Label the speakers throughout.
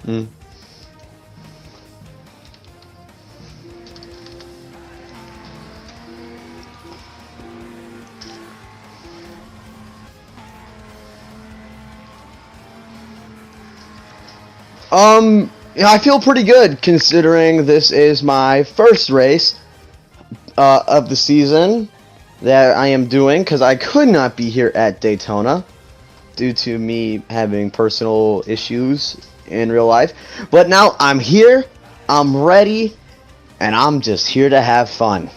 Speaker 1: Mm. Yeah, I feel pretty good considering this is my first race of the season that I am doing because I could not be here at Daytona due to me having personal issues in real life. But now I'm here, I'm ready, and I'm just here to have fun.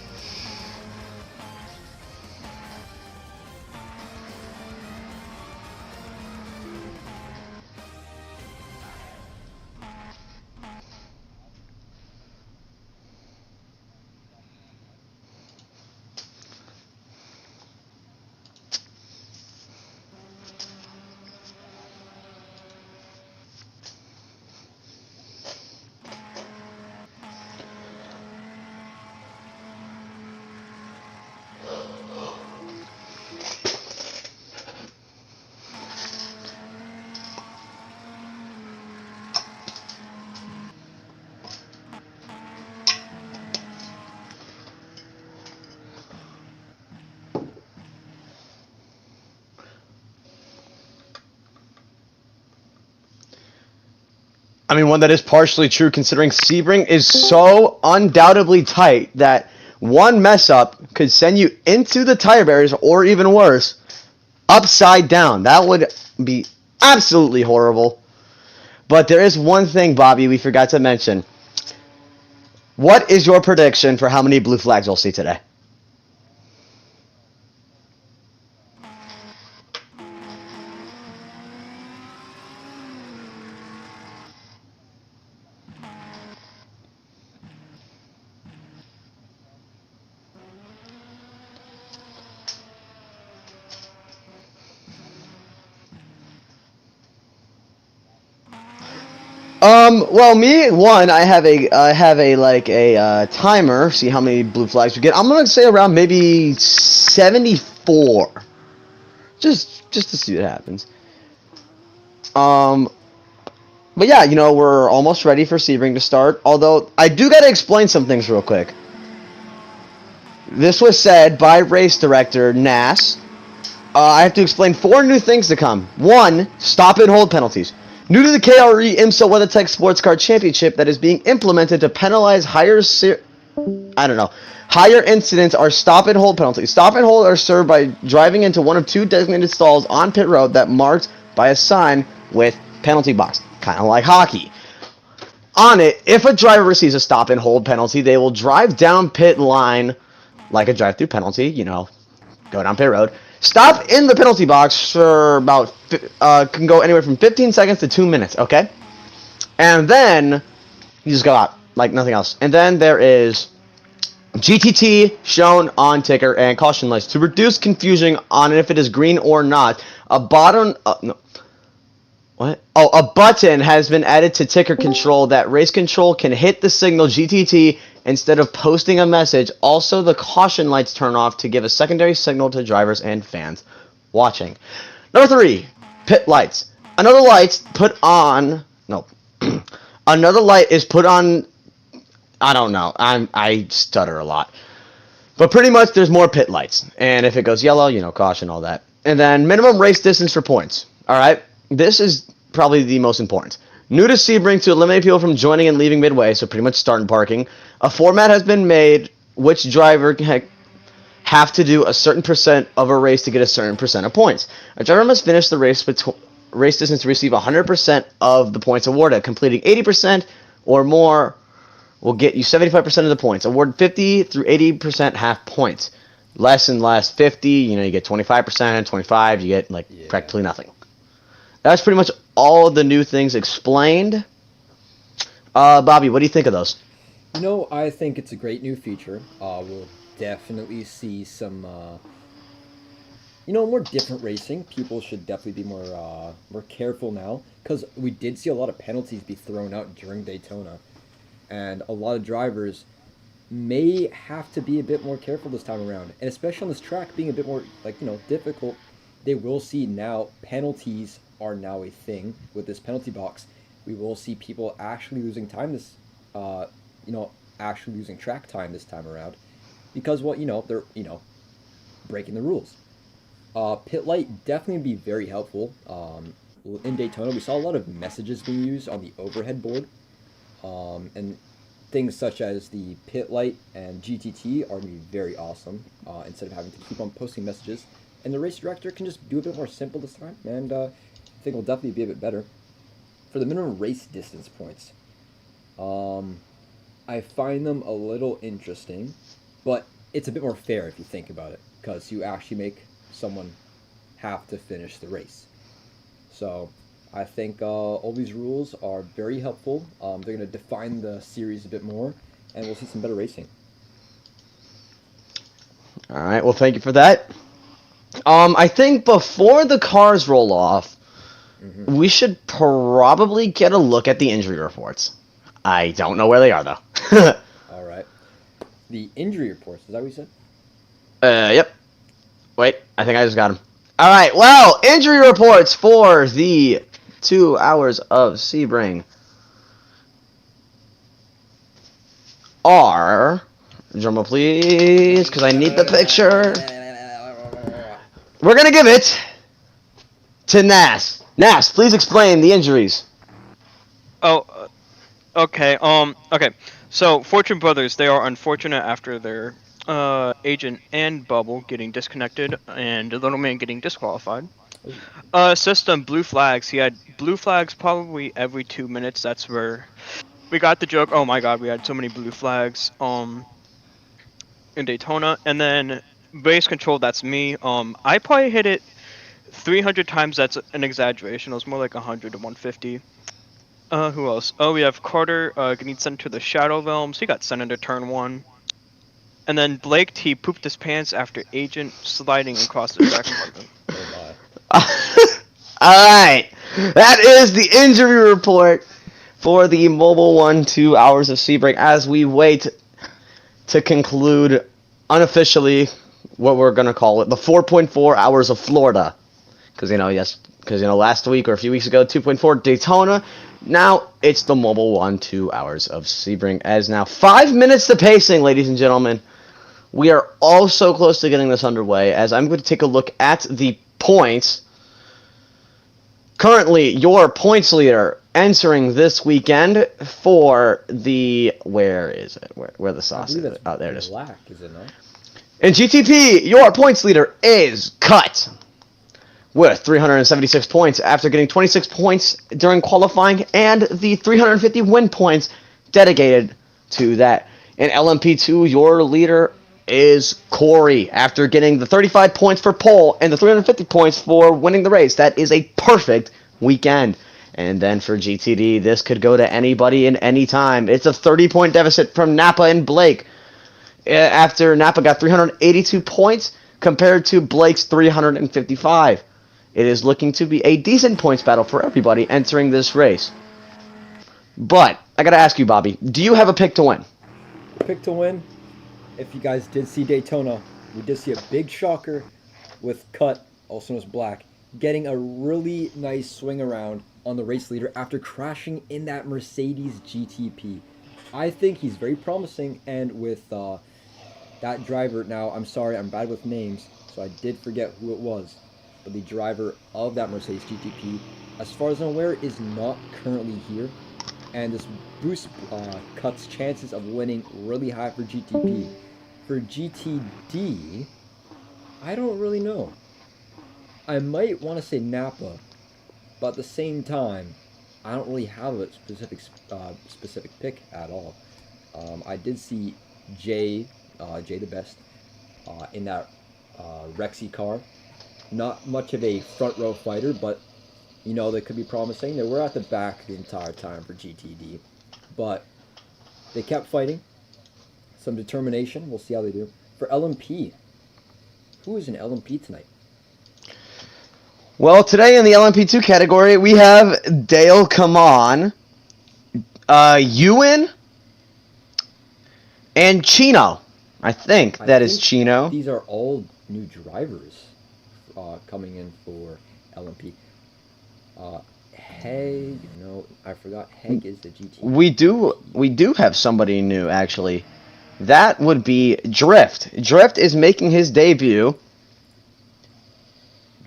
Speaker 1: I mean, one that is partially true considering Sebring is so undoubtedly tight that one mess up could send you into the tire barriers or even worse, upside down. That would be absolutely horrible. But there is one thing, Bobby, we forgot to mention. What is your prediction for how many blue flags we'll see today? Well, me one, I have a like a timer. See how many blue flags we get. I'm gonna say around maybe 74, just to see what happens. Um, but yeah, we're almost ready for Sebring to start. Although I do gotta explain some things real quick. This was said by race director Nass. I have to explain 4 new things to come. 1, stop and hold penalties. New to the KRE IMSA WeatherTech Sports Car Championship that is being implemented to penalize higher incidents are stop and hold penalties. Stop and hold are served by driving into one of 2 designated stalls on pit road that marked by a sign with penalty box, kind of like hockey. On it, if a driver receives a stop and hold penalty, they will drive down pit line like a drive-through penalty, go down pit road. Stop in the penalty box for about can go anywhere from 15 seconds to 2 minutes. Okay, and then you just go out like nothing else. And then there is GTT shown on ticker and caution lights to reduce confusion on if it is green or not. A bottom no. What? Oh, a button has been added to ticker control that race control can hit the signal GTT instead of posting a message. Also, the caution lights turn off to give a secondary signal to drivers and fans watching. Number 3, pit lights. Another light's put on. No, another light is put on. I don't know. I stutter a lot, but pretty much there's more pit lights, and if it goes yellow, caution, all that. And then minimum race distance for points. All right, this is probably the most important. New to Sebring to eliminate people from joining and leaving midway, so pretty much start and parking. A format has been made which driver have to do a certain percent of a race to get a certain percent of points. A driver must finish the race distance to receive 100% of the points awarded. Completing 80% or more will get you 75% of the points. Award 50 through 80% half points. Less and less, 50, you get 25%, 25, you get practically nothing. That's pretty much all the new things explained. Bobby, what do you think of those?
Speaker 2: I think it's a great new feature. We'll definitely see some, more different racing. People should definitely be more careful now because we did see a lot of penalties be thrown out during Daytona, and a lot of drivers may have to be a bit more careful this time around, and especially on this track being a bit more difficult. They will see now penalties are now a thing with this penalty box, we will see people actually losing time this, actually losing track time this time around, because they're breaking the rules. Pit light definitely be very helpful. In Daytona, we saw a lot of messages being used on the overhead board, and things such as the pit light and GTT are going to be very awesome. Instead of having to keep on posting messages, and the race director can just do a bit more simple this time, and I think it'll definitely be a bit better. For the minimum race distance points, I find them a little interesting, but it's a bit more fair if you think about it, because you actually make someone have to finish the race. So I think all these rules are very helpful. They're going to define the series a bit more, and we'll see some better racing.
Speaker 1: All right, well, thank you for that. I think before the cars roll off, we should probably get a look at the injury reports. I don't know where they are, though.
Speaker 2: All right. The injury reports, is that what you said?
Speaker 1: Yep. Wait, I think I just got them. All right, well, injury reports for the 2 hours of Sebring are... Drumroll, please, because I need the picture. We're going to give it to Nas. Nas, please explain the injuries.
Speaker 3: Oh, okay. Okay. So, Fortune Brothers, they are unfortunate after their agent and Bubble getting disconnected and Little Man getting disqualified. System blue flags. He had blue flags probably every 2 minutes. That's where we got the joke. Oh my God, we had so many blue flags. In Daytona, and then race control. That's me. I probably hit it 300 times. That's an exaggeration. It was more like 100 to 150. Who else? Oh, we have Carter getting sent to the Shadow Realms. He got sent into turn 1. And then Blake T pooped his pants after Agent sliding across the track.
Speaker 2: Oh my.
Speaker 1: Alright, that is the injury report for the Mobil1 2 hours of Sebring as we wait to conclude unofficially what we're going to call it, the 4.4 hours of Florida. Because, last week or a few weeks ago, 2.4 Daytona. Now it's the Mobil1 2 hours of Sebring. As now 5 minutes to pacing, ladies and gentlemen. We are all so close to getting this underway, as I'm going to take a look at the points. Currently, your points leader entering this weekend for the... Where is it? Where the sauce is? Oh, there it is.
Speaker 2: Black, is it not?
Speaker 1: In GTP, your points leader is Cut with 376 points after getting 26 points during qualifying and the 350 win points dedicated to that. In LMP2, your leader is Corey after getting the 35 points for pole and the 350 points for winning the race. That is a perfect weekend. And then for GTD, this could go to anybody in any time. It's a 30-point deficit from Napa and Blake. After Napa got 382 points compared to Blake's 355. It is looking to be a decent points battle for everybody entering this race. But, I gotta ask you, Bobby, do you have a pick to win?
Speaker 2: Pick to win? If you guys did see Daytona, we did see a big shocker with Cut, also known as Black, getting a really nice swing around on the race leader after crashing in that Mercedes GTP. I think he's very promising, and with that driver, now I'm sorry, I'm bad with names, so I did forget who it was, but the driver of that Mercedes GTP, as far as I'm aware, is not currently here, and this boosts Cut's chances of winning really high for GTP. For GTD, I don't really know. I might want to say Napa, but at the same time, I don't really have a specific pick at all. I did see Jay the Best, in that Rexy car. Not much of a front row fighter, but they could be promising. They were at the back the entire time for GTD, but they kept fighting. Some determination. We'll see how they do. For LMP, who is in LMP tonight?
Speaker 1: Well, today in the LMP2 category, we have Dale Kaman, Ewan, and Chino. I think that is Chino.
Speaker 2: These are all new drivers coming in for LMP. Heg. No, I forgot. Heg is the GT.
Speaker 1: We do have somebody new actually. That would be Drift. Drift is making his debut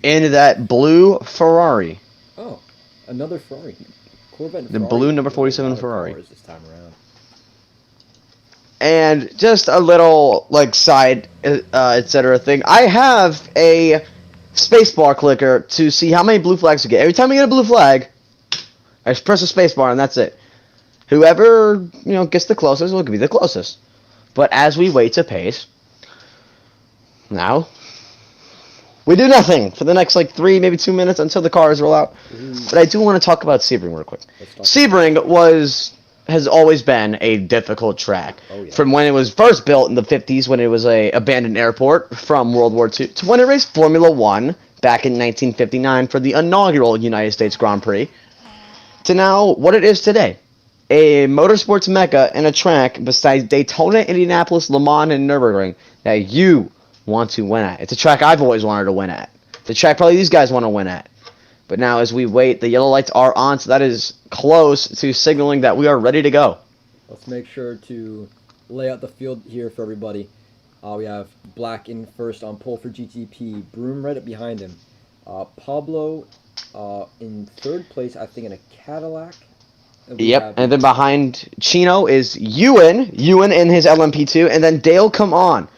Speaker 1: in that blue Ferrari.
Speaker 2: Oh, another Ferrari. Corvette and
Speaker 1: The
Speaker 2: Ferrari
Speaker 1: blue number
Speaker 2: with a
Speaker 1: 47
Speaker 2: lot of
Speaker 1: Ferrari.
Speaker 2: cars this time around.
Speaker 1: And just a little like side etc. thing. I have a spacebar clicker to see how many blue flags you get. Every time you get a blue flag, I just press a spacebar and that's it. Whoever gets the closest will be the closest. But as we wait to pace, now we do nothing for the next like 3, maybe 2 minutes until the cars roll out. But I do want to talk about Sebring real quick. Sebring has always been a difficult track.
Speaker 2: Oh, yeah.
Speaker 1: From when it was first built in the 50s, when it was a abandoned airport from World War II, to when it raced Formula One back in 1959 for the inaugural United States Grand Prix, to now what it is today. A motorsports mecca and a track besides Daytona, Indianapolis, Le Mans, and Nürburgring that you want to win at. It's a track I've always wanted to win at. The track probably these guys want to win at. But now as we wait, the yellow lights are on, so that is close to signaling that we are ready to go.
Speaker 2: Let's make sure to lay out the field here for everybody. We have Black in first on pole for GTP, Broom right up behind him. Pablo in third place, I think, in a Cadillac.
Speaker 1: Yep, and then behind Chino is Ewan in his LMP2, and then Dale come on.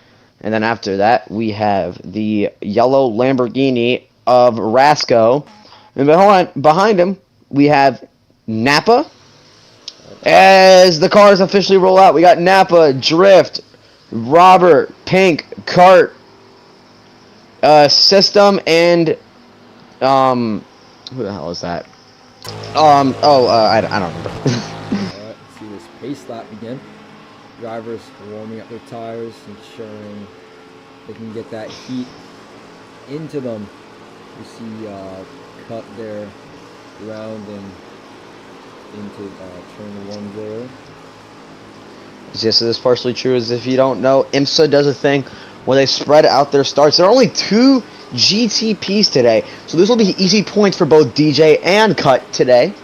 Speaker 1: And then after that, we have the yellow Lamborghini of Rasco. And behind him, we have Napa. As the cars officially roll out, we got Napa, Drift, Robert, Pink, Kart, System, and who the hell is that? I don't remember.
Speaker 2: Alright, let's see this pace lap begin. Drivers warming up their tires, ensuring they can get that heat into them. You see cut there, rounding into turn 1 there.
Speaker 1: Yes, it is partially true. As if you don't know, IMSA does a thing where they spread out their starts. There are only 2 GTPs today, so this will be easy points for both DJ and Cut today.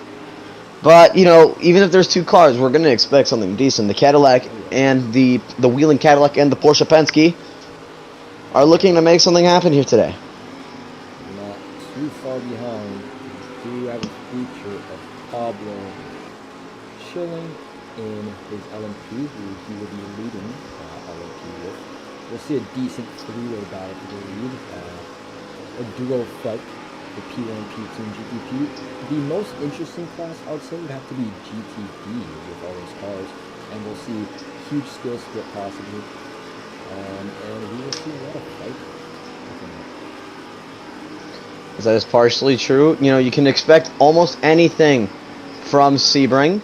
Speaker 1: But even if there's 2 cars, we're gonna expect something decent. The Cadillac and the Wheeling Cadillac and the Porsche Penske are looking to make something happen here today.
Speaker 2: Not too far behind. We do have a feature of Pablo chilling in his LMP, who he will be leading LMP with. We'll see a decent 3-way battle for the lead. A duo fight, the P1, P2, and GTP. The most interesting class, I would say, would have to be GTP with all those cars. And we'll see huge skill split possibly. And we will see a lot of fight.
Speaker 1: That is partially true. You can expect almost anything from Sebring.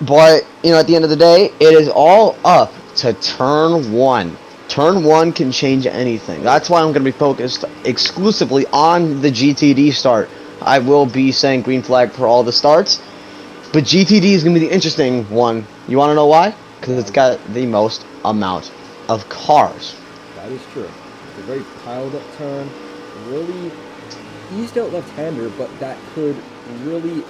Speaker 1: But, at the end of the day, it is all up to turn 1. Turn 1 can change anything. That's why I'm going to be focused exclusively on the GTD start. I will be saying green flag for all the starts. But GTD is going to be the interesting one. You want to know why? Because it's got the most amount of cars.
Speaker 2: That is true. It's a very piled up turn. Really eased out left-hander, but that could really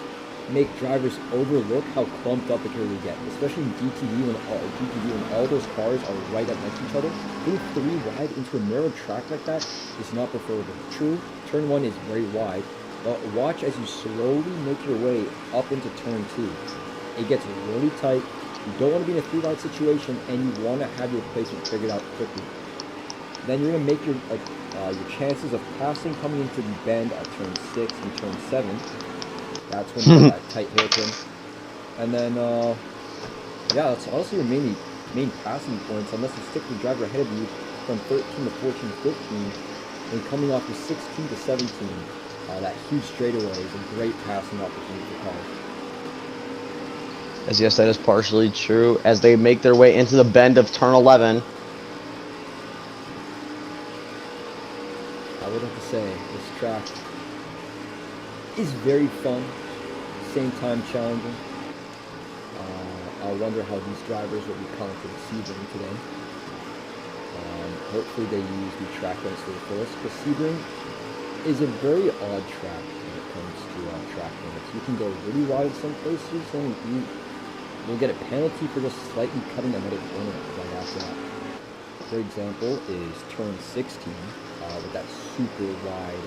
Speaker 2: make drivers overlook how clumped up it can really get, especially in GTD when all those cars are right up next to each other. Being 3 wide into a narrow track like that is not preferable. True, turn 1 is very wide, but watch as you slowly make your way up into turn 2. It gets really tight. You don't want to be in a 3-wide situation, and you want to have your placement figured out quickly. Then you're going to make your chances of passing coming into the bend at turn 6 and turn 7. That's when you get that tight hairpin. And then, yeah, that's honestly your main passing points, unless you stick the driver ahead of you from 13 to 14, 15, and coming off of 16 to 17. That huge straightaway is a great passing opportunity for cars.
Speaker 1: As yes, that is partially true. As they make their way into the bend of turn 11.
Speaker 2: I would have to say, this track is very fun, same time challenging. I wonder how these drivers will be coming to the Sebring today. Hopefully they use the track limits to the fullest, because Sebring is a very odd track when it track limits. You can go really wide in some places, and you will get a penalty for just slightly cutting another corner right after that. For example, is turn 16 with that super wide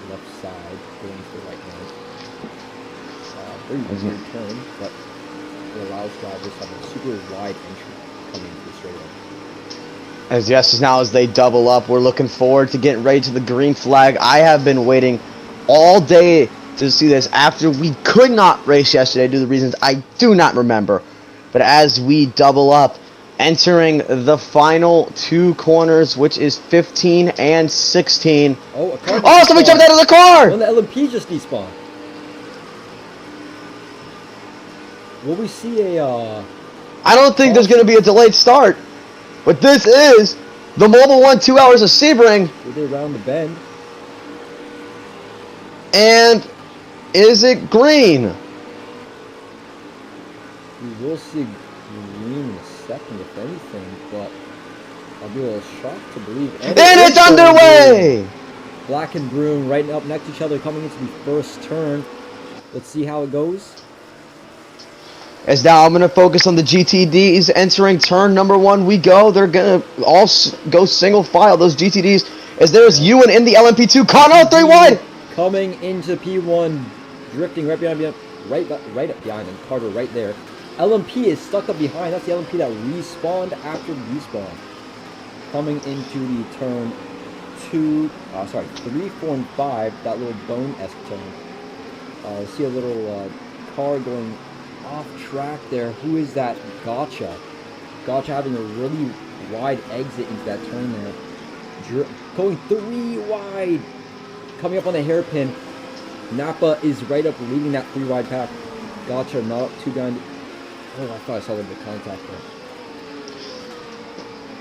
Speaker 2: left side going to the right hand. Very weird turn, but it allows drivers to have a super wide entry coming into the straightaway.
Speaker 1: Now as they double up, we're looking forward to getting ready to the green flag. I have been waiting all day to see this after we could not race yesterday due to the reasons I do not remember. But as we double up, entering the final two corners, which is 15 and 16.
Speaker 2: Oh, a car
Speaker 1: Oh, somebody jumped out of the car!
Speaker 2: Well, the LMP just despawned. Will we see a,
Speaker 1: I don't think there's going to be a delayed start. But this is the Mobil1 2 hours of Sebring.
Speaker 2: Will they round the bend?
Speaker 1: And is it green?
Speaker 2: We will see green in a second, if anything, but I'll be a little shocked to believe.
Speaker 1: And it's underway!
Speaker 2: Black and Broom right up next to each other coming into the first turn. Let's see how it goes.
Speaker 1: As now I'm going to focus on the GTDs entering turn number 1. We go. They're going to all go single file, those GTDs. As there's Ewan in the LMP2. Connor 3 wide!
Speaker 2: Coming into P1, drifting right behind, right up behind him. Carter right there. LMP is stuck up behind. That's the LMP that respawned after respawn. Coming into the turn 3, 4, and 5. That little bone-esque turn. See a little car going off track there. Who is that? Gotcha having a really wide exit into that turn there. Going 3 wide. Coming up on the hairpin. Napa is right up leading that 3 wide pack. Gotcha not up too behind. Oh, I thought I saw a little bit of contact there.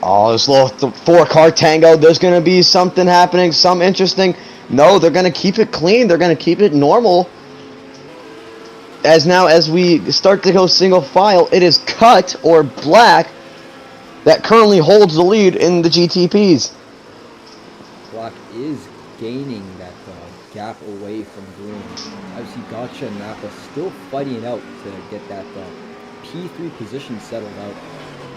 Speaker 1: Oh, this little 4-car tango. There's going to be something happening, some interesting. No, they're going to keep it clean. They're going to keep it normal. As we start to go single file, it is Cut or Black that currently holds the lead in the GTPs.
Speaker 2: Black is gaining that gap away from Green. Obviously, Gotcha and Napa still fighting it out to get that P3 position settled out.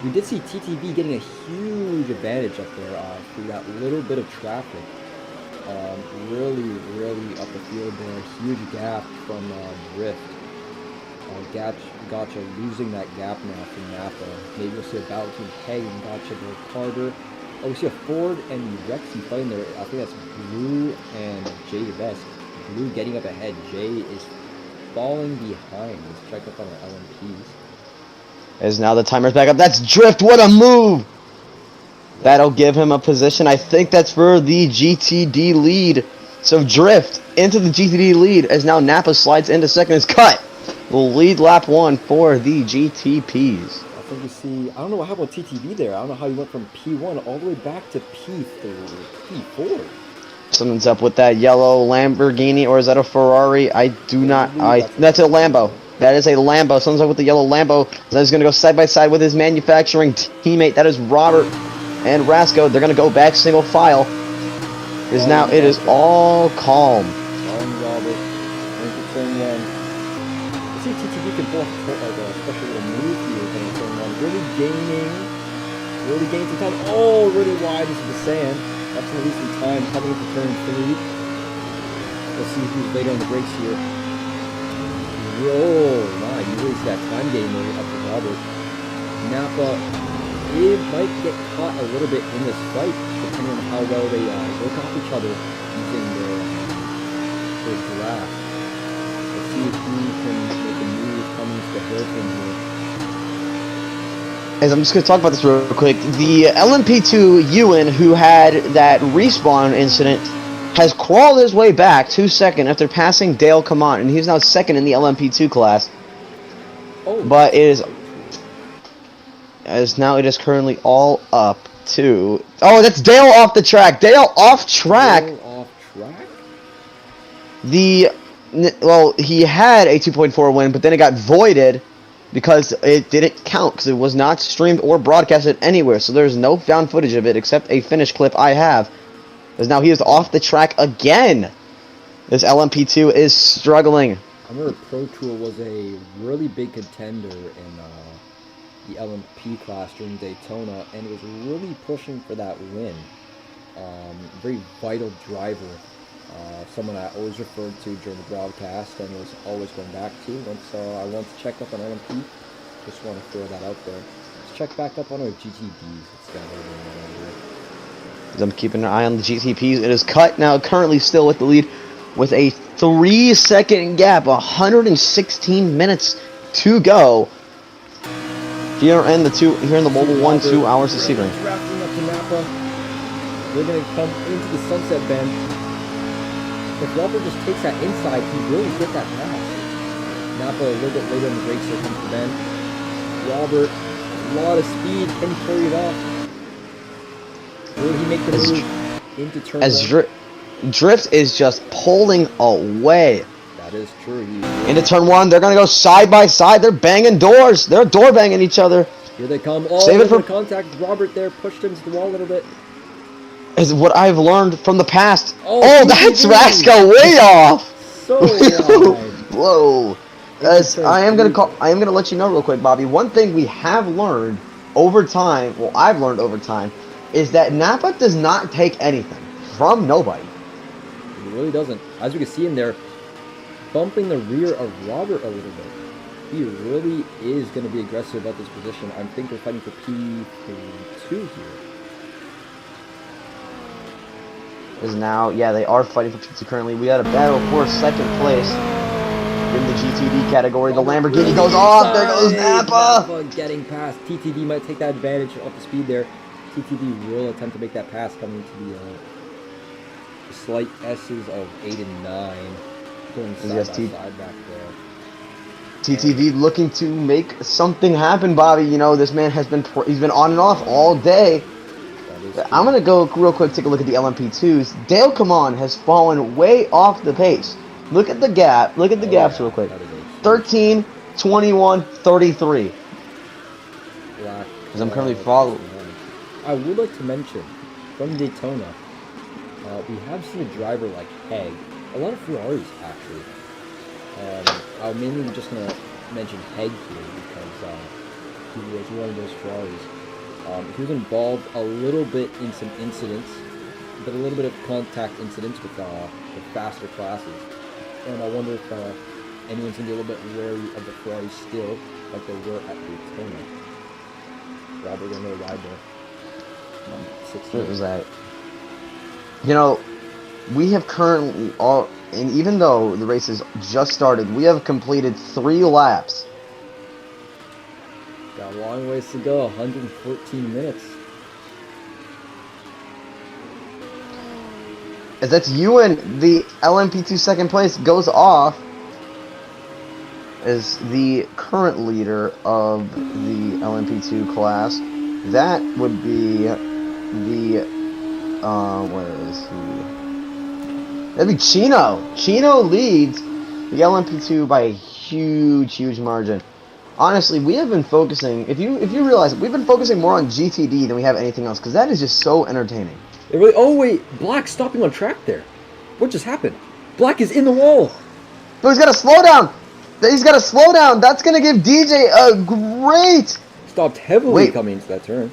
Speaker 2: We did see TTV getting a huge advantage up there through that little bit of traffic. Really up the field there. Huge gap from Drift. Gotcha losing that gap now from Napa. Maybe we'll see a battle between Hay and Gotcha there. Carter. Oh, we see a Ford and Rexy fighting there. I think that's Blue and Jay the best. Blue getting up ahead. Jay is falling behind. Let's check up on our LMPs.
Speaker 1: As now the timer's back up. That's Drift. What a move! That'll give him a position. I think that's for the GTD lead. So Drift into the GTD lead as now Napa slides into second. Is Cut will lead lap 1 for the GTPs.
Speaker 2: I think we see, I don't know what happened with TTV there. I don't know how he went from P1 all the way back to P4.
Speaker 1: Something's up with that yellow Lamborghini, or is that a Ferrari? I do not. That's a Lambo. That is a Lambo. Something's up with the yellow Lambo. That's going to go side by side with his manufacturing teammate. That is Robert and Rasco. They're going to go back single file. Is now it is all calm.
Speaker 2: Robert. Into turn 1. Let's see if TTV can pull off a special little move here in turn 1. Really gaining some time. Oh, really wide into the sand. That's going to lose some time coming into turn 3. Let's see who's later on the brakes here. Whoa, wow, you really see that time game there up to Robert. Napa, it might get caught a little bit in this fight, depending on how well they work off each other using their draft. Let's see if he can make a move coming to the hairpin here.
Speaker 1: As I'm just going to talk about this real quick, the LMP2 Ewan, who had that respawn incident, has crawled his way back to second after passing Dale Kamon, and he's now second in the LMP2 class.
Speaker 2: Oh,
Speaker 1: but it is currently all up to. Oh, that's Dale off the track. Dale off track.
Speaker 2: Dale off track.
Speaker 1: He had a 2.4 win, but then it got voided because it didn't count because it was not streamed or broadcasted anywhere. So there's no found footage of it except a finished clip I have. As now he is off the track again. This LMP2 is struggling.
Speaker 2: I remember Pro Tour was a really big contender in the LMP class during Daytona, and was really pushing for that win. Very vital driver. Someone I always referred to during the broadcast and was always going back to. Once I want to check up on LMP, just want to throw that out there. Let's check back up on our GTDs. It's got
Speaker 1: I'm keeping an eye on the GTPs. It is cut now, currently still with the lead with a 3-second gap, 116 minutes to go. Here in the Mobil1 2 hours of Sebring.
Speaker 2: Drafting up to Napa. We're going to come into the sunset bend. If Robert just takes that inside, he will get that pass. Napa a little bit later in the brakes, here comes the bend. Robert, a lot of speed, can he carry it off? Will he make the move into turn one?
Speaker 1: Drift is just pulling away.
Speaker 2: That is true.
Speaker 1: Into turn one, they're gonna go side by side. They're banging doors. They're door banging each other.
Speaker 2: Here they come. Oh,
Speaker 1: Save it for
Speaker 2: contact. Robert there pushed him to the wall a little bit.
Speaker 1: Is what I've learned from the past.
Speaker 2: Oh,
Speaker 1: that's Raska way off.
Speaker 2: So wide.
Speaker 1: Whoa. I am gonna let you know real quick, Bobby. One thing we have learned over time, well, I've learned over time, is that Napa does not take anything from nobody.
Speaker 2: He really doesn't. As we can see him there, bumping the rear of Robert a little bit. He really is going to be aggressive at this position. I think they're fighting for P2 here.
Speaker 1: Is now, yeah, they are fighting for P2 currently. We had a battle for second place in the GTD category. The Lamborghini goes off. There goes Napa.
Speaker 2: Getting past. TTD might take that advantage off the speed there. TTD will attempt to make that pass coming to the slight S's of 8 and 9. Going side by side back there.
Speaker 1: TTV looking to make something happen, Bobby. You know, this man has been he's been on and off all day. I'm gonna go real quick, take a look at the LMP2s. Dale Camon has fallen way off the pace. Look at the gap. Look at the gaps real quick. 13, 21, 33. Because I'm currently following.
Speaker 2: I would like to mention from Daytona, we have seen a driver like Haig. A lot of Ferraris, actually. I'm mainly just going to mention Haig here because he was one of those Ferraris. He was involved a little bit in some incidents, but a little bit of contact incidents with the faster classes. And I wonder if anyone's going to be a little bit wary of the Ferraris still, like they were at Daytona. Robert going to ride there.
Speaker 1: What was that? You know, we have currently and even though the race has just started, we have completed 3 laps.
Speaker 2: Got a long ways to go, 114 minutes.
Speaker 1: As that's Ewan, the LMP2 second place, goes off as the current leader of the LMP2 class. That would be the where is he? That'd be Chino. Chino leads the LMP2 by a huge margin. Honestly, we have been focusing. If you realize, we've been focusing more on GTD than we have anything else, because that is just so entertaining.
Speaker 2: It really. Oh wait, Black's stopping on track there. What just happened? Black is in the wall.
Speaker 1: But he's got to slow down. He's got to slow down. That's gonna give DJ a great.
Speaker 2: Stopped heavily coming into that turn.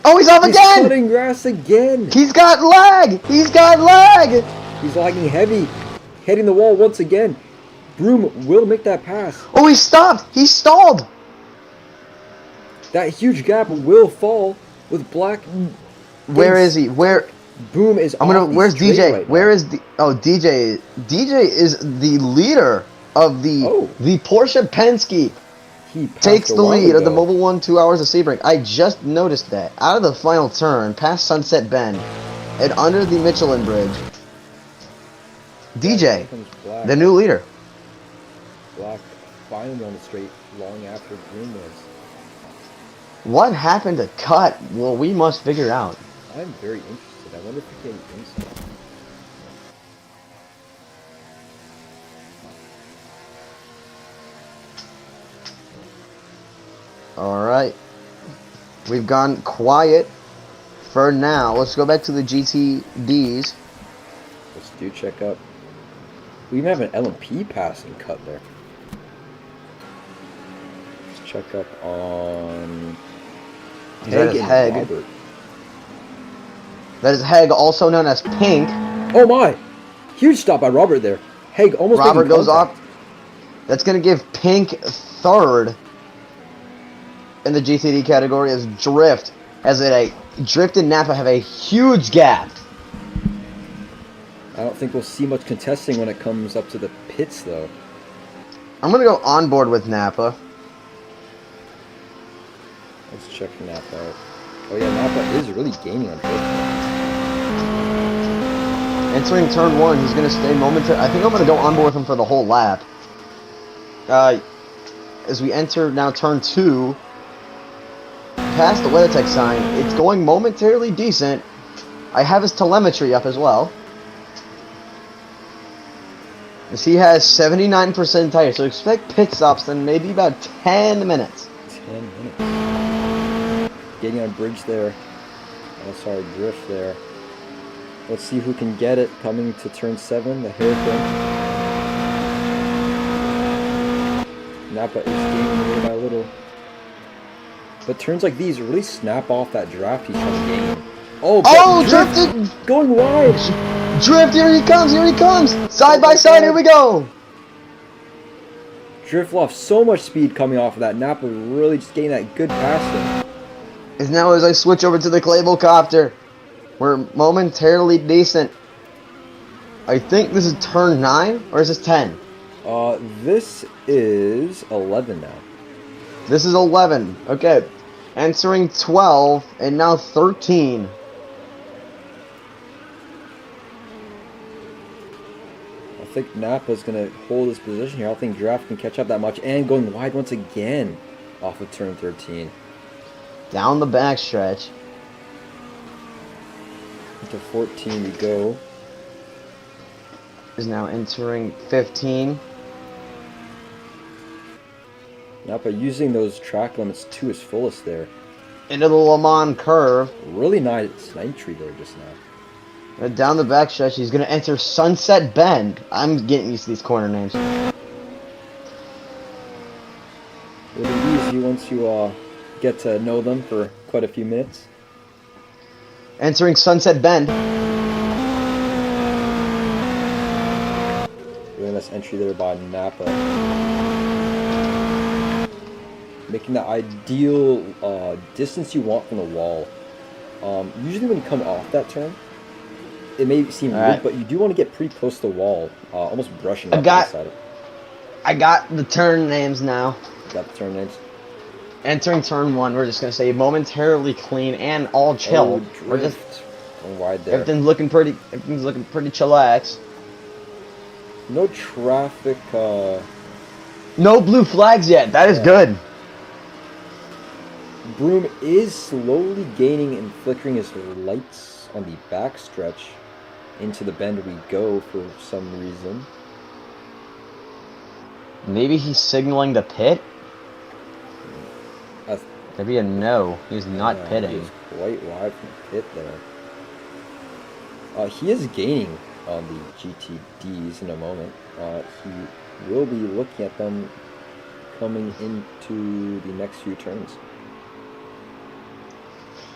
Speaker 1: Oh, he's off again!
Speaker 2: He's cutting grass again!
Speaker 1: He's got lag! He's got lag!
Speaker 2: He's lagging heavy. Hitting the wall once again. Broom will make that pass.
Speaker 1: Oh, he stopped! He stalled!
Speaker 2: That huge gap will fall with Black.
Speaker 1: Where is he? Where?
Speaker 2: Boom is
Speaker 1: where's DJ?
Speaker 2: Right
Speaker 1: Where is the... Oh, DJ. DJ is the leader of the Porsche Penske.
Speaker 2: He
Speaker 1: takes the lead of the Mobil1 2 hours of Sebring. I just noticed that. Out of the final turn, past Sunset Bend, and under the Michelin Bridge, DJ, the new leader.
Speaker 2: Black finally on the straight long after Broom was.
Speaker 1: What happened to cut? Well, we must figure out.
Speaker 2: I'm very interested. I wonder if we can IMSA.
Speaker 1: Alright. We've gone quiet for now. Let's go back to the GTDs.
Speaker 2: Let's do check up. We even have an LMP passing cut there. Let's check up on
Speaker 1: That is
Speaker 2: and
Speaker 1: Heg.
Speaker 2: Robert.
Speaker 1: That is Heg, also known as Pink.
Speaker 2: Oh my! Huge stop by Robert there. Heg almost
Speaker 1: Robert
Speaker 2: making
Speaker 1: goes
Speaker 2: contact.
Speaker 1: off. That's going to give Pink third in the GTD category as Drift. Drift and Napa have a huge gap.
Speaker 2: I don't think we'll see much contesting when it comes up to the pits, though.
Speaker 1: I'm going to go on board with Napa.
Speaker 2: Let's check Napa out. Oh yeah, Napa is really gaining on Drift.
Speaker 1: Entering turn 1, he's going to stay momentary. I think I'm going to go on board with him for the whole lap. As we enter now turn 2, past the WeatherTech sign, it's going momentarily decent. I have his telemetry up as well. As he has 79% tire, so expect pit stops in maybe about 10 minutes.
Speaker 2: 10 minutes. Getting on bridge there. Oh, sorry, Drift there. Let's see who can get it coming to turn 7, the hairpin. Napa is gaining little by little. But turns like these really snap off that draft he's trying to gain. Oh,
Speaker 1: Drifted!
Speaker 2: Going wide!
Speaker 1: Drift, here he comes, here he comes! Side by side, here we go!
Speaker 2: Drift lost so much speed coming off of that. Napa really just getting that good passing.
Speaker 1: As now as I switch over to the Clable Copter, we're momentarily decent. I think this is turn 9, or is this 10?
Speaker 2: This is 11 now.
Speaker 1: This is 11. Okay. Entering 12, and now 13.
Speaker 2: I think Napa's going to hold his position here. I don't think Draft can catch up that much. And going wide once again off of turn 13.
Speaker 1: Down the backstretch.
Speaker 2: Into 14 we go.
Speaker 1: Is now entering 15.
Speaker 2: Napa using those track limits to his fullest there.
Speaker 1: Into the Le Mans curve.
Speaker 2: Really nice entry there just now.
Speaker 1: Down the backstretch, he's going to enter Sunset Bend. I'm getting used to these corner names.
Speaker 2: It'll be easy once you get to know them for quite a few minutes.
Speaker 1: Entering Sunset Bend.
Speaker 2: Really nice entry there by Napa. Making that ideal distance you want from the wall. Usually when you come off that turn, it may seem weird, but you do want to get pretty close to the wall, almost brushing up the side.
Speaker 1: I got the turn names now.
Speaker 2: Got the turn names.
Speaker 1: Entering turn 1, we're just going to say momentarily clean and all chill.
Speaker 2: Oh,
Speaker 1: We're just
Speaker 2: going wide there.
Speaker 1: everything's looking pretty chillax.
Speaker 2: No traffic.
Speaker 1: No blue flags yet. That is good.
Speaker 2: Broom is slowly gaining and flickering his lights on the backstretch. Into the bend we go for some reason.
Speaker 1: Maybe he's signaling the pit? Maybe a no. He's not pitting.
Speaker 2: He's quite wide from the pit there. He is gaining on the GTDs in a moment. He will be looking at them coming into the next few turns.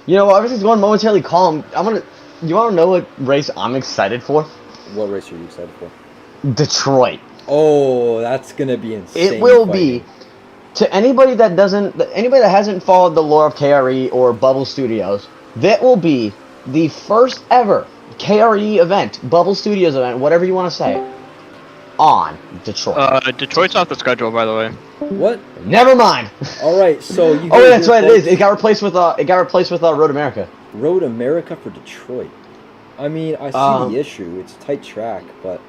Speaker 1: You know, everything's going momentarily calm. You want to know what race I'm excited for?
Speaker 2: What race are you excited for?
Speaker 1: Detroit.
Speaker 2: Oh, that's gonna be insane.
Speaker 1: It will be. To anybody that hasn't followed the lore of KRE or Bubble Studios, that will be the first ever KRE event, Bubble Studios event, whatever you want to say, on Detroit.
Speaker 3: Detroit's off the schedule, by the way.
Speaker 2: What?
Speaker 1: Never mind.
Speaker 2: All right, so you.
Speaker 1: Oh, that's right. It is. It got replaced with Road America.
Speaker 2: Road America for Detroit. I mean, I see the issue. It's a tight track, but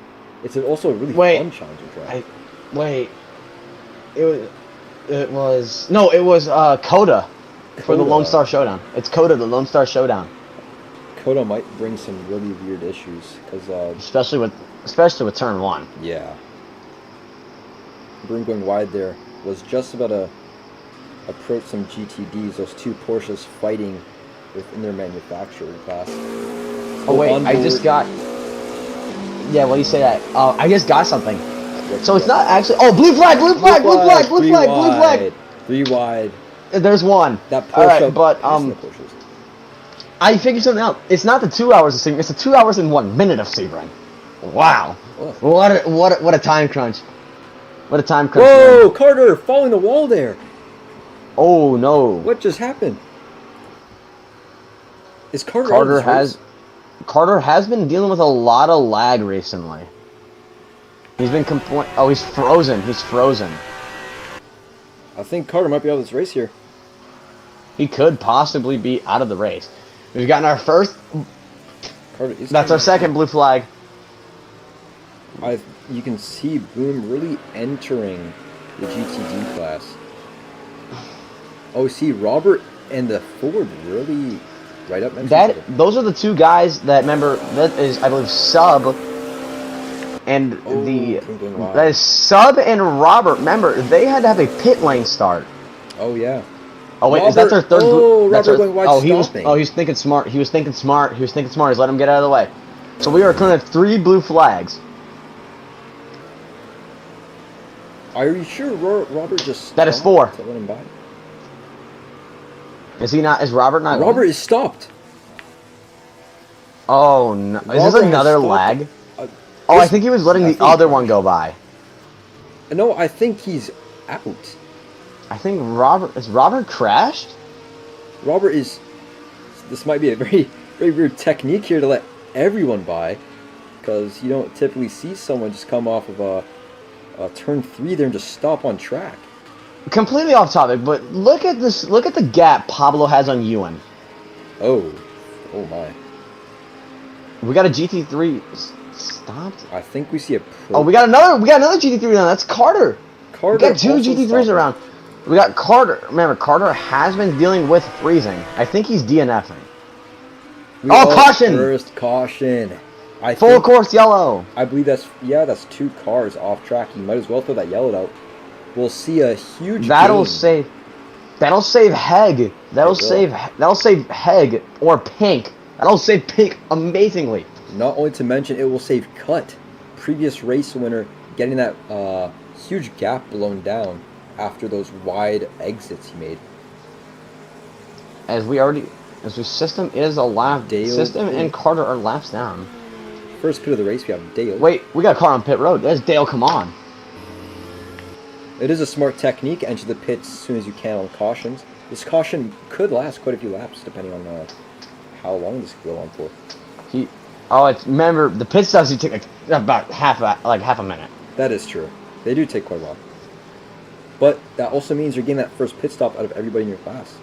Speaker 2: it's also a really fun, challenging track.
Speaker 1: It was Coda for the Lone Star Showdown. It's Coda, the Lone Star Showdown.
Speaker 2: Coda might bring some really weird issues because
Speaker 1: especially with turn 1.
Speaker 2: Yeah. Broom going wide there was just about to approach some GTDs. Those two Porsches fighting within their manufacturer class.
Speaker 1: Oh wait, I just got. Yeah, what do you say that? I just got something. So it's not actually. Oh, blue flag! Blue flag! Blue flag! Blue flag! Blue flag!
Speaker 2: 3 wide.
Speaker 1: There's one.
Speaker 2: That Porsche.
Speaker 1: All right, but
Speaker 2: the Porsches.
Speaker 1: I figured something out. It's not the 2 hours of Sebring. It's the 2 hours and 1 minute of Sebring. Wow.
Speaker 2: Oh.
Speaker 1: What a time crunch. What a time crunch.
Speaker 2: Whoa,
Speaker 1: Man.
Speaker 2: Carter, following the wall there.
Speaker 1: Oh no.
Speaker 2: What just happened? Is Carter?
Speaker 1: Carter has been dealing with a lot of lag recently. He's been Oh, he's frozen. He's frozen.
Speaker 2: I think Carter might be out of this race here.
Speaker 1: He could possibly be out of the race. We've gotten our first. That's our second blue flag.
Speaker 2: You can see Boom really entering the GTD class. Oh, see Robert and the Ford really right up next to each other.
Speaker 1: Those are the two guys that remember. That is, I believe, Sub and that is Sub and Robert. Remember, they had to have a pit lane start.
Speaker 2: Oh yeah.
Speaker 1: Oh wait,
Speaker 2: Robert,
Speaker 1: is that their third?
Speaker 2: Robert going wide stopping.
Speaker 1: He was thinking smart. He was thinking smart. He's let him get out of the way. So we are currently at 3 blue flags.
Speaker 2: Are you sure Robert just?
Speaker 1: That is 4.
Speaker 2: To let him by?
Speaker 1: Is he not? Is Robert not?
Speaker 2: Robert is stopped.
Speaker 1: Oh no! Is this another lag? I think he was letting the other one go by.
Speaker 2: No, I think he's out.
Speaker 1: I think Robert crashed?
Speaker 2: Robert is... This might be a very, very weird technique here to let everyone by. Because you don't typically see someone just come off of a turn 3 there and just stop on track.
Speaker 1: Completely off topic, but look at this. Look at the gap Pablo has on Ewan.
Speaker 2: Oh my.
Speaker 1: We got a GT3 stopped.
Speaker 2: I think we see a...
Speaker 1: Oh, we got another GT3 now. That's Carter. We got 2 GT3s around. We got Carter. Remember, Carter has been dealing with freezing. I think he's DNFing. Caution!
Speaker 2: First caution.
Speaker 1: Full course yellow.
Speaker 2: I believe that's 2 cars off track. You might as well throw that yellow out. We'll see a huge.
Speaker 1: That'll save Heg. That'll save Heg or Pink. That'll save Pink amazingly.
Speaker 2: Not only to mention, it will save Cut, previous race winner, getting that huge gap blown down after those wide exits he made.
Speaker 1: System is a lap. System and Carter are laps down.
Speaker 2: First pit of the race, we have Dale.
Speaker 1: Wait, we got a car on pit road. There's Dale. Come on.
Speaker 2: It is a smart technique. Enter the pits as soon as you can on cautions. This caution could last quite a few laps, depending on how long this could go on for.
Speaker 1: Remember the pit stops. You take about half a minute.
Speaker 2: That is true. They do take quite a while. But that also means you're getting that first pit stop out of everybody in your class.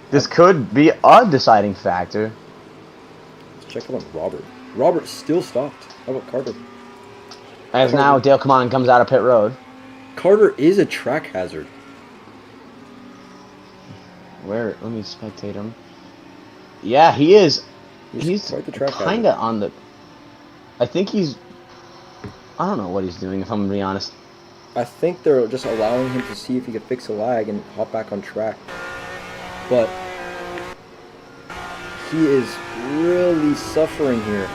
Speaker 1: This could be a deciding factor.
Speaker 2: Let's check out on Robert. Robert's still stopped. How about Carter?
Speaker 1: Now Dale come on comes out of pit road.
Speaker 2: Carter is a track hazard.
Speaker 1: Where? Let me spectate him. Yeah, he is. He's
Speaker 2: quite the track
Speaker 1: kinda
Speaker 2: hazard.
Speaker 1: on the. I think he's. I don't know what he's doing, if I'm gonna be honest.
Speaker 2: I think they're just allowing him to see if he could fix a lag and hop back on track. But he is really suffering here.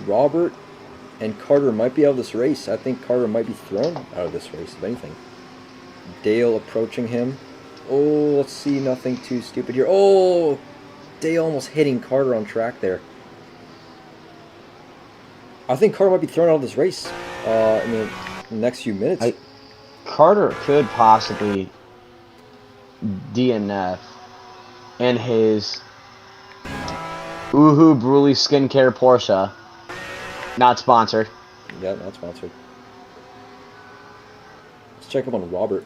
Speaker 2: Robert and Carter might be out of this race. I think Carter might be thrown out of this race, if anything. Dale approaching him. Oh, let's see, nothing too stupid here. Oh, Dale almost hitting Carter on track there. I think Carter might be thrown out of this race in the next few minutes.
Speaker 1: Carter could possibly DNF in his Uhu Bruley Skincare Porsche. Not sponsored.
Speaker 2: Yeah, not sponsored. Let's check up on Robert.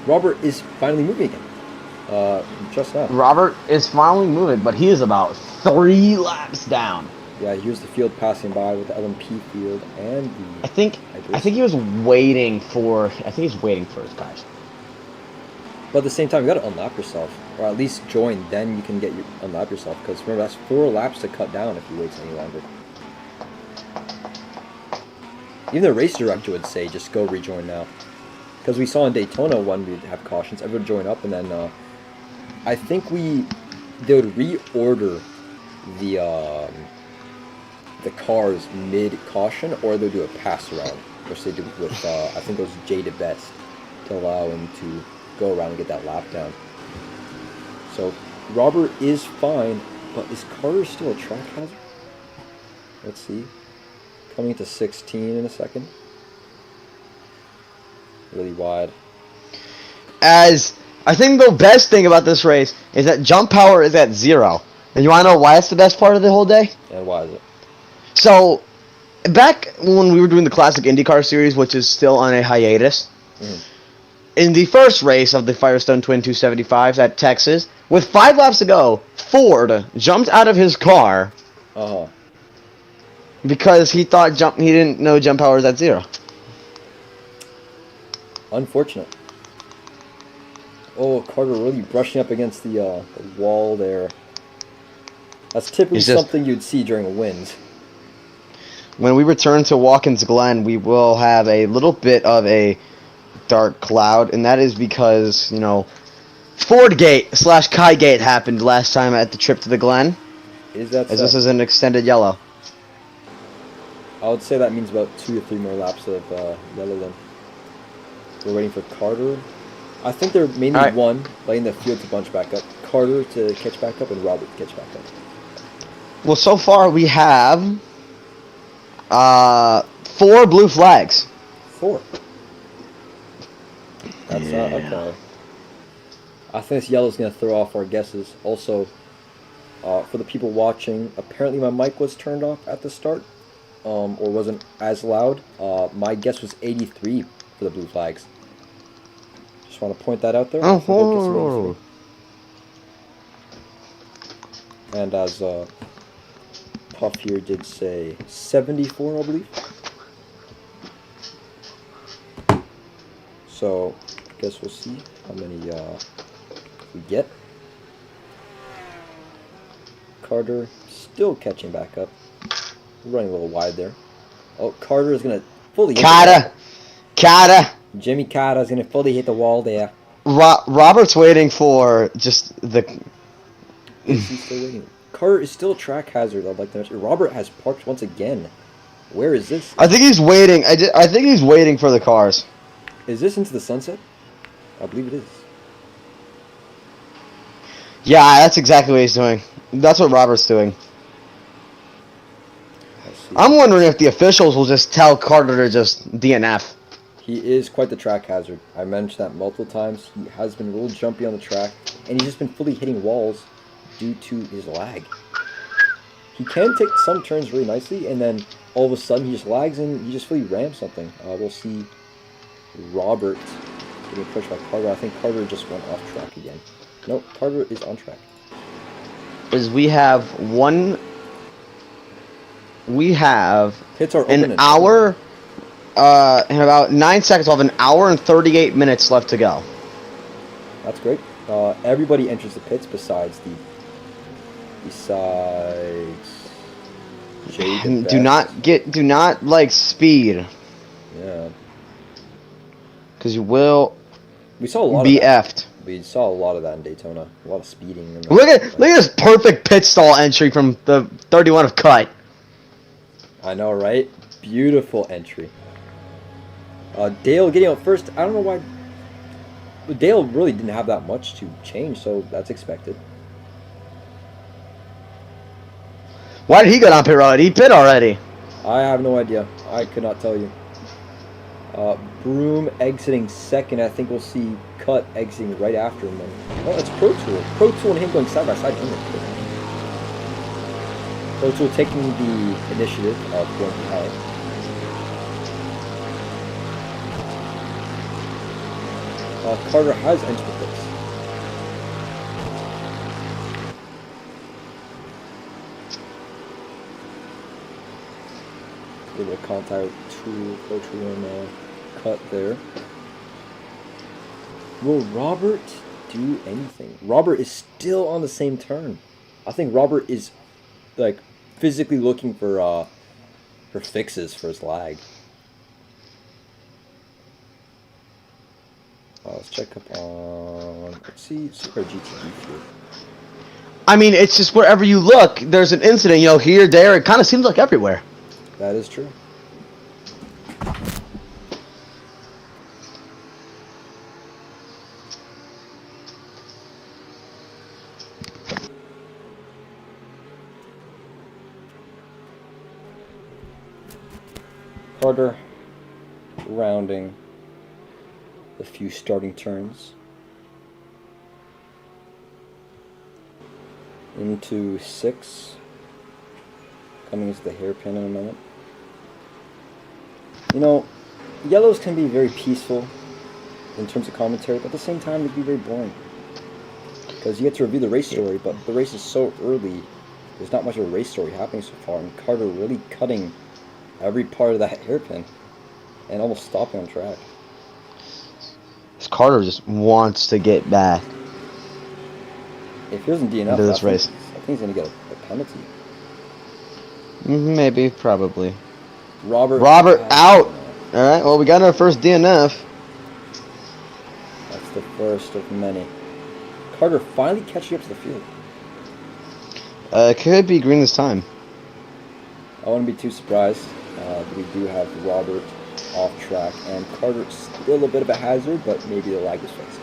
Speaker 2: Robert is finally moving again. Just now.
Speaker 1: Robert is finally moving, but he is about 3 laps down.
Speaker 2: Yeah, here's the field passing by with the LMP field and the...
Speaker 1: I think he was waiting for... he's waiting for his guys.
Speaker 2: But at the same time, you got to unlap yourself. Or at least join, then you can unlap yourself. Because remember, that's 4 laps to cut down if you wait any longer. Even the race director would say, just go rejoin now. Because we saw in Daytona when we'd have cautions, everyone would join up and then I think they would reorder the cars mid caution, or they'll do a pass around, which they do with I think it was Jaded Best, to allow him to go around and get that lap down. So Robert is fine, but is Carter still a track hazard? Let's see. Coming to 16 in a second. Really wide.
Speaker 1: As I think the best thing about this race is that jump power is at 0. And you want to know why it's the best part of the whole day?
Speaker 2: And why is it?
Speaker 1: So, back when we were doing the Classic IndyCar Series, which is still on a hiatus, in the first race of the Firestone Twin 275s at Texas, with 5 laps to go, Ford jumped out of his car because he didn't know jump power was at 0.
Speaker 2: Unfortunate. Oh, Carter really brushing up against the wall there. That's typically something you'd see during a wind.
Speaker 1: When we return to Watkins Glen, we will have a little bit of a dark cloud, and that is because, you know, Ford-gate/Kai Gate happened last time at the trip to the Glen.
Speaker 2: Is that
Speaker 1: as this is an extended yellow.
Speaker 2: I would say that means about 2 or 3 more laps of yellow then. We're waiting for Carter. I think they're mainly one, letting the field to bunch back up. Carter to catch back up and Robert to catch back up.
Speaker 1: Well, so far we have 4 blue flags.
Speaker 2: 4. That's not okay. I think this yellow's going to throw off our guesses. Also, for the people watching, apparently my mic was turned off at the start, or wasn't as loud. My guess was 83 for the blue flags. Just want to point that out there.
Speaker 1: Oh.
Speaker 2: And as Puff here did say, 74, I believe. So, I guess we'll see how many we get. Carter still catching back up. Running a little wide there. Oh, Carter is going to fully hit
Speaker 1: Carter!
Speaker 2: Jimmy Carter is going to fully hit the wall there.
Speaker 1: Robert's waiting for just the...
Speaker 2: Is he still waiting? Carter is still a track hazard, I'd like to mention. Robert has parked once again. Where is this?
Speaker 1: I think he's waiting. I think he's waiting for the cars.
Speaker 2: Is this into the sunset? I believe it is.
Speaker 1: Yeah, that's exactly what he's doing. That's what Robert's doing. I'm wondering if the officials will just tell Carter to just DNF.
Speaker 2: He is quite the track hazard. I mentioned that multiple times. He has been real jumpy on the track, and he's just been fully hitting walls due to his lag. He can take some turns really nicely, and then all of a sudden he just lags and he just fully rams something. We'll see Robert getting pushed by Carter. I think Carter just went off track again. Nope, Carter is on track.
Speaker 1: We have
Speaker 2: Pits are
Speaker 1: an hour, in about 9 seconds. We'll have an hour and 38 minutes left to go.
Speaker 2: That's great. Everybody enters the pits besides Jade.
Speaker 1: Do not like speed.
Speaker 2: Yeah.
Speaker 1: Because you will
Speaker 2: be
Speaker 1: effed.
Speaker 2: We saw a lot of that in Daytona. A lot of speeding.
Speaker 1: Look at this perfect pit stall entry from the 31 of cut.
Speaker 2: I know, right? Beautiful entry. Dale getting out first. I don't know why. Dale really didn't have that much to change, so that's expected.
Speaker 1: Why did he go down pit road? He pit already.
Speaker 2: I have no idea. I could not tell you. Broom exiting second. I think we'll see Cut exiting right after him. Oh, it's Pro Tool. Pro Tool and him going side by side. Pro Tool taking the initiative of going behind. Carter has entered the pits. A little contact tool, Pro Tool and Cut there. Will Robert do anything? Robert is still on the same turn. I think Robert is like physically looking for fixes for his lag. Let's check up on. Let's see our GTD here.
Speaker 1: I mean, it's just wherever you look, there's an incident. You know, here, there. It kind of seems like everywhere.
Speaker 2: That is true. Carter rounding a few starting turns into 6, coming into the hairpin in a moment. You know, yellows can be very peaceful in terms of commentary, but at the same time they can be very boring because you get to review the race story, but the race is so early, there's not much of a race story happening so far, and Carter really cutting every part of that hairpin and almost stopping on track.
Speaker 1: This Carter just wants to get back
Speaker 2: If he doesn't DNF
Speaker 1: into this race.
Speaker 2: I think he's going to get a penalty.
Speaker 1: Maybe, probably.
Speaker 2: Robert
Speaker 1: out. All right. Well, we got our first DNF.
Speaker 2: That's the first of many. Carter finally catching up to the field.
Speaker 1: It could be green this time.
Speaker 2: I wouldn't be too surprised. We do have Robert off track, and Carter still a bit of a hazard, but maybe the lag is fixed.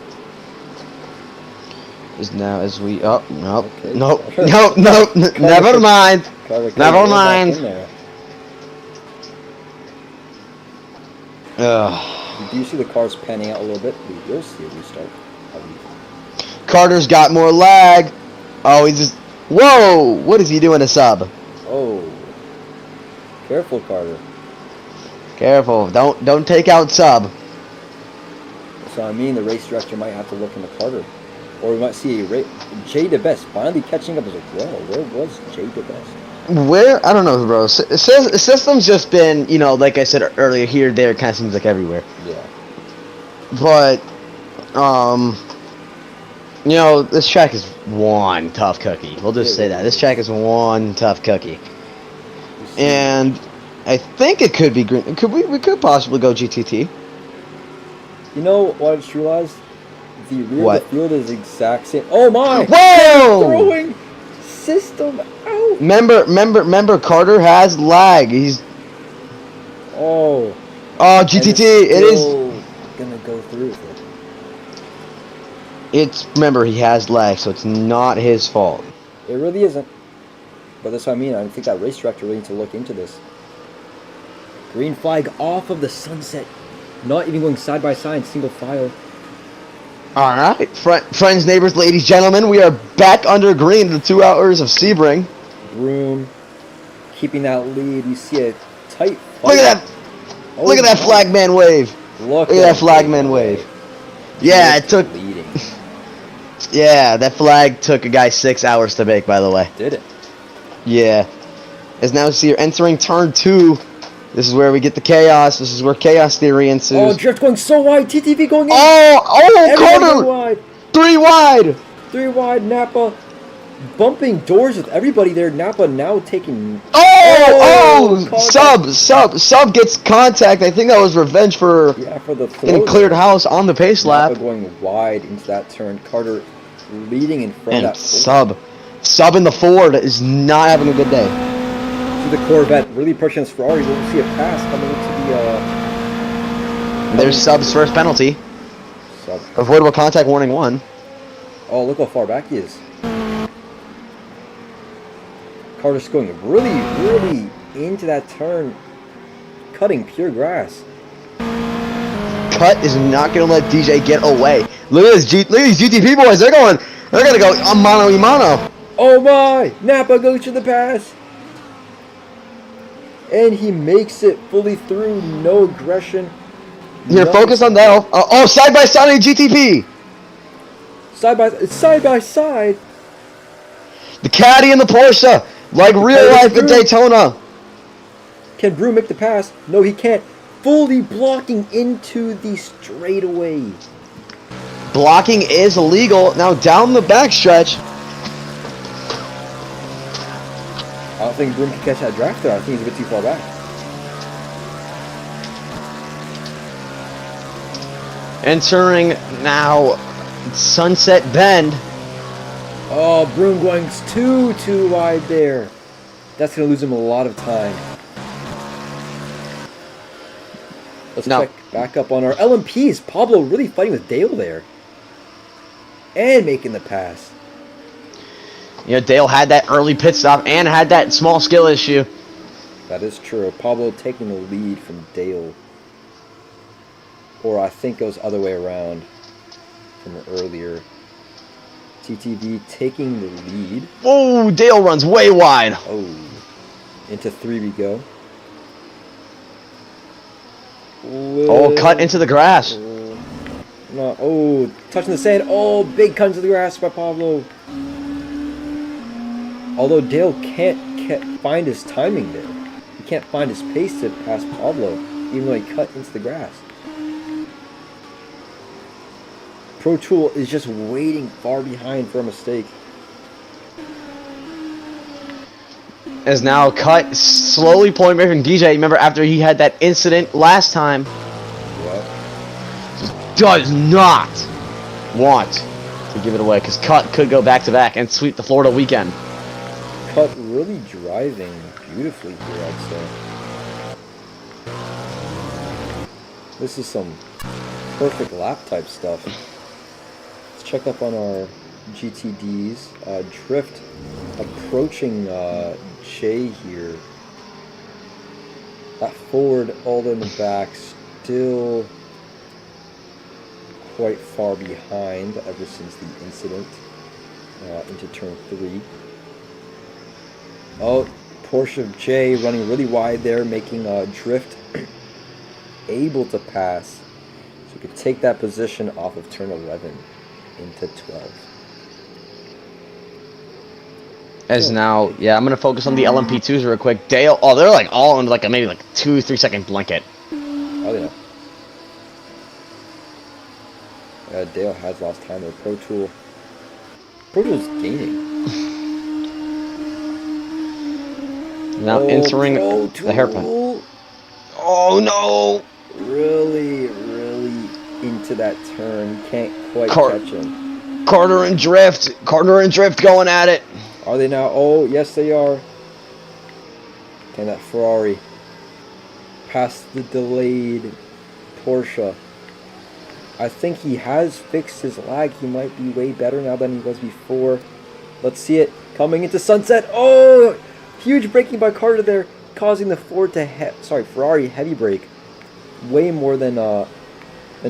Speaker 1: Is now as we nope
Speaker 2: Okay.
Speaker 1: nope never mind. Never mind.
Speaker 2: Do you see the cars panning out a little bit? We will see a restart.
Speaker 1: Carter's got more lag. Oh, he's just whoa! What is he doing to sub?
Speaker 2: Oh, careful, Carter.
Speaker 1: Careful! Don't take out sub.
Speaker 2: So I mean, the race director might have to look into Carter, or we might see Jay DeBest finally catching up as well. Where was Jay DeBest?
Speaker 1: Where? I don't know, bro. System's just been, you know, like I said earlier, here, there. It kind of seems like everywhere.
Speaker 2: Yeah.
Speaker 1: But, you know, this track is one tough cookie. We'll just say that. This track is one tough cookie. And I think it could be green. We could possibly go GTT.
Speaker 2: You know what I just realized? The rear
Speaker 1: What?
Speaker 2: of the field is exact same. Oh my!
Speaker 1: Whoa!
Speaker 2: Throwing system out.
Speaker 1: Remember, Carter has lag. He's
Speaker 2: Oh.
Speaker 1: GTT. It is.
Speaker 2: Gonna go through with it.
Speaker 1: It's remember he has lag, so it's not his fault.
Speaker 2: It really isn't. But that's what I mean. I think that race director really needs to look into this. Green flag off of the sunset. Not even going side by side, single file.
Speaker 1: All right, friends, neighbors, ladies, gentlemen, we are back under green in the 2 hours of Sebring.
Speaker 2: Broom keeping that lead. You see a tight fight.
Speaker 1: Look at that!
Speaker 2: Oh,
Speaker 1: Look at that flagman wave!
Speaker 2: Look
Speaker 1: at that flagman wave! Yeah, it took.
Speaker 2: Leading.
Speaker 1: Yeah, that flag took a guy 6 hours to make. By the way.
Speaker 2: Did it?
Speaker 1: Yeah. As now see you're entering turn 2. This is where we get the chaos. This is where chaos theory ensues.
Speaker 2: Oh, drift going so wide. TTV going in.
Speaker 1: Oh, Carter!
Speaker 2: Wide.
Speaker 1: 3 wide!
Speaker 2: 3 wide. Napa bumping doors with everybody there. Napa now taking.
Speaker 1: Sub gets contact. I think that was revenge for
Speaker 2: the
Speaker 1: getting cleared house on the pace lap.
Speaker 2: Napa going wide into that turn. Carter leading in front
Speaker 1: And
Speaker 2: of that.
Speaker 1: Sub in the Ford is not having a good day.
Speaker 2: See the Corvette really pushing his Ferrari. We'll see a pass coming into the.
Speaker 1: There's Sub's first penalty.
Speaker 2: Sub.
Speaker 1: Avoidable contact warning 1.
Speaker 2: Oh, look how far back he is. Carter's going really into that turn, cutting pure grass.
Speaker 1: Cut is not going to let DJ get away. Look at these GTP boys. They're going to go mano a mano.
Speaker 2: Oh my! Napa goes to the pass. And he makes it fully through. No aggression.
Speaker 1: You're focused on that. Side by side GTP.
Speaker 2: Side by side.
Speaker 1: The caddy and the Porsche. Like real life at Daytona.
Speaker 2: Can Brew make the pass? No, he can't. Fully blocking into the straightaway.
Speaker 1: Blocking is illegal. Now down the backstretch.
Speaker 2: I don't think Broom can catch that draft there. I think he's a bit too far back.
Speaker 1: Entering now Sunset Bend.
Speaker 2: Oh, Broom going too wide there. That's going to lose him a lot of time. Let's check back up on our LMPs. Pablo really fighting with Dale there. And making the pass.
Speaker 1: You know, Dale had that early pit stop and had that small skill issue.
Speaker 2: That is true. Pablo taking the lead from Dale. Or I think it was the other way around from earlier. TTV taking the lead.
Speaker 1: Oh, Dale runs way wide.
Speaker 2: Oh, into 3 we go.
Speaker 1: Oh, cut into the grass.
Speaker 2: No, oh, touching the sand. Oh, big cut into the grass by Pablo. Although Dale can't find his timing there. He can't find his pace to pass Pablo, even though he cut into the grass. Pro Tool is just waiting far behind for a mistake.
Speaker 1: Is now cut, slowly pulling away from DJ. Remember after he had that incident last time.
Speaker 2: Yep.
Speaker 1: Does not want to give it away because Cut could go back to back and sweep the Florida weekend.
Speaker 2: Cut really driving beautifully here, I'd say. This is some perfect lap type stuff. Let's check up on our GTDs. Drift approaching Jay here. That forward all in the back still quite far behind ever since the incident into turn 3. Oh, Porsche of Jay running really wide there, making Drift able to pass. So we could take that position off of turn 11 into 12.
Speaker 1: As now, yeah, I'm gonna focus on the LMP2s real quick. Dale, oh, they're like all in like a maybe like 2-3 second blanket.
Speaker 2: Oh yeah. Dale has lost time there. Pro Tool's gaining.
Speaker 1: Now entering the hairpin. Oh no!
Speaker 2: Really into that turn. Can't quite catch him.
Speaker 1: Carter and Drift going at it.
Speaker 2: Are they now? Oh, yes they are. Can that Ferrari past the delayed Porsche? I think he has fixed his lag. He might be way better now than he was before. Let's see it coming into Sunset. Oh, huge braking by Carter there, causing the Ferrari heavy brake way more than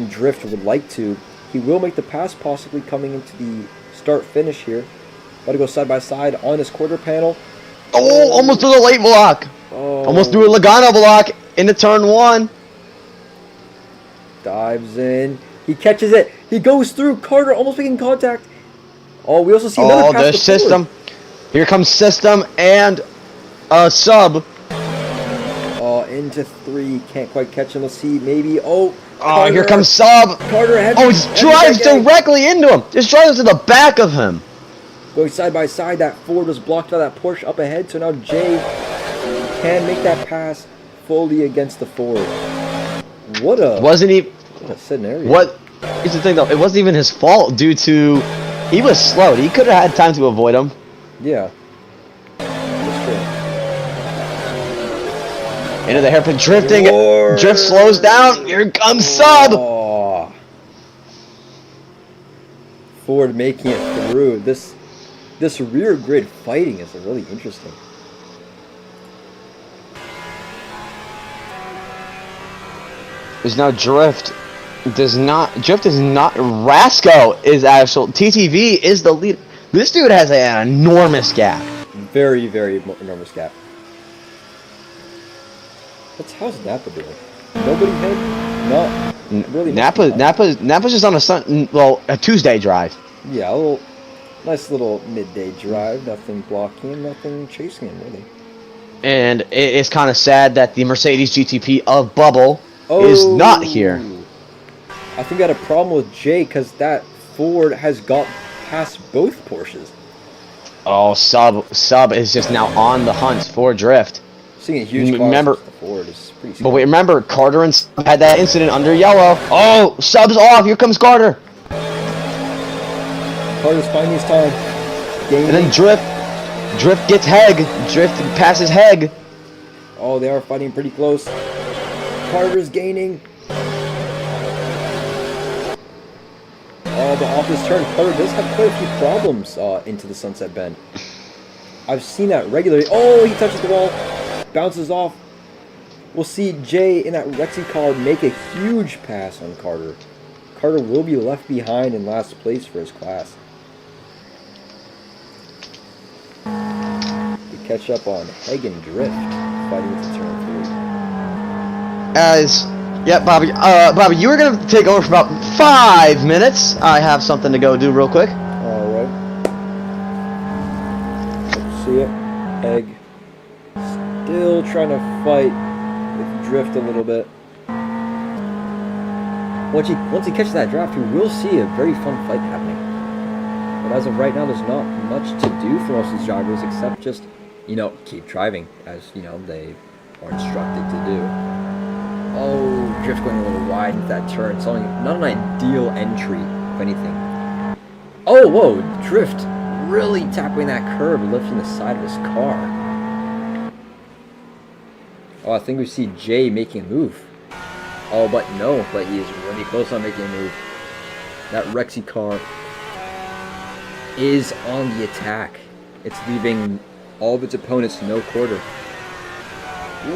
Speaker 2: Drift would like to. He will make the pass, possibly coming into the start finish here. About to go side by side on his quarter panel.
Speaker 1: Oh, almost threw the late block.
Speaker 2: Oh.
Speaker 1: Almost threw a Logano block into turn 1.
Speaker 2: Dives in. He catches it. He goes through. Carter almost making contact. Oh, we also see another pass.
Speaker 1: Oh, the system. Here comes System and Sub.
Speaker 2: Oh, into 3. Can't quite catch him. Let's see. Maybe. Oh,
Speaker 1: Carter. Here comes Sub.
Speaker 2: Carter heavy.
Speaker 1: Oh, he drives directly into him. Just drives to the back of him.
Speaker 2: Going side by side. That Ford was blocked by that Porsche up ahead. So now Jay can make that pass fully against the Ford. What a scenario.
Speaker 1: What is the thing though? It wasn't even his fault due to he was slow. He could have had time to avoid him.
Speaker 2: Yeah. That's true.
Speaker 1: Into the hairpin drifting.
Speaker 2: Lord.
Speaker 1: Drift slows down. Here comes Sub.
Speaker 2: Oh. Ford making it through. This rear grid fighting is really interesting.
Speaker 1: There's now Drift. Drift is not. Rasco is actual. TTV is the lead. This dude has an enormous gap.
Speaker 2: Very, very enormous gap. How's Napa doing? Nobody hit? No. Really.
Speaker 1: Napa's just on a Tuesday drive.
Speaker 2: Yeah, nice little midday drive. Nothing blocking him, nothing chasing him, really.
Speaker 1: And it's kind of sad that the Mercedes GTP of Bubble is not here.
Speaker 2: I think I had a problem with Jay because that Ford has got past both Porsches.
Speaker 1: Oh, Sub is just now on the hunt for Drift.
Speaker 2: Seeing a huge
Speaker 1: remember
Speaker 2: the Ford is Pretty
Speaker 1: But
Speaker 2: scary.
Speaker 1: wait, remember, Carter and Sub had that incident under yellow. Oh, Sub's off. Here comes Carter.
Speaker 2: Carter's finding his time. Gaining.
Speaker 1: And then Drift. Drift gets Heg. Drift passes Heg.
Speaker 2: Oh, they are fighting pretty close. Carter's gaining. Oh, but off his turn, Carter does have quite a few problems into the Sunset Bend. I've seen that regularly. Oh, he touches the wall. Bounces off. We'll see Jay in that Rexy car make a huge pass on Carter. Carter will be left behind in last place for his class. We catch up on Hagen Drift fighting into turn 3.
Speaker 1: Yep, Bobby. Bobby, you were gonna take over for about 5 minutes. I have something to go do real quick.
Speaker 2: Alright. Let's see it. Egg. Still trying to fight with Drift a little bit. Once he catches that draft, we will see a very fun fight happening. But as of right now, there's not much to do for most of these drivers except just, keep driving as, they are instructed to do. Oh, Drift going a little wide into that turn. It's only not an ideal entry, if anything. Oh, whoa, Drift really tackling that curb, lifting the side of his car. Oh, I think we see Jay making a move. Oh, but no, but he is really close on making a move. That Rexy car is on the attack. It's leaving all of its opponents no quarter.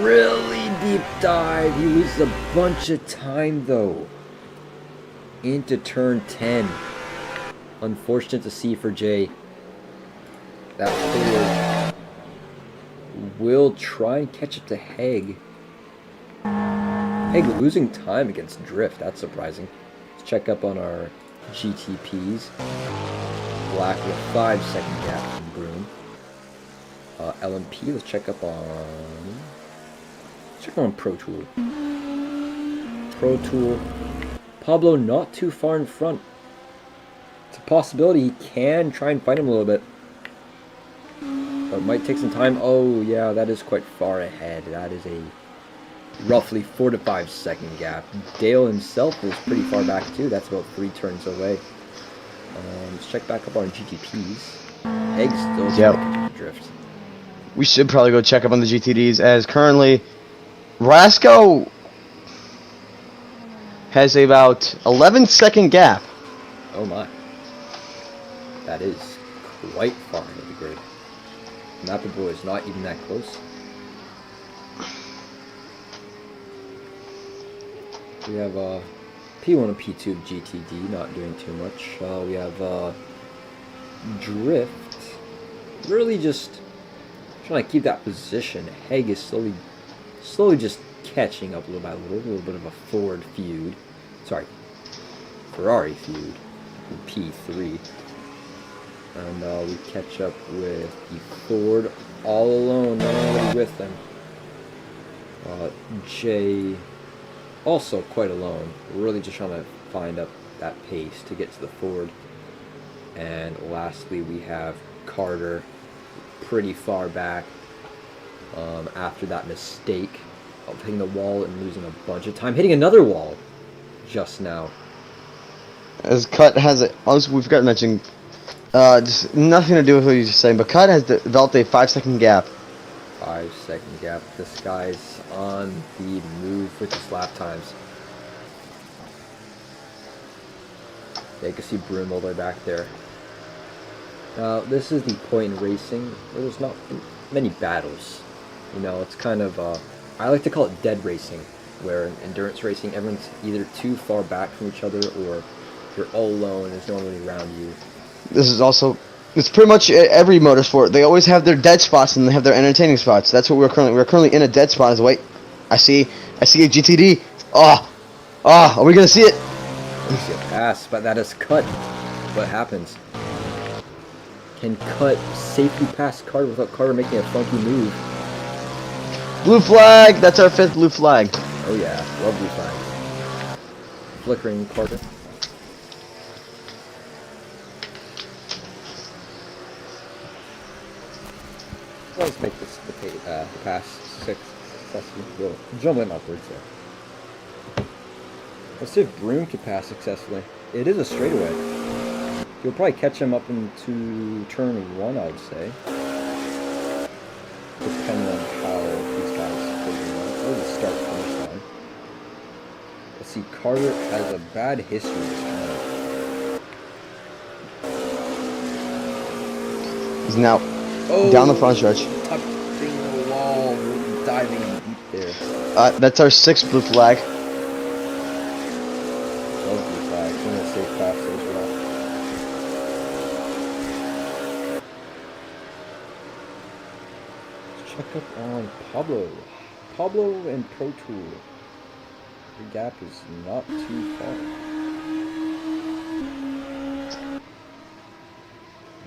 Speaker 2: Really deep dive. He loses a bunch of time, though. Into turn 10. Unfortunate to see for Jay. That Ford will try and catch up to Haig. Haig losing time against Drift. That's surprising. Let's check up on our GTPs. Black with a 5-second gap from Broom. LMP, let's check up on... Check on Pro Tool. Pro Tool. Pablo not too far in front. It's a possibility he can try and fight him a little bit. But it might take some time. Oh, yeah, that is quite far ahead. That is a roughly 4 to 5 second gap. Dale himself is pretty far back, too. That's about 3 turns away. Let's check back up on GTPs. Egg still trying to drift.
Speaker 1: We should probably go check up on the GTDs, as currently Rasco has about 11-second gap.
Speaker 2: Oh my. That is quite far into the grid. Mapper Boy is not even that close. We have P1 and P2 GTD not doing too much. We have Drift really just trying to keep that position. Haig is slowly just catching up little by little bit of a Ford feud. Sorry, Ferrari feud in P3. And we catch up with the Ford all alone, not anybody with them. Jay also quite alone, really just trying to find up that pace to get to the Ford. And lastly, we have Carter pretty far back after that mistake of hitting the wall and losing a bunch of time, hitting another wall just now.
Speaker 1: As Cut has a, also we forgot to mention, just nothing to do with what you were just saying, but Cut has developed a 5-second gap.
Speaker 2: 5-second gap. This guy's on the move with his lap times. Yeah, you can see Broom all the way back there. This is the point in racing where there's not many battles. It's kind of, I like to call it dead racing, where in endurance racing, everyone's either too far back from each other or you're all alone, there's no one really around you.
Speaker 1: This is also, it's pretty much every motorsport. They always have their dead spots and they have their entertaining spots. That's what we're currently in a dead spot. Wait, I see a GTD. Are we gonna see it?
Speaker 2: You see a pass, but that is Cut. What happens? Can Cut safely pass Carter without Carter making a funky move?
Speaker 1: Blue flag. That's our 5th blue flag.
Speaker 2: Oh yeah, love blue flag. Flickering Carter. Let's make this the pass 6. successfully. Yo, jumping upwards there. Let's see if Broom can pass successfully. It is a straightaway. You'll probably catch him up into turn 1, I would say. Depending on how these guys play. Or the start finish line. Let's see, Carter has a bad history this time.
Speaker 1: He's now down the front stretch.
Speaker 2: Touching the wall, really diving deep there.
Speaker 1: That's our 6th blue flag.
Speaker 2: Love blue flag. I'm gonna say fast as well. Let's check up on Pablo. Pablo and Pro Tool. The gap is not too far.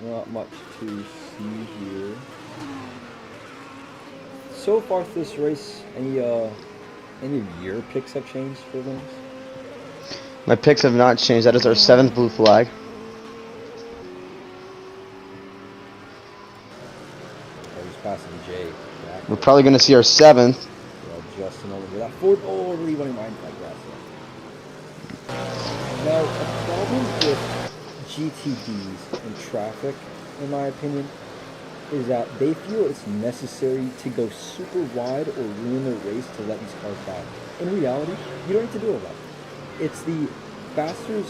Speaker 2: Not much to see here. So far this race, any of your picks have changed for wins?
Speaker 1: My picks have not changed. That is our 7th blue flag.
Speaker 2: Oh, he's passing Jay.
Speaker 1: We're probably going to see our 7th.
Speaker 2: Justin over that Ford. Oh, really running mine like that. Now, a problem with GTDs in traffic, in my opinion, is that they feel it's necessary to go super wide or ruin the race to let these cars by. In reality, you don't need to do all that. It's the faster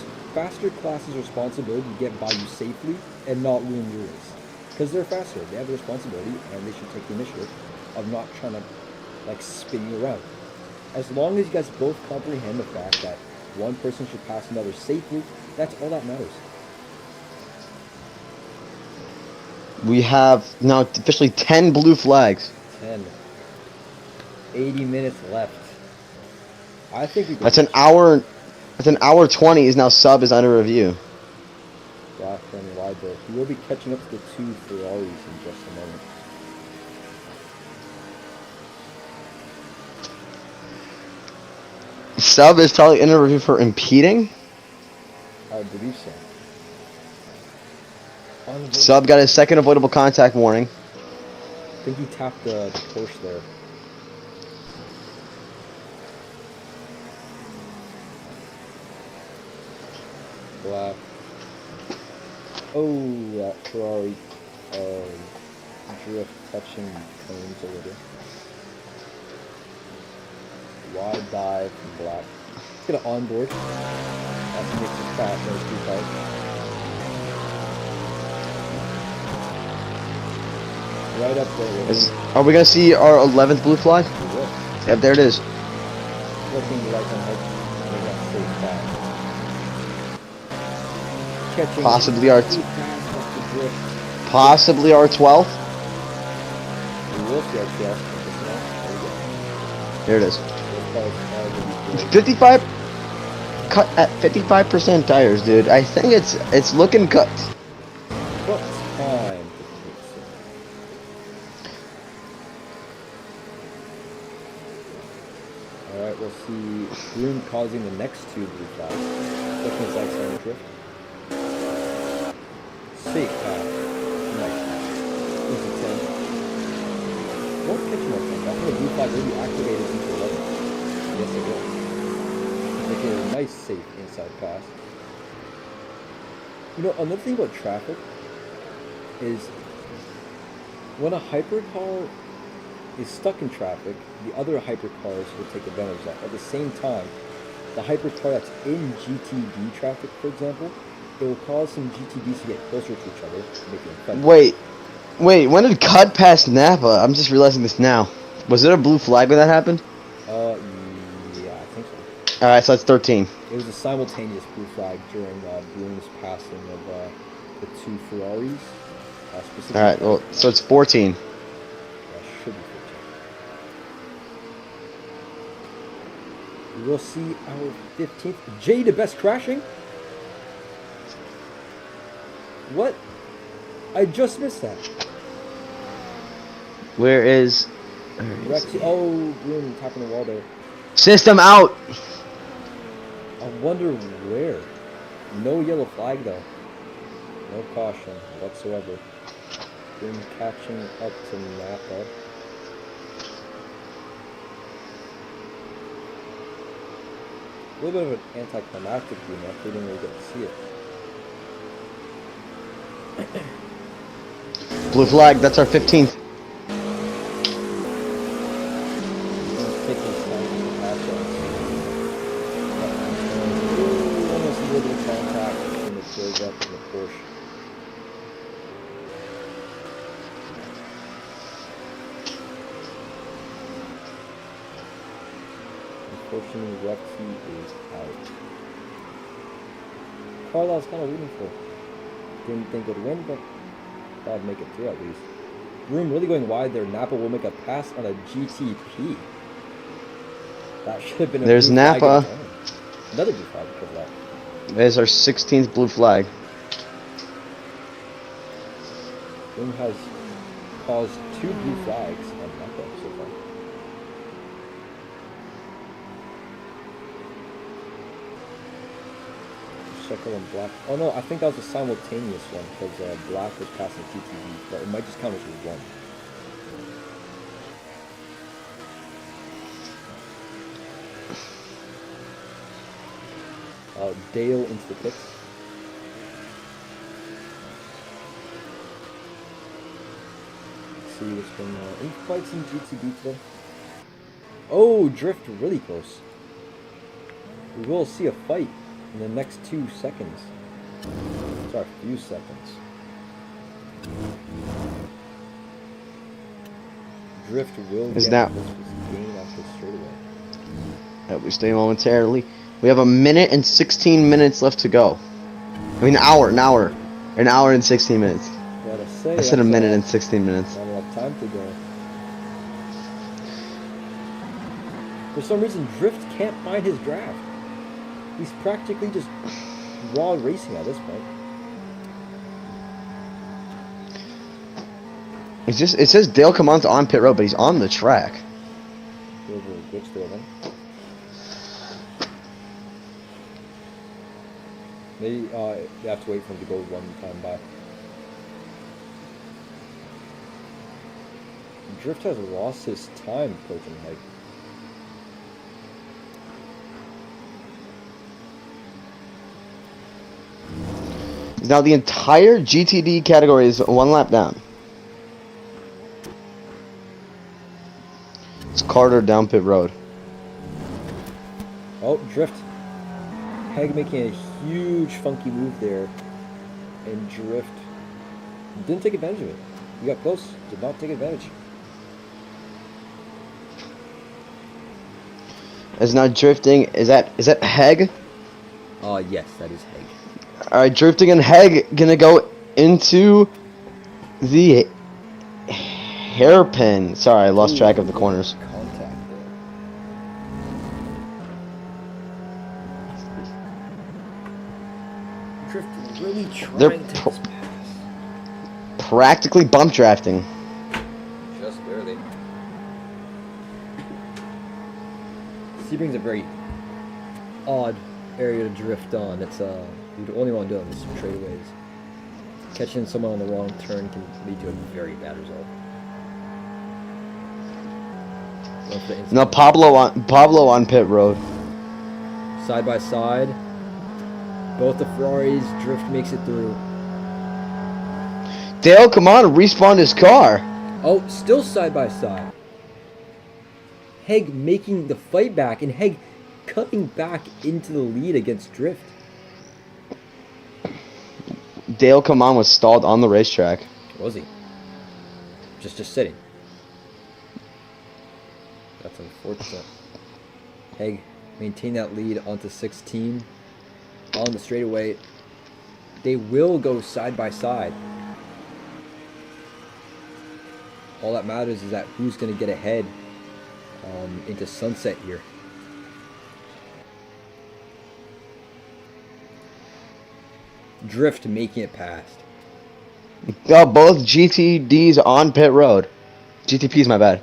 Speaker 2: class's responsibility to get by you safely and not ruin your race. Because they're faster, they have the responsibility, and they should take the initiative of not trying to spin you around. As long as you guys both comprehend the fact that one person should pass another safely, that's all that matters.
Speaker 1: We have now officially 10 blue flags.
Speaker 2: 10. 80 minutes left. I think we.
Speaker 1: That's an hour. That's an hour 20. Is now sub is under review.
Speaker 2: Black and wide there. He will be catching up to the 2 Ferraris in just a moment.
Speaker 1: Sub is probably under review for impeding.
Speaker 2: I believe so.
Speaker 1: Sub got his 2nd avoidable contact warning.
Speaker 2: I think he tapped the Porsche there. Black. Oh, that Ferrari drift touching cones a little. Wide dive from Black. Let's get an onboard. That makes it fast. Those 2 cars. Right up there.
Speaker 1: Are we gonna see our 11th blue flag? Yep, there it is.
Speaker 2: Looking right on catching
Speaker 1: Possibly our 12th.
Speaker 2: We will see our 12th.
Speaker 1: There it is. 55 cut at 55% tires, dude. I think it's looking cut.
Speaker 2: What time? Alright, we'll see Broom causing the next 2 blue flags. Looking like some drift. Safe path. Nice. Easy 10. Won't catch him, I think. I think the blue flag will be activated into 11. Yes, it will. Making a nice, safe inside pass. You know, another thing about traffic is when a hypercar is stuck in traffic, the other hypercars will take advantage of that. At the same time, the hypercar that's in GTD traffic, for example, it will cause some GTDs to get closer to each other, making it fun.
Speaker 1: Wait, when did cut past Napa? I'm just realizing this now. Was there a blue flag when that happened?
Speaker 2: Yeah, I think so.
Speaker 1: Alright, so that's 13.
Speaker 2: It was a simultaneous blue flag during Broom's passing of the 2 Ferraris.
Speaker 1: Alright, well, so it's 14.
Speaker 2: Yeah, should be 14. We will see our 15th. Jay the best crashing? What? I just missed that.
Speaker 1: Where is
Speaker 2: Oh, Broom tapping the wall there.
Speaker 1: system out?
Speaker 2: I wonder where. No yellow flag though. No caution whatsoever. Broom catching up to Napa. A little bit of an anticlimactic enough. We didn't really get to see it.
Speaker 1: Blue flag. That's our 15th.
Speaker 2: He's taking his time to pass us. Ooh, almost a little bit of contact between the Corvette and the Porsche. Unfortunately, Rexy is out. Car that I was kind of rooting for. Didn't think it would win, but thought I'd make it through at least. Broom really going wide there. Napa will make a pass on a GTP. That should have been a
Speaker 1: There's
Speaker 2: blue flag
Speaker 1: Napa.
Speaker 2: at the time. Another blue flag because of that.
Speaker 1: There's our 16th blue flag.
Speaker 2: Broom has caused 2 blue flags on Napa so far. Circle and black. Oh no, I think that was a simultaneous one because black was passing TTV, but it might just count as one. Dale into the pits. Let's see what's going on. Any fights in GTB today? Oh, drift really close. We will see a fight in the next 2 seconds. Sorry, a few seconds. Drift will
Speaker 1: Is
Speaker 2: get
Speaker 1: that-
Speaker 2: this gain off the straightaway.
Speaker 1: We stay momentarily. We have 1:16 minutes left to go. I mean, an hour and 16 minutes.
Speaker 2: Gotta say,
Speaker 1: I said a
Speaker 2: that's
Speaker 1: minute and 16 minutes.
Speaker 2: not enough time to go. For some reason, Drift can't find his draft. He's practically just raw racing at this point.
Speaker 1: It says Dale Camon's on pit road, but he's on the track.
Speaker 2: Over glitch there then. Maybe you have to wait for him to go one time by. Drift has lost his time approaching Heg.
Speaker 1: Now the entire GTD category is 1 lap down. It's Carter down pit road.
Speaker 2: Oh, Drift. Heg making a huge funky move there. And Drift didn't take advantage of it. He got close, did not take advantage.
Speaker 1: Is now drifting. Is that Heg?
Speaker 2: Yes, that is Heg.
Speaker 1: Alright, drifting and Heg gonna go into the hairpin. Sorry, I lost track of the corners.
Speaker 2: Contact there. Drift really
Speaker 1: They're
Speaker 2: trying to
Speaker 1: pro-
Speaker 2: pass.
Speaker 1: Practically bump drafting.
Speaker 2: Just barely. Sebring's a very odd area to drift on. It's you'd only want to do it on the straightaways. Catching someone on the wrong turn can lead to a very bad result. Going for the instant
Speaker 1: Now Pablo on pit road.
Speaker 2: side by side. Both the Ferraris, Drift makes it through.
Speaker 1: Dale, come on, respawn his car.
Speaker 2: Oh, still side by side. Heg making the fight back, and Heg cutting back into the lead against Drift.
Speaker 1: Dale Kaman was stalled on the racetrack.
Speaker 2: Was he? Just sitting. That's unfortunate. Heg maintain that lead onto 16 on the straightaway. They will go side by side. All that matters is that who's going to get ahead into sunset here. Drift making it past.
Speaker 1: Got both GTDs on pit road. GTP's my bad.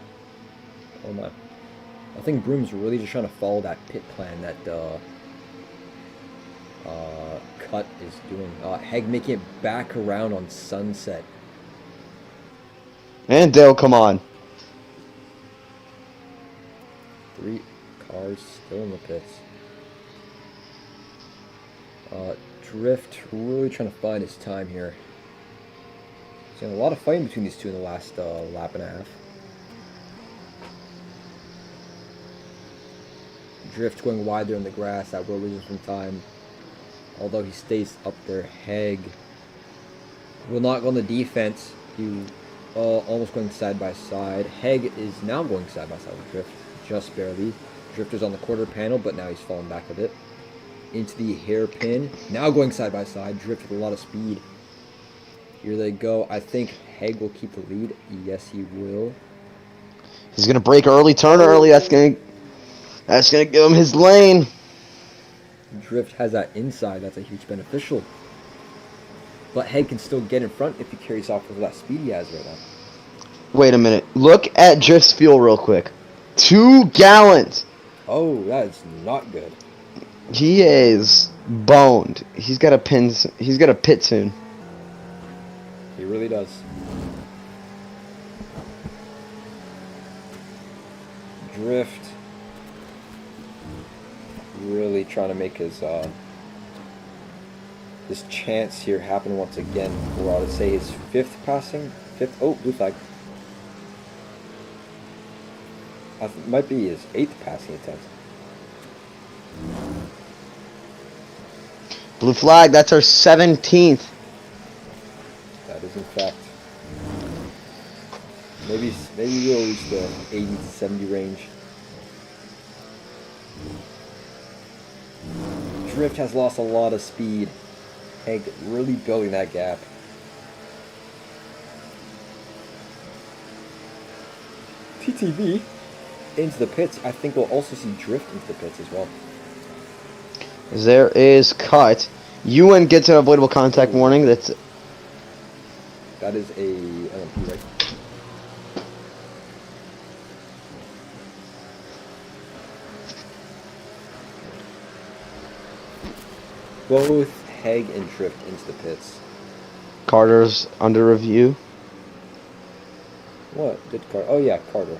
Speaker 2: Oh my. I think Broom's really just trying to follow that pit plan that Cut is doing. Heg making it back around on sunset.
Speaker 1: And Dale, come on.
Speaker 2: 3 cars still in the pits. Drift really trying to find his time here. There's been a lot of fighting between these two in the last lap and a half. Drift going wide there in the grass. That will lose him some time. Although he stays up there. Heg will not go on the defense. He almost going side by side. Heg is now going side by side with Drift. Just barely. Drifter's on the quarter panel, but now he's falling back a bit. Into the hairpin. Now going side by side. Drift with a lot of speed. Here they go. I think Heg will keep the lead. Yes, he will.
Speaker 1: He's gonna break early, turn early. That's gonna give him his lane.
Speaker 2: Drift has that inside. That's a huge beneficial. But Heg can still get in front if he carries off with that speed he has right now.
Speaker 1: Wait a minute. Look at Drift's fuel real quick. 2 gallons.
Speaker 2: Oh, that is not good.
Speaker 1: He is boned. He's got a pit soon.
Speaker 2: He really does. Drift really trying to make his chance here happen once again for, I would say, his 5th passing. 5th. Oh, blue flag. Might be his 8th passing attempt.
Speaker 1: Blue flag. That's our 17th.
Speaker 2: That is in fact. Maybe we'll reach the 80 to 70 range. Drift has lost a lot of speed. Heg really building that gap. TTV into the pits. I think we'll also see Drift into the pits as well.
Speaker 1: There is cut. Ewan gets an avoidable contact warning.
Speaker 2: That is a LMP, right? Both Heg and Drift into the pits.
Speaker 1: Carter's under review.
Speaker 2: What did Carter? Oh yeah, Carter.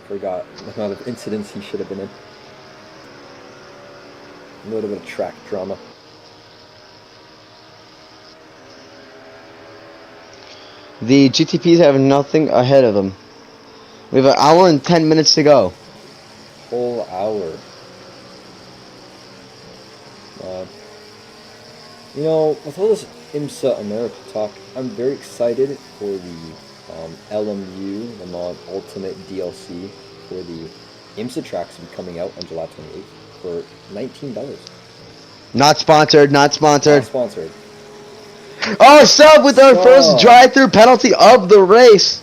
Speaker 2: Forgot the amount of incidents he should have been in. A little bit of track drama.
Speaker 1: The GTPs have nothing ahead of them. We have an hour and 10 minutes to go.
Speaker 2: Whole hour. You know, with all this IMSA America talk, I'm very excited for the LMU, the non-ultimate DLC for the IMSA tracks to be coming out on July 28th for $19.
Speaker 1: Not sponsored, not sponsored.
Speaker 2: Not sponsored.
Speaker 1: Oh, sub with our first drive-through penalty of the race.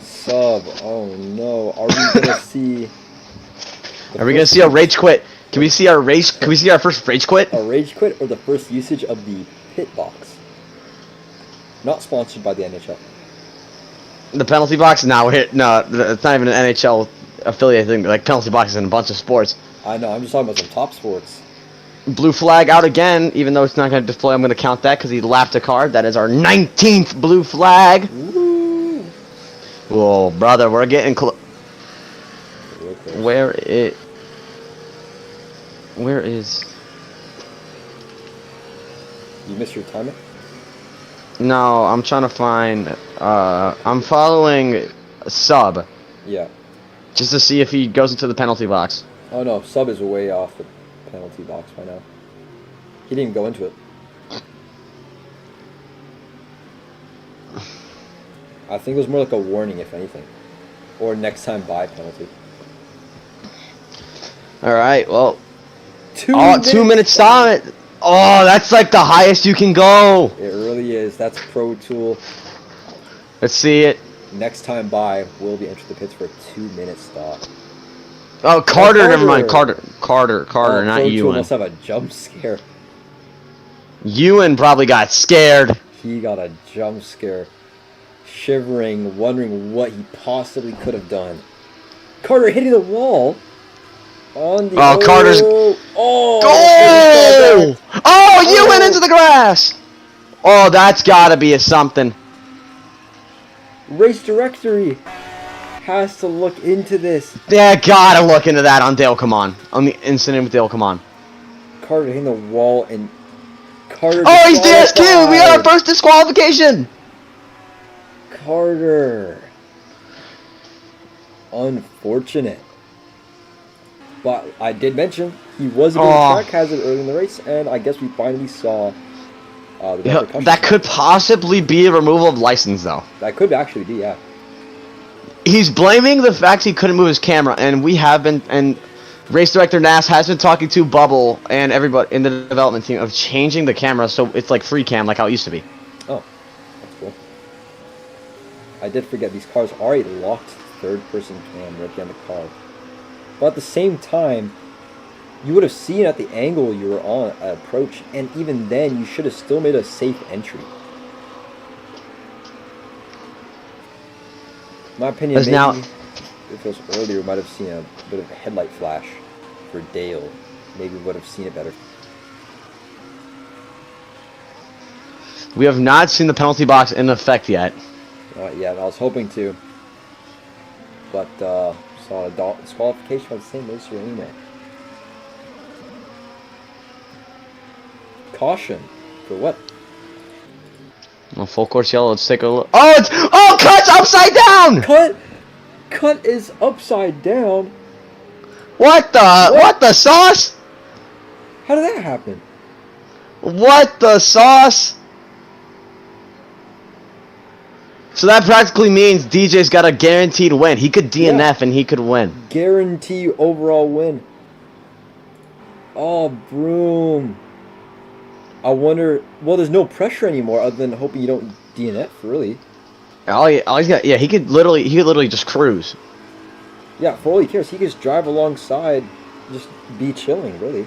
Speaker 2: Sub. Oh no. Are we gonna see?
Speaker 1: Are we gonna see a rage quit? Can we see our race? Can we see our first rage quit?
Speaker 2: A rage quit or the first usage of the pit box? Not sponsored by the NHL.
Speaker 1: The penalty box? No, it's not even an NHL affiliate thing. Like penalty boxes in a bunch of sports.
Speaker 2: I know. I'm just talking about some top sports.
Speaker 1: Blue flag out again, even though it's not going to display. I'm going to count that because he lapped a car. That is our 19th blue flag.
Speaker 2: Woo!
Speaker 1: Whoa, brother, we're getting close. Where is?
Speaker 2: You missed your timer?
Speaker 1: No, I'm trying to find. I'm following Sub.
Speaker 2: Yeah.
Speaker 1: Just to see if he goes into the penalty box.
Speaker 2: Oh no, Sub is way off the penalty box by now. He didn't even go into it. I think it was more like a warning, if anything. Or next time by penalty.
Speaker 1: Alright, well.
Speaker 2: 2
Speaker 1: 2 minutes stop. Oh, that's like the highest you can go.
Speaker 2: It really is. That's Pro Tool.
Speaker 1: Let's see it.
Speaker 2: Next time by, we'll be entering the pits for a 2-minute stop.
Speaker 1: Oh, Carter,
Speaker 2: Carter.
Speaker 1: never mind. Carter,
Speaker 2: Oh,
Speaker 1: not
Speaker 2: Pro Tool
Speaker 1: Ewan.
Speaker 2: must have a jump scare.
Speaker 1: Ewan probably got scared.
Speaker 2: He got a jump scare. Shivering, wondering what he possibly could have done. Carter hitting the wall. On the
Speaker 1: Carter's.
Speaker 2: Oh!
Speaker 1: You went into the grass. Oh, that's gotta be a something.
Speaker 2: Race directory has to look into this.
Speaker 1: Yeah, gotta look into that on Dale. Come on the incident with Dale. Come on.
Speaker 2: Carter hitting the wall and Carter.
Speaker 1: Oh, he's DSQ! We got our
Speaker 2: disqualified.
Speaker 1: first disqualification!
Speaker 2: Carter. Unfortunate. But I did mention he was a bit of a track hazard early in the race, and I guess we finally saw the repercussions.
Speaker 1: That could possibly be a removal of license, though.
Speaker 2: That could actually be, yeah.
Speaker 1: He's blaming the fact he couldn't move his camera, and we have been, and race director Nass has been talking to Bubble and everybody in the development team of changing the camera so it's like free cam, like how it used to be.
Speaker 2: Oh, that's cool. I did forget these cars are a locked third-person cam right behind the car. But at the same time, you would have seen at the angle you were on at approach, and even then, you should have still made a safe entry. In my opinion, maybe
Speaker 1: now,
Speaker 2: if it was earlier, we might have seen a bit of a headlight flash for Dale. Maybe we would have seen it better.
Speaker 1: we have not seen the penalty box in effect yet.
Speaker 2: Yeah, I was hoping to. But, saw a disqualification by the same racer anyway. Caution. For what?
Speaker 1: Well, full course yellow, let's take a look. Oh, Cut's upside down!
Speaker 2: Cut is upside down?
Speaker 1: What the sauce?
Speaker 2: How did that happen?
Speaker 1: What the sauce? So that practically means DJ's got a guaranteed win. He could DNF and he could win.
Speaker 2: Guarantee overall win. Oh, Broom. I wonder. Well, there's no pressure anymore other than hoping you don't DNF, really.
Speaker 1: All he's got, yeah, he could literally just cruise.
Speaker 2: Yeah, for all he cares, he could just drive alongside, just be chilling, really.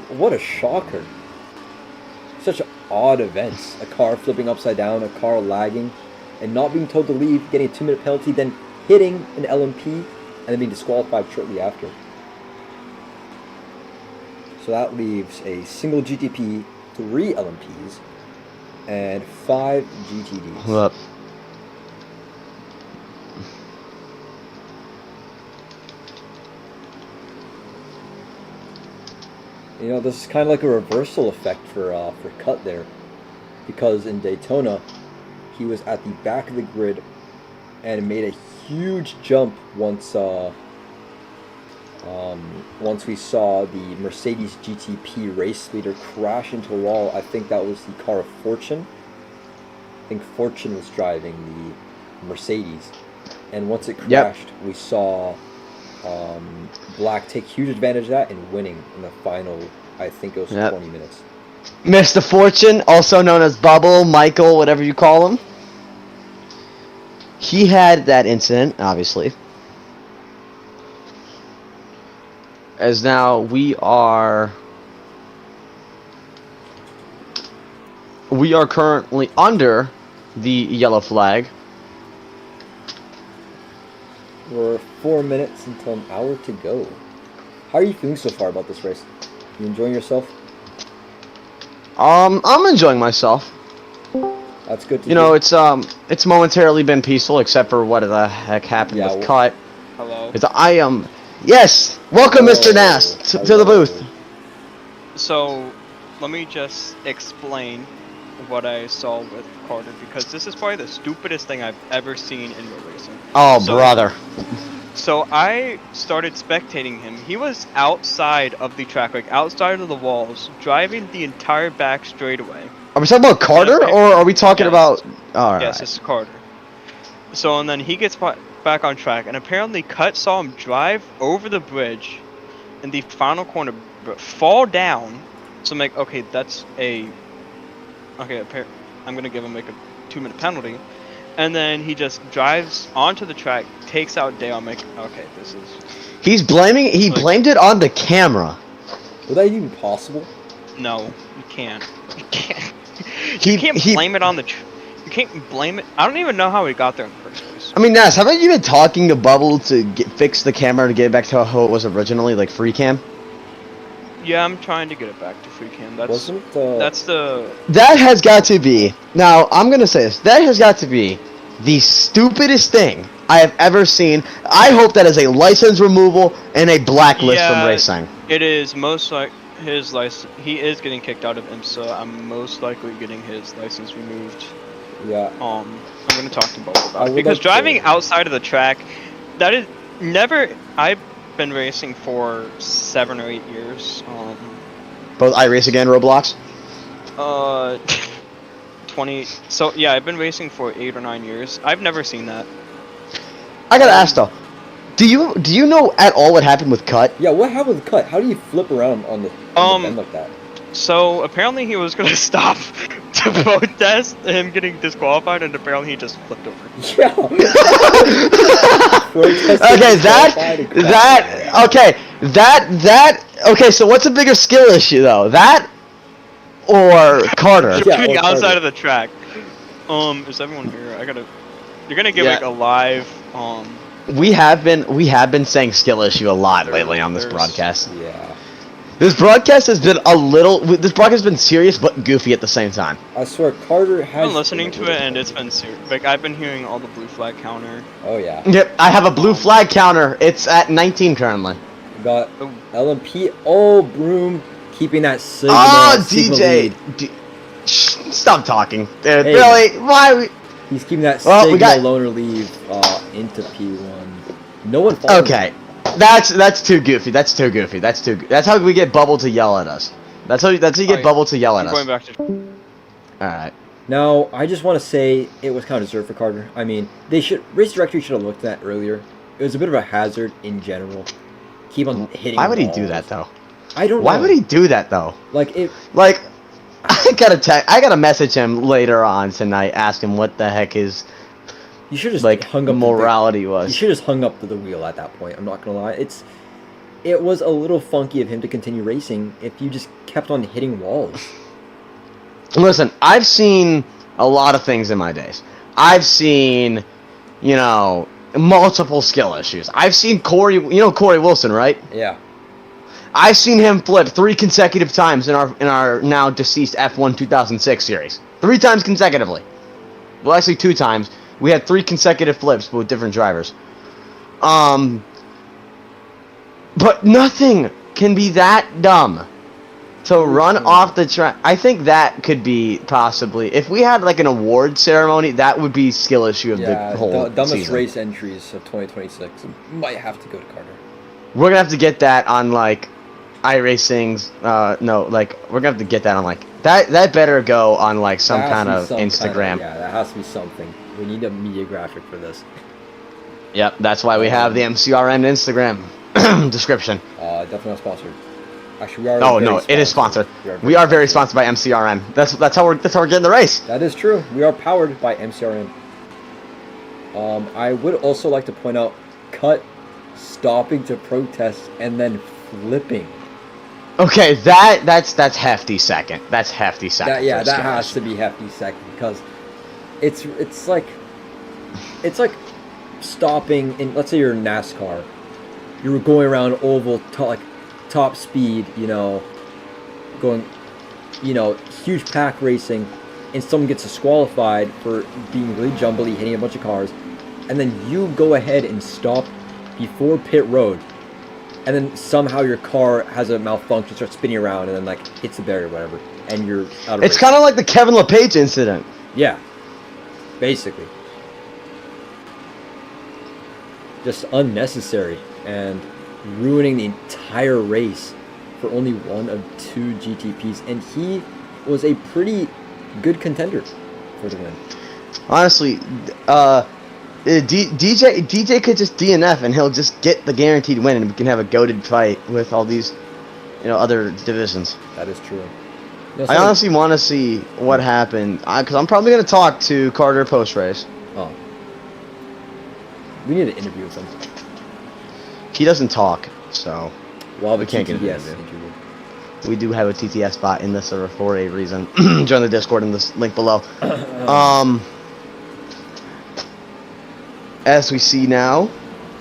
Speaker 2: What a shocker. Such odd events. A car flipping upside down, a car lagging, and not being told to leave, getting a 2-minute penalty, then hitting an LMP, and then being disqualified shortly after. So that leaves a single GTP, 3 LMPs, and 5 GTDs.
Speaker 1: Hold up.
Speaker 2: You know, this is kind of like a reversal effect for Cut there, because in Daytona, he was at the back of the grid and made a huge jump once we saw the Mercedes GTP race leader crash into a wall. I think that was the car of Fortune. I think Fortune was driving the Mercedes, and once it crashed, we saw Black take huge advantage of that and winning in the final, I think it was 20 minutes.
Speaker 1: Mr. Fortune, also known as Bubble, Michael, whatever you call him. He had that incident, obviously. As now we are currently under the yellow flag.
Speaker 2: We're 4 minutes until an hour to go. How are you feeling so far about this race? You enjoying yourself?
Speaker 1: I'm enjoying myself.
Speaker 2: That's good to
Speaker 1: You know, it's momentarily been peaceful, except for what the heck happened with Cut.
Speaker 3: Hello.
Speaker 1: Yes! Welcome, Mr. Nass, to the booth.
Speaker 3: So, let me just explain what I saw with Carter, because this is probably the stupidest thing I've ever seen in real racing.
Speaker 1: Oh, brother.
Speaker 3: So I started spectating him. He was outside of the track, like outside of the walls, driving the entire back straightaway.
Speaker 1: Are we talking about Carter, or are we talking about... Alright.
Speaker 3: Yes, it's Carter. So, and then he gets back on track, and apparently Cut saw him drive over the bridge in the final corner, but fall down. So I'm like, okay, that's a... Okay, I'm going to give him like a 2-minute penalty. And then he just drives onto the track, takes out Dale. I'm like, okay, this is...
Speaker 1: He blamed it on the camera.
Speaker 2: Was that even possible?
Speaker 3: No, you can't. You can't. You can't blame it on the... You can't blame it... I don't even know how he got there in the first place.
Speaker 1: I mean, Nass, haven't you been talking to Bubble to fix the camera to get it back to how it was originally, like free cam?
Speaker 3: Yeah, I'm trying to get it back to free cam.
Speaker 2: Wasn't
Speaker 3: that's the...
Speaker 1: That has got to be... Now, I'm going to say this. That has got to be the stupidest thing I have ever seen. I hope that is a license removal and a blacklist from racing.
Speaker 3: It is most like his license. He is getting kicked out of IMSA. I'm most likely getting his license removed.
Speaker 2: Yeah.
Speaker 3: I'm gonna talk to Bob about it
Speaker 2: would
Speaker 3: because
Speaker 2: like
Speaker 3: driving
Speaker 2: to-
Speaker 3: outside of the track, that is never. I've been racing for 7 or 8 years.
Speaker 1: Both iRacing and Roblox.
Speaker 3: 20. So yeah, I've been racing for 8 or 9 years. I've never seen that.
Speaker 1: I gotta ask though, do you know at all what happened with Cut?
Speaker 2: Yeah, what happened with Cut? How do you flip around on the bend like that?
Speaker 3: So apparently he was gonna stop to protest him getting disqualified, and apparently he just flipped over.
Speaker 2: Yeah.
Speaker 1: Okay, so what's a bigger skill issue though? That or Carter?
Speaker 2: Yeah,
Speaker 3: Driving
Speaker 2: or
Speaker 3: outside
Speaker 2: Carter.
Speaker 3: of the track. Is everyone here? You're gonna give
Speaker 1: Yeah.
Speaker 3: like a live
Speaker 1: We have been saying skill issue a lot lately on this broadcast.
Speaker 2: Yeah.
Speaker 1: This broadcast has been serious but goofy at the same time.
Speaker 2: I swear, Carter
Speaker 3: I've
Speaker 2: has.
Speaker 3: been listening to it and it's been serious. Like I've been hearing all the blue flag counter.
Speaker 2: Oh yeah.
Speaker 1: Yep, I have a blue flag counter. It's at 19 currently.
Speaker 2: We got
Speaker 3: Oh.
Speaker 2: LMP. Oh, Broom keeping that Sigma.
Speaker 1: Oh,
Speaker 2: Sigma
Speaker 1: DJ.
Speaker 2: lead.
Speaker 1: Stop talking. Dude,
Speaker 2: Hey.
Speaker 1: really? Why?
Speaker 2: He's keeping that
Speaker 1: Well,
Speaker 2: Sigma
Speaker 1: we got-
Speaker 2: loner lead into P1. No one followed
Speaker 1: Okay.
Speaker 2: him.
Speaker 1: That's too goofy. That's how we get Bubble to yell at us. That's how you get
Speaker 3: Alright,
Speaker 1: Bubble to yell at
Speaker 3: I'm
Speaker 1: us.
Speaker 3: going back to.
Speaker 1: Alright.
Speaker 2: Now, I just want to say it was kind of deserved for Carter. I mean, race director should have looked at that earlier. It was a bit of a hazard in general. Keep on hitting.
Speaker 1: Why would he do
Speaker 2: walls.
Speaker 1: that though?
Speaker 2: I don't know.
Speaker 1: Why would he do that though?
Speaker 2: Like it.
Speaker 1: Like, I gotta message him later on tonight. Ask him what the heck his
Speaker 2: You should just
Speaker 1: like
Speaker 2: hung up
Speaker 1: morality
Speaker 2: You
Speaker 1: was.
Speaker 2: should just hung up to the wheel at that point. I'm not gonna lie. It was a little funky of him to continue racing if you just kept on hitting walls.
Speaker 1: Listen, I've seen a lot of things in my days. I've seen, multiple skill issues. I've seen Corey Wilson, right?
Speaker 2: Yeah.
Speaker 1: I've seen him flip 3 consecutive times in our now deceased F1 2006 series. 3 times consecutively. Well, actually 2 times. We had 3 consecutive flips, but with different drivers. But nothing can be that dumb to run off the track. I think that could be possibly, if we had like an award ceremony, that would be skill issue of the whole
Speaker 2: dumbest
Speaker 1: season.
Speaker 2: race entries of 2026 might have to go to Carter.
Speaker 1: We're gonna have to get that on like iRacing's. We're gonna have to get that on like that. That better go on like some kind of Instagram.
Speaker 2: Yeah, that has to be something. We need a media graphic for this.
Speaker 1: Yep, that's why we have the MCRN Instagram description.
Speaker 2: Definitely not sponsored. Actually, we are.
Speaker 1: Oh
Speaker 2: very
Speaker 1: no, it is sponsored.
Speaker 2: sponsored.
Speaker 1: We are very sponsored by MCRN. That's how we're getting the race.
Speaker 2: That is true. We are powered by MCRN. I would also like to point out, Cut stopping to protest and then flipping.
Speaker 1: Okay, that's hefty second. That's hefty second.
Speaker 2: That
Speaker 1: for a
Speaker 2: has
Speaker 1: skill
Speaker 2: to be hefty second because it's like stopping in, let's say you're in NASCAR, you were going around oval top speed, going, huge pack racing, and someone gets disqualified for being really jumbly, hitting a bunch of cars, and then you go ahead and stop before pit road, and then somehow your car has a malfunction, starts spinning around, and then hits the barrier or whatever, and you're out of
Speaker 1: It's
Speaker 2: race.
Speaker 1: kind of like the Kevin LePage incident.
Speaker 2: Yeah, basically. Just unnecessary and ruining the entire race for only one of 2 GTPs, and he was a pretty good contender for the win.
Speaker 1: Honestly, DJ could just DNF and he'll just get the guaranteed win, and we can have a goated fight with all these, other divisions.
Speaker 2: That is true.
Speaker 1: I honestly want to see what happened, because I'm probably going to talk to Carter post-race.
Speaker 2: Oh. We need to interview with him.
Speaker 1: He doesn't talk, so
Speaker 2: Well,
Speaker 1: we can't get an
Speaker 2: TTS
Speaker 1: interview. We do have a TTS bot in the server for a reason. Join the Discord in this link below. As we see now,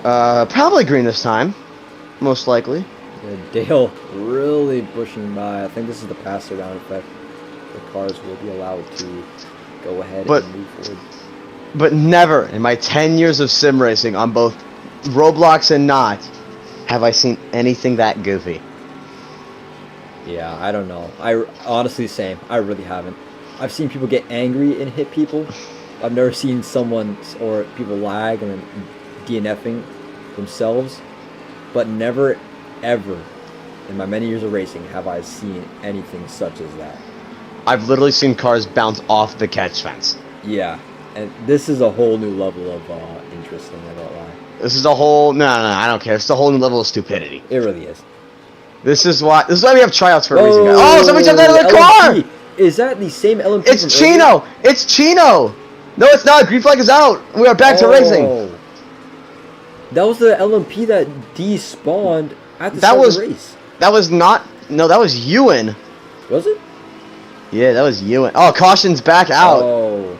Speaker 1: probably green this time, most likely.
Speaker 2: Yeah, Dale really pushing by. I think this is the pass around effect. The cars will be allowed to go ahead
Speaker 1: But-
Speaker 2: and move forward.
Speaker 1: But never in my 10 years of sim racing on both Roblox and not have I seen anything that goofy.
Speaker 2: Yeah, I don't know. I honestly, same. I really haven't. I've seen people get angry and hit people. I've never seen someone or people lag and then DNFing themselves. But never, ever, in my many years of racing, have I seen anything such as that.
Speaker 1: I've literally seen cars bounce off the catch fence.
Speaker 2: Yeah, and this is a whole new level of interesting, I won't lie.
Speaker 1: This is a whole no, I don't care. It's a whole new level of stupidity.
Speaker 2: It really is.
Speaker 1: This is why we have tryouts for a reason. Guys. Oh, somebody jumped out of the
Speaker 2: LMP.
Speaker 1: car!
Speaker 2: Is that the same LMP?
Speaker 1: It's
Speaker 2: from
Speaker 1: Chino!
Speaker 2: earlier?
Speaker 1: It's Chino! No, it's not. Green flag is out. We are back to racing.
Speaker 2: That was the LMP that despawned at the start of the race.
Speaker 1: That was not. No, that was Ewan.
Speaker 2: Was it?
Speaker 1: Yeah, that was Ewan. Oh, caution's back out.
Speaker 2: Oh.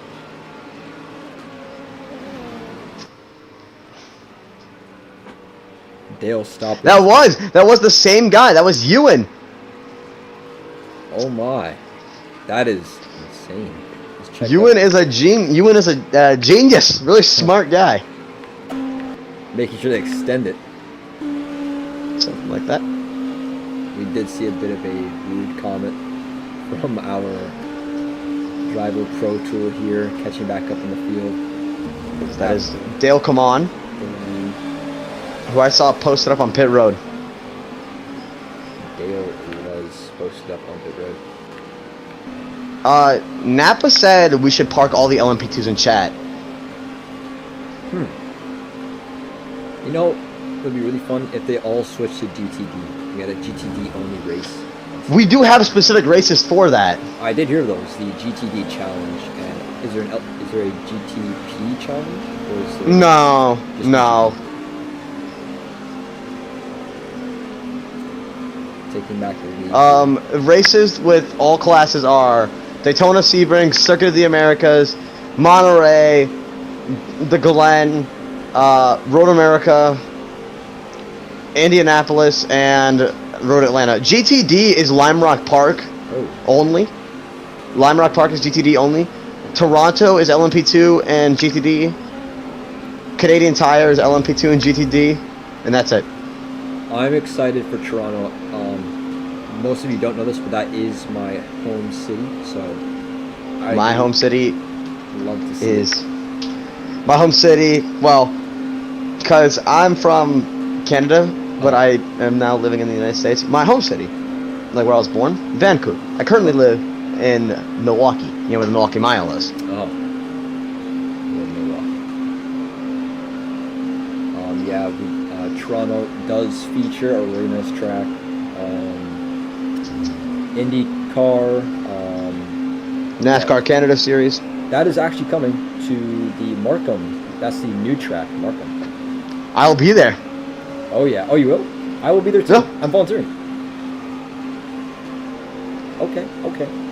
Speaker 2: Dale, stop.
Speaker 1: That was the same guy. That was Ewan.
Speaker 2: Oh my, that is insane. Let's check
Speaker 1: Ewan
Speaker 2: out.
Speaker 1: is a genius. Really smart guy.
Speaker 2: Making sure to extend it.
Speaker 1: Something like that.
Speaker 2: We did see a bit of a rude comment from our driver pro tour here, catching back up in the field.
Speaker 1: That is Dale. Come on.
Speaker 2: And
Speaker 1: Who I saw posted up on pit road.
Speaker 2: Dale was posted up on pit road.
Speaker 1: Napa said we should park all the LMP2s in chat.
Speaker 2: You know, it would be really fun if they all switched to GTD. We had a GTD only race.
Speaker 1: We do have specific races for that.
Speaker 2: I did hear those, the GTD challenge, and is there a GTP challenge? Or is there
Speaker 1: No,
Speaker 2: just
Speaker 1: no.
Speaker 2: taking back the lead?
Speaker 1: Races with all classes are Daytona, Sebring, Circuit of the Americas, Monterey, the Glen, Road America, Indianapolis, and Road Atlanta. GTD is Lime Rock Park only. Lime Rock Park is GTD only. Toronto is LMP2 and GTD. Canadian Tire is LMP2 and GTD, and that's it.
Speaker 2: I'm excited for Toronto. Most of you don't know this, but that is my home city, so
Speaker 1: My home city
Speaker 2: love to see
Speaker 1: is my home city. Well, because I'm from Canada, but I am now living in the United States. My home city, like where I was born, Vancouver. I currently live in Milwaukee. You know where the Milwaukee Mile is.
Speaker 2: Oh. Yeah, Toronto does feature a really nice track. IndyCar.
Speaker 1: NASCAR Canada Series.
Speaker 2: That is actually coming to the Markham. That's the new track, Markham.
Speaker 1: I'll be there.
Speaker 2: Oh yeah. Oh, you will? I will be there too.
Speaker 1: Yeah.
Speaker 2: I'm volunteering. Okay.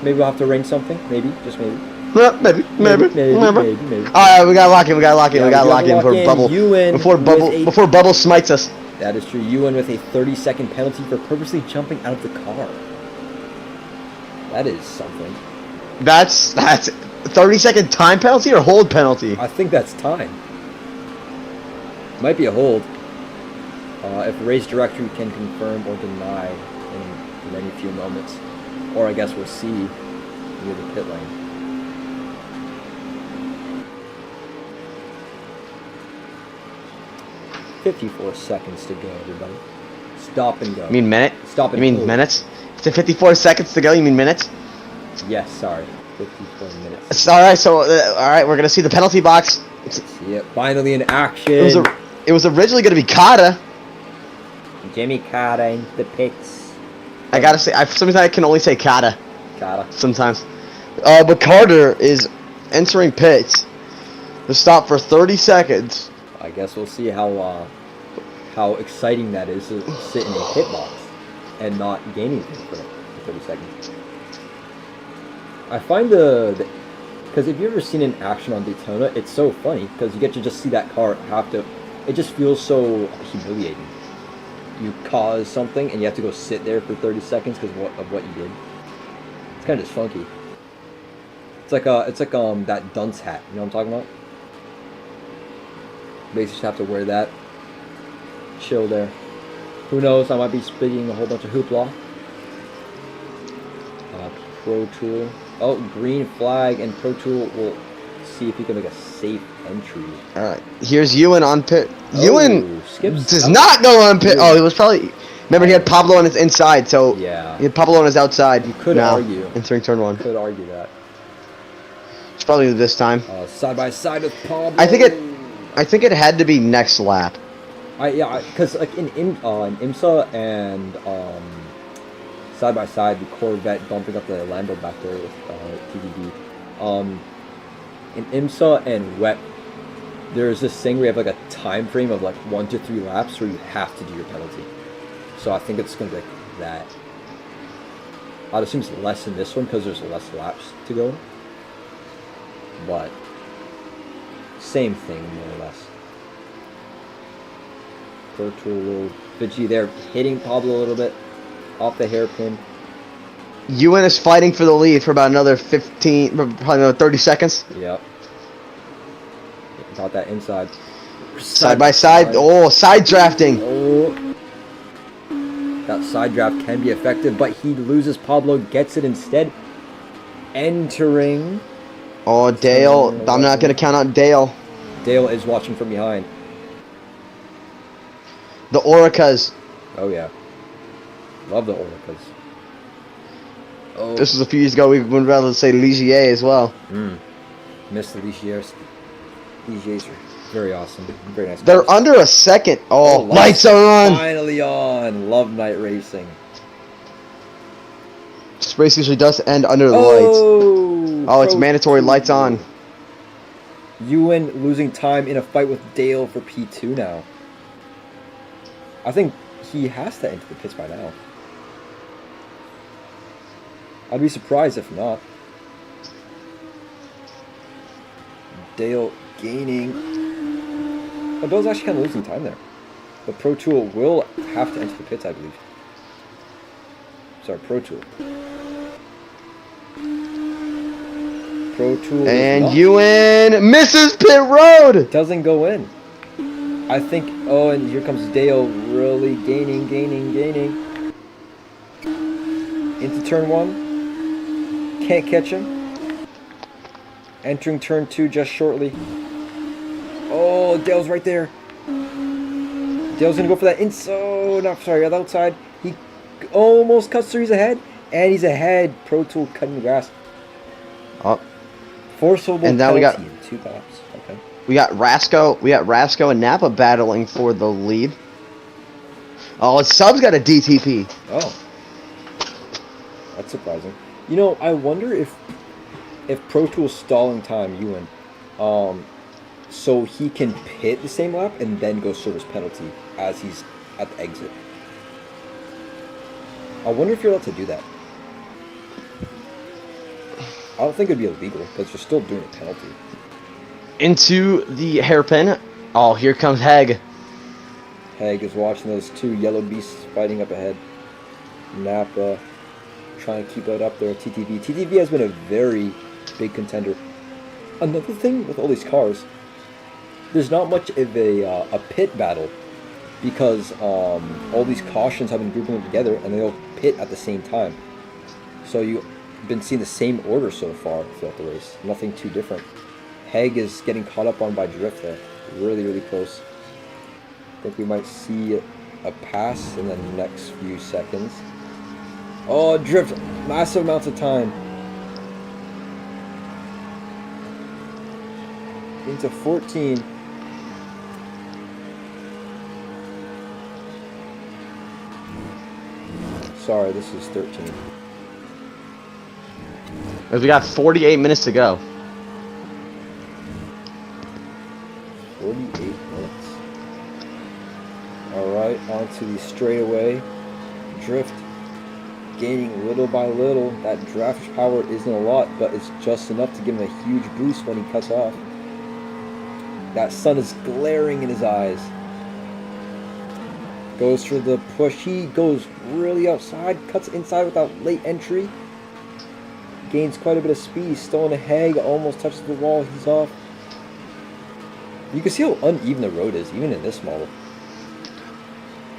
Speaker 2: Maybe we'll have to arrange something. Maybe, just maybe.
Speaker 1: Maybe.
Speaker 2: Maybe.
Speaker 1: All right, we gotta lock in.
Speaker 2: Yeah,
Speaker 1: we gotta lock in before Bubble.
Speaker 2: Ewan
Speaker 1: Before Bubble smites us.
Speaker 2: That is true. Ewan with a 30-second penalty for purposely jumping out of the car. That is something.
Speaker 1: That's 30-second time penalty or hold penalty.
Speaker 2: I think that's time. Might be a hold. If race directory can confirm or deny in any few moments, or I guess we'll see near the pit lane. "54 seconds to go, everybody. Stop and go."
Speaker 1: You mean minute?
Speaker 2: Stop and
Speaker 1: You mean
Speaker 2: hold.
Speaker 1: minutes? It's 54 seconds to go. You mean minutes?
Speaker 2: Yes, sorry. 54 minutes.
Speaker 1: All right. So all right, we're gonna see the penalty box.
Speaker 2: See it finally in action.
Speaker 1: It was originally gonna be Kata.
Speaker 2: Jimmy Carter in the pits.
Speaker 1: I gotta say, sometimes I can only say Kata.
Speaker 2: Carter.
Speaker 1: Sometimes. But Carter is entering pits. To stop for 30 seconds.
Speaker 2: I guess we'll see how exciting that is to sit in a pit box and not gaining for 30 seconds. I find because if you've ever seen an action on Daytona, it's so funny because you get to just see that car it just feels so humiliating. You cause something and you have to go sit there for 30 seconds because of what you did. It's kind of just funky. It's like that dunce hat. You know what I'm talking about? Basically, just have to wear that. Chill there. Who knows? I might be spitting a whole bunch of hoopla. Pro Tool. Oh, green flag, and Pro Tool will see if he can make a safe entry.
Speaker 1: All right, here's Ewan on pit.
Speaker 2: Oh,
Speaker 1: Ewan
Speaker 2: skips.
Speaker 1: does not go on pit. Oh, he was probably. Remember, he had Pablo on his inside, so
Speaker 2: Yeah.
Speaker 1: he had Pablo on his outside.
Speaker 2: You could argue.
Speaker 1: Entering turn 1.
Speaker 2: Could argue that.
Speaker 1: It's probably this time.
Speaker 2: Side by side with Pablo.
Speaker 1: I think it had to be next lap.
Speaker 2: Yeah, because like in IMSA and side by side, the Corvette bumping up the Lambo back there with TDB. In IMSA and WET, there's this thing where you have like a time frame of like 1 to 3 laps where you have to do your penalty. So I think it's gonna be like that. I'd assume it's less in this one because there's less laps to go. But same thing more or less. Pro Tool a little bitchy there, hitting Pablo a little bit off the hairpin.
Speaker 1: Ewan is fighting for the lead for about another 15, probably another 30 seconds.
Speaker 2: Yep. Got that inside.
Speaker 1: Side by side. Oh, side drafting.
Speaker 2: Oh. That side draft can be effective, but he loses Pablo, gets it instead. Entering.
Speaker 1: Oh, Dale. I'm not going to count out Dale.
Speaker 2: Dale is watching from behind.
Speaker 1: The Oricas.
Speaker 2: Oh, yeah. Love the Oricas. Oh.
Speaker 1: This was a few years ago. We would rather say Ligier as well.
Speaker 2: Missed the Ligiers. Ligiers are very awesome. Very nice.
Speaker 1: They're
Speaker 2: cars.
Speaker 1: under a second. Oh, lights are on.
Speaker 2: Finally on. Love night racing.
Speaker 1: This race usually does end under the lights. Oh, it's mandatory lights on.
Speaker 2: Ewan losing time in a fight with Dale for P2 now. I think he has to enter the pits by now. I'd be surprised if not. Dale gaining. Oh, Dale's actually kind of losing time there. But Pro Tool will have to enter the pits, I believe. Sorry, Pro Tool. Pro Tool.
Speaker 1: And Ewan misses pit road.
Speaker 2: Doesn't go in. I think. Oh, and here comes Dale, really gaining. Into turn 1. Can't catch him. Entering turn 2 just shortly. Oh, Dale's right there. Dale's gonna go for that inside. No, sorry, on the outside. He almost cuts through. He's ahead, and he's ahead. Pro Tool cutting the grass.
Speaker 1: Oh.
Speaker 2: Forcible
Speaker 1: And now we got
Speaker 2: penalty in 2 laps. Okay.
Speaker 1: We got Rasco and Napa battling for the lead. Oh, Sub's got a DTP.
Speaker 2: Oh. That's surprising. You know, I wonder if Pro Tool's stalling time, Ewan, so he can pit the same lap and then go service penalty as he's at the exit. I wonder if you're allowed to do that. I don't think it'd be illegal because you're still doing a penalty.
Speaker 1: Into the hairpin. Oh, here comes Heg.
Speaker 2: Heg is watching those 2 yellow beasts fighting up ahead. Napa trying to keep it up there. TTV. TTV has been a very big contender. Another thing with all these cars, there's not much of a pit battle because all these cautions have been grouping them together and they all pit at the same time. So you've been seeing the same order so far throughout the race. Nothing too different. Heg is getting caught up on by Drift there. Really close. I think we might see a pass in the next few seconds. Oh, Drift! Massive amounts of time. Into 14. Sorry, this is 13.
Speaker 1: As we got 48 minutes to go.
Speaker 2: 48 minutes. Alright, onto the straightaway. Drift gaining little by little. That draft power isn't a lot, but it's just enough to give him a huge boost when he cuts off. That sun is glaring in his eyes. Goes for the push. He goes really outside, cuts inside without late entry. Gains quite a bit of speed. Still in a Heg, almost touches the wall. He's off. You can see how uneven the road is, even in this model.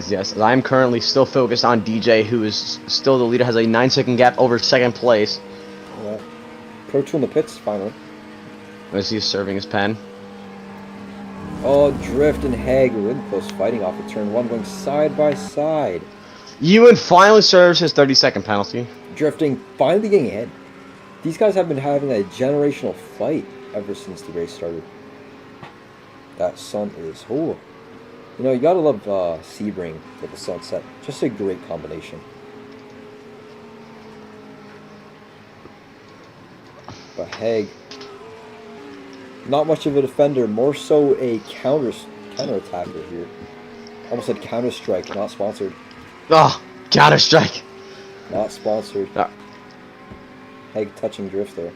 Speaker 1: Yes, I'm currently still focused on DJ, who is still the leader, has a 9-second gap over second place.
Speaker 2: Yeah. Pro Tool in the pits, finally.
Speaker 1: As he's serving his pen.
Speaker 2: Oh, Drift and Hag were really close fighting off of turn 1, going side by side.
Speaker 1: Ewan finally serves his 30-second penalty.
Speaker 2: Drifting, finally getting ahead. These guys have been having a generational fight ever since the race started. That sun is... Oh. You know, you gotta love Sebring with the sunset. Just a great combination. But Hag, not much of a defender, more so a counter-attacker here. Almost said Counter-Strike, not sponsored.
Speaker 1: Oh, Counter-Strike.
Speaker 2: Not sponsored.
Speaker 1: Ah.
Speaker 2: Hag touching Drift there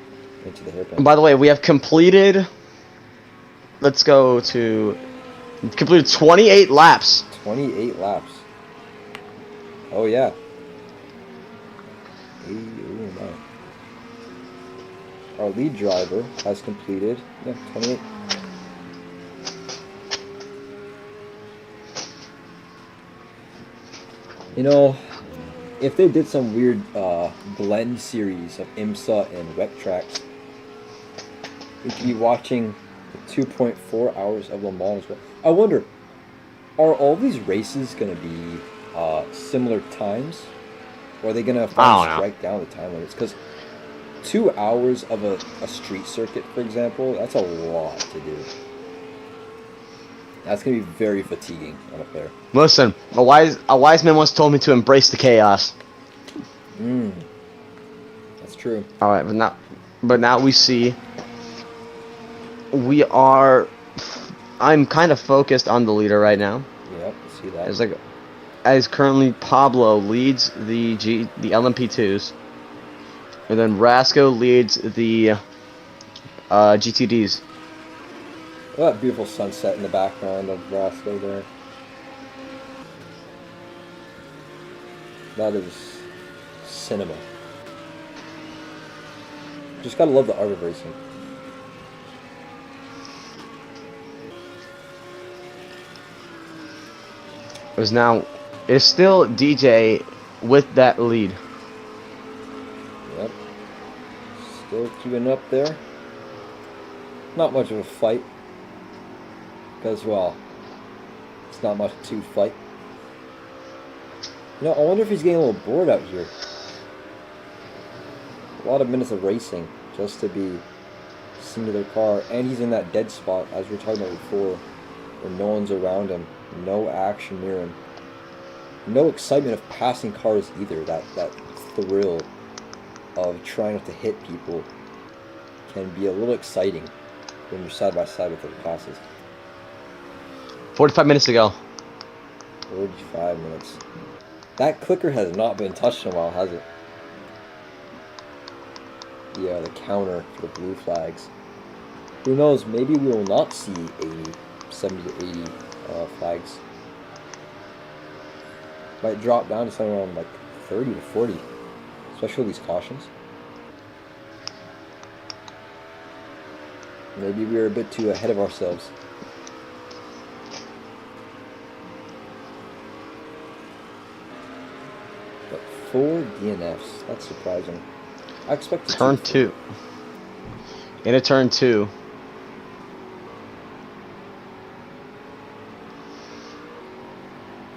Speaker 2: into the hairpin.
Speaker 1: And by the way, we have completed... Let's go to... Completed 28 laps.
Speaker 2: 28 laps. Oh, yeah. Hey, oh my. Our lead driver has completed, 28. You know, if they did some weird blend series of IMSA and wet tracks, we could be watching 2.4 hours of Le Mans. I wonder, are all these races going to be similar times? Or are they going to strike down the time limits? Because 2 hours of a street circuit, for example, that's a lot to do. That's going to be very fatiguing on a player.
Speaker 1: Listen, a wise man once told me to embrace the chaos.
Speaker 2: That's true.
Speaker 1: All right, but now we see we are. I'm kind of focused on the leader right now.
Speaker 2: Yep, see that.
Speaker 1: As currently Pablo leads the LMP2s, and then Rasco leads the GTDs.
Speaker 2: Look at that beautiful sunset in the background of Rasco there. That is cinema. Just gotta love the art of racing.
Speaker 1: It's still DJ with that lead.
Speaker 2: Yep. Still keeping up there. Not much of a fight. Because, well, it's not much to fight. You know, I wonder if he's getting a little bored out here. A lot of minutes of racing just to be singular car. And he's in that dead spot, as we were talking about before, where no one's around him. No action near him. No excitement of passing cars either. That thrill of trying not to hit people can be a little exciting when you're side by side with the passes.
Speaker 1: 45 minutes to go.
Speaker 2: 45 minutes. That clicker has not been touched in a while, has it? Yeah, the counter for the blue flags. Who knows, maybe we will not see 70 to 80 flags. Might drop down to somewhere around like 30 to 40, especially these cautions. Maybe we were a bit too ahead of ourselves. But 4 DNFs, that's surprising. I expected
Speaker 1: turn 2. Into turn 2.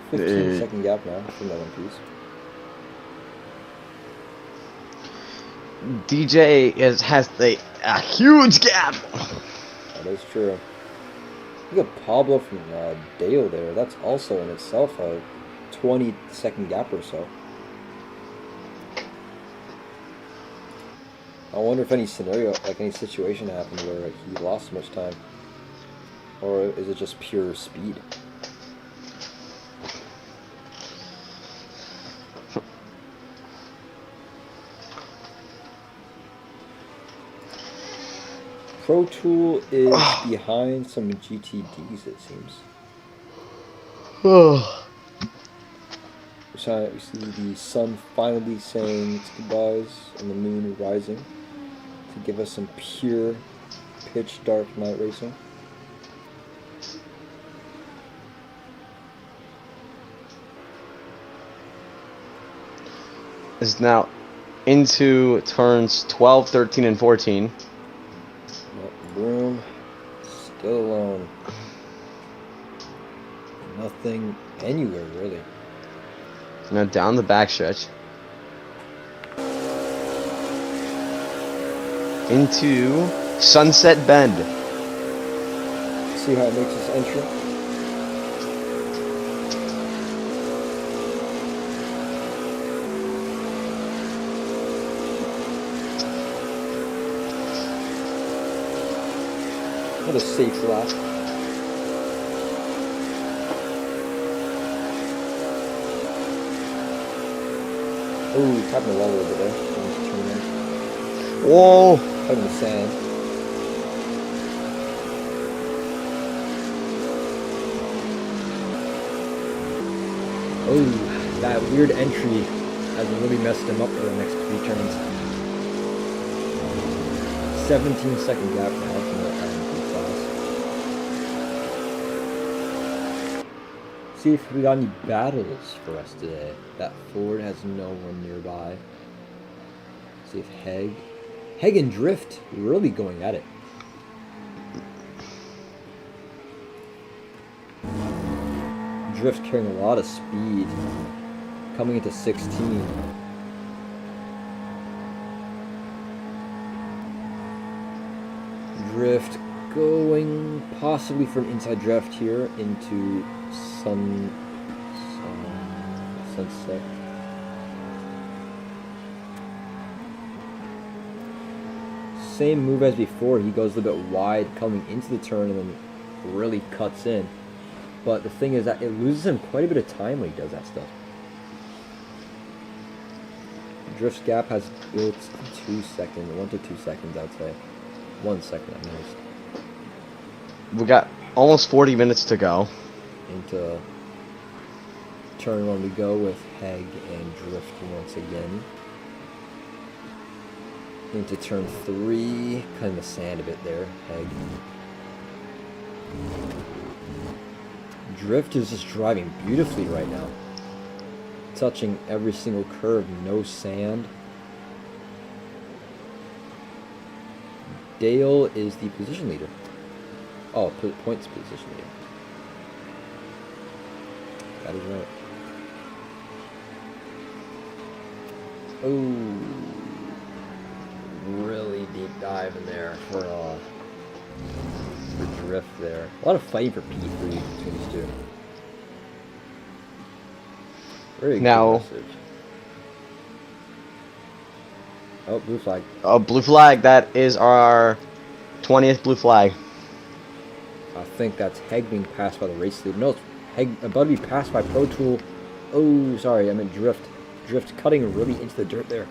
Speaker 2: Uh, 15-second gap now from the LMPs.
Speaker 1: DJ has a huge gap.
Speaker 2: That is true. Look at Pablo from Dale there. That's also in itself a 20-second gap or so. I wonder if any scenario, like any situation happened where he lost so much time. Or is it just pure speed? Pro Tool is behind some GTDs, it seems. We see the sun finally saying its goodbyes and the moon rising to give us some pure pitch dark night racing.
Speaker 1: is now into turns 12, 13, and 14.
Speaker 2: Broom still alone. Nothing anywhere really.
Speaker 1: Now down the backstretch. Into Sunset Bend.
Speaker 2: See how it makes its entry. What a safe lap. Oh, tapping the wall a little bit there.
Speaker 1: Whoa!
Speaker 2: Tapping the sand. Oh, that weird entry has really messed him up for the next 3 turns. 17-second gap now from the IMP class. See if we got any battles for us today. That Ford has no one nearby. See if Heg and Drift really going at it. Drift carrying a lot of speed. Coming into 16. Drift going possibly for an inside draft here into sunset. Same move as before. He goes a little bit wide coming into the turn and then really cuts in. But the thing is that it loses him quite a bit of time when he does that stuff. Drift's gap has built 2 seconds, 1 to 2 seconds, I'd say. 1 second at most.
Speaker 1: We got almost 40 minutes to go.
Speaker 2: Into turn 1 we go with Heg and Drift once again. Into turn 3, cutting the sand a bit there, Heg. Drift is just driving beautifully right now. Touching every single curve, no sand. Dale is the position leader. Oh, points position leader. That is right. Oh, really deep dive in there for Drift there. A lot of fighting for P3 between these two. Very
Speaker 1: now,
Speaker 2: aggressive. Oh, blue flag.
Speaker 1: Oh, blue flag. That is our 20th blue flag.
Speaker 2: I think that's Heg being passed by the race leader. No, it's Heg about to be passed by Pro Tool. Oh, sorry, I meant Drift. Drift cutting really into the dirt there.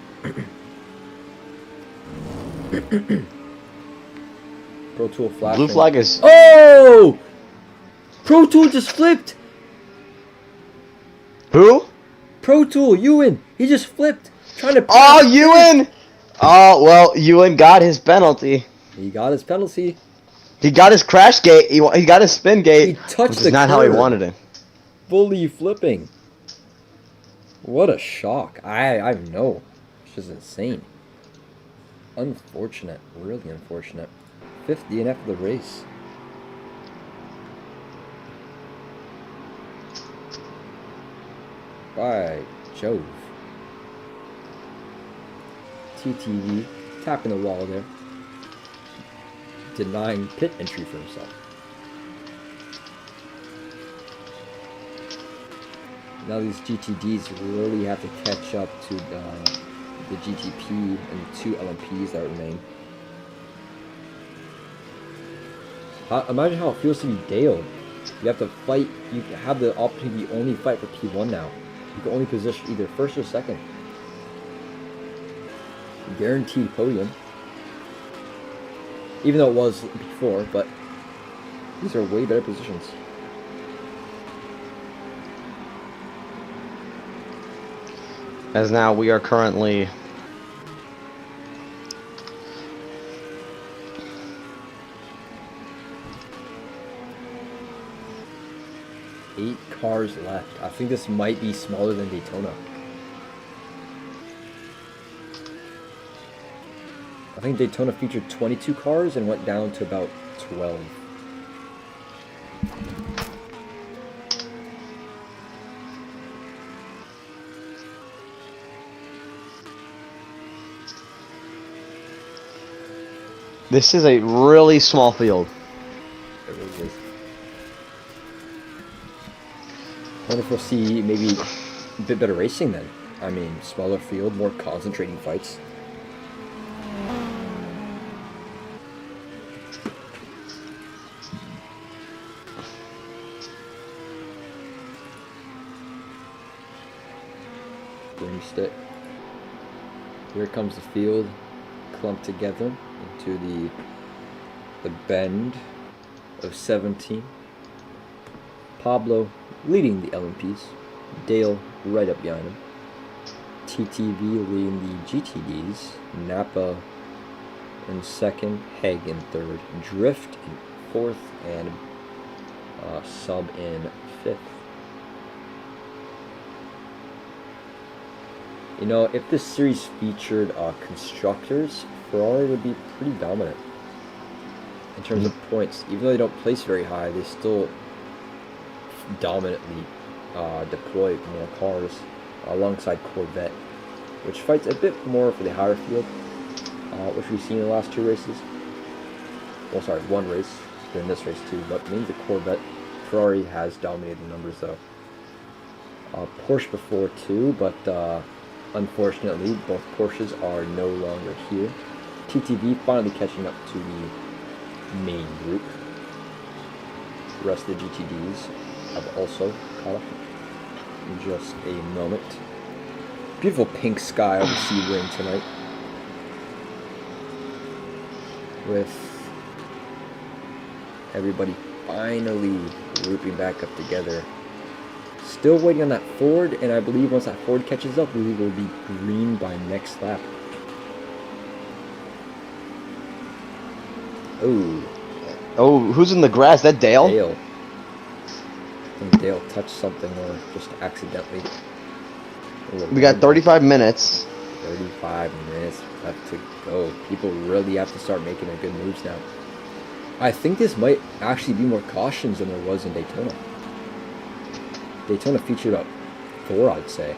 Speaker 2: Pro Tool flashing.
Speaker 1: Blue flag is...
Speaker 2: Oh! Pro Tool just flipped!
Speaker 1: Who?
Speaker 2: Pro Tool, Ewan! He just flipped! Trying to...
Speaker 1: Oh, Ewan! Oh, well, Ewan got his penalty.
Speaker 2: He got his penalty.
Speaker 1: He got his crash gate. He got his spin gate.
Speaker 2: He touched
Speaker 1: which
Speaker 2: the
Speaker 1: is not how he
Speaker 2: curb.
Speaker 1: wanted it.
Speaker 2: Fully flipping. What a shock. I know. It's just insane. Unfortunate. Really unfortunate. 5th DNF of the race. By Jove. TTV tapping the wall there. Denying pit entry for himself. Now these GTDs really have to catch up to the GTP and the 2 LMPs that remain. Imagine how it feels to be Dale. You have to fight. You have the opportunity to only fight for P1 now. You can only position either 1st or 2nd. Guaranteed podium. Even though it was before, but these are way better positions.
Speaker 1: As now we are currently...
Speaker 2: Eight cars left. I think this might be smaller than Daytona. I think Daytona featured 22 cars and went down to about 12.
Speaker 1: This is a really small field.
Speaker 2: It really is. I wonder if we'll see maybe a bit better racing then. I mean, smaller field, more concentrating fights. Broomstick. Here comes the field, clumped together into the bend of 17. Pablo leading the LMPs, Dale right up behind him. TTV leading the GTDs, Napa in second, Haig in third, Drift in fourth, and Sub in fifth. You know, if this series featured constructors, Ferrari would be pretty dominant in terms of points. Even though they don't place very high, they still dominantly deploy more cars alongside Corvette, which fights a bit more for the higher field, which we've seen in the last two races. Well, sorry, one race, in this race too, but mainly the Corvette. Ferrari has dominated the numbers though. Porsche before too, but unfortunately both Porsches are no longer here. TTV finally catching up to the main group. The rest of the GTDs have also caught up in just a moment. Beautiful pink sky over Sebring tonight, with everybody finally looping back up together. Still waiting on that Ford, and I believe once that Ford catches up, we will be green by next lap.
Speaker 1: Oh, who's in the grass? That Dale?
Speaker 2: Dale. I think Dale touched something or just accidentally.
Speaker 1: We got 35 minutes.
Speaker 2: 35 minutes left to go. People really have to start making their good moves now. I think this might actually be more cautions than there was in Daytona. Daytona featured about 4, I'd say.